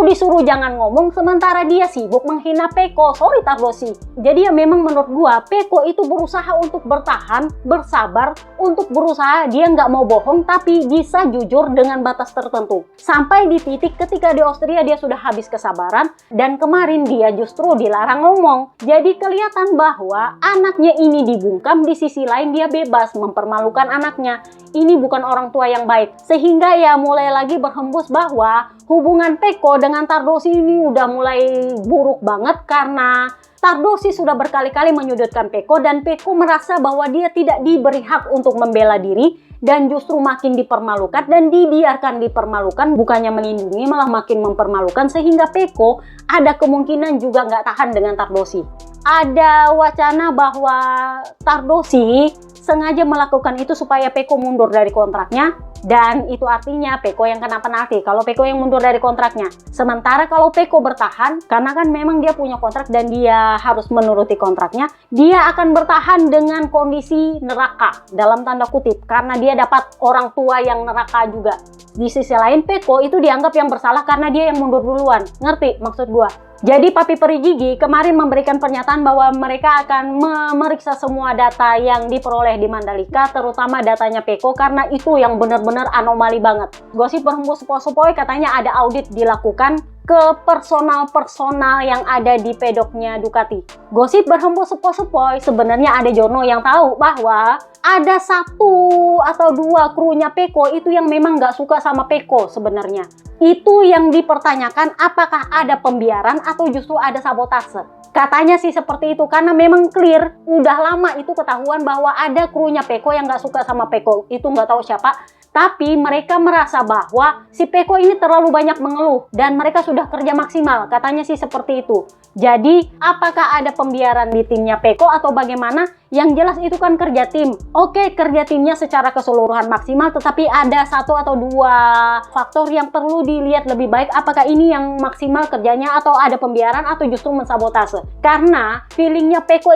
disuruh jangan ngomong sementara dia sibuk menghina Pecco. Sorry Tardosi. Jadi ya memang menurut gua Pecco itu berusaha untuk bertahan, bersabar, untuk berusaha dia nggak mau bohong tapi bisa jujur dengan batas tertentu. Sampai di titik ketika di Austria dia sudah habis kesabaran dan kemarin dia justru dilarang ngomong. Jadi kelihatan bahwa anaknya ini dibungkam, di sisi lain dia bebas mempermalukan anaknya. Ini bukan orang tua yang baik. Sehingga ya mulai lagi berhembus bahwa hubungan Pecco dengan Tardosi ini udah mulai buruk banget karena Tardosi sudah berkali-kali menyudutkan Pecco dan Pecco merasa bahwa dia tidak diberi hak untuk membela diri dan justru makin dipermalukan dan dibiarkan dipermalukan, bukannya melindungi malah makin mempermalukan, sehingga Pecco ada kemungkinan juga nggak tahan dengan Tardosi. Ada wacana bahwa Tardosi sengaja melakukan itu supaya Pecco mundur dari kontraknya, dan itu artinya Pecco yang kena penalti kalau Pecco yang mundur dari kontraknya. Sementara kalau Pecco bertahan, karena kan memang dia punya kontrak dan dia harus menuruti kontraknya, dia akan bertahan dengan kondisi neraka dalam tanda kutip karena dia dapat orang tua yang neraka juga. Di sisi lain Pecco itu dianggap yang bersalah karena dia yang mundur duluan. Ngerti maksud gua? Jadi Papi Peri Gigi kemarin memberikan pernyataan bahwa mereka akan memeriksa semua data yang diperoleh di Mandalika, terutama datanya Pecco karena itu yang benar-benar anomali banget. Gosip berhembus sepoi-sepoi katanya ada audit dilakukan ke personal-personal yang ada di pedoknya Ducati. Gosip berhembus sepoi-sepoi, sebenarnya ada Giorno yang tahu bahwa ada 1 atau 2 krunya Pecco itu yang memang nggak suka sama Pecco sebenarnya. Itu yang dipertanyakan apakah ada pembiaran atau justru ada sabotase. Katanya sih seperti itu karena memang clear, udah lama itu ketahuan bahwa ada krunya Pecco yang nggak suka sama Pecco. Itu nggak tahu siapa. Tapi mereka merasa bahwa si Pecco ini terlalu banyak mengeluh dan mereka sudah kerja maksimal. Katanya sih seperti itu. Jadi apakah ada pembiaran di timnya Pecco atau bagaimana? Yang jelas itu kan kerja tim. Oke, kerja timnya secara keseluruhan maksimal, tetapi ada 1 atau 2 faktor yang perlu dilihat lebih baik. Apakah ini yang maksimal kerjanya atau ada pembiaran atau justru mensabotase? Karena feelingnya Pecco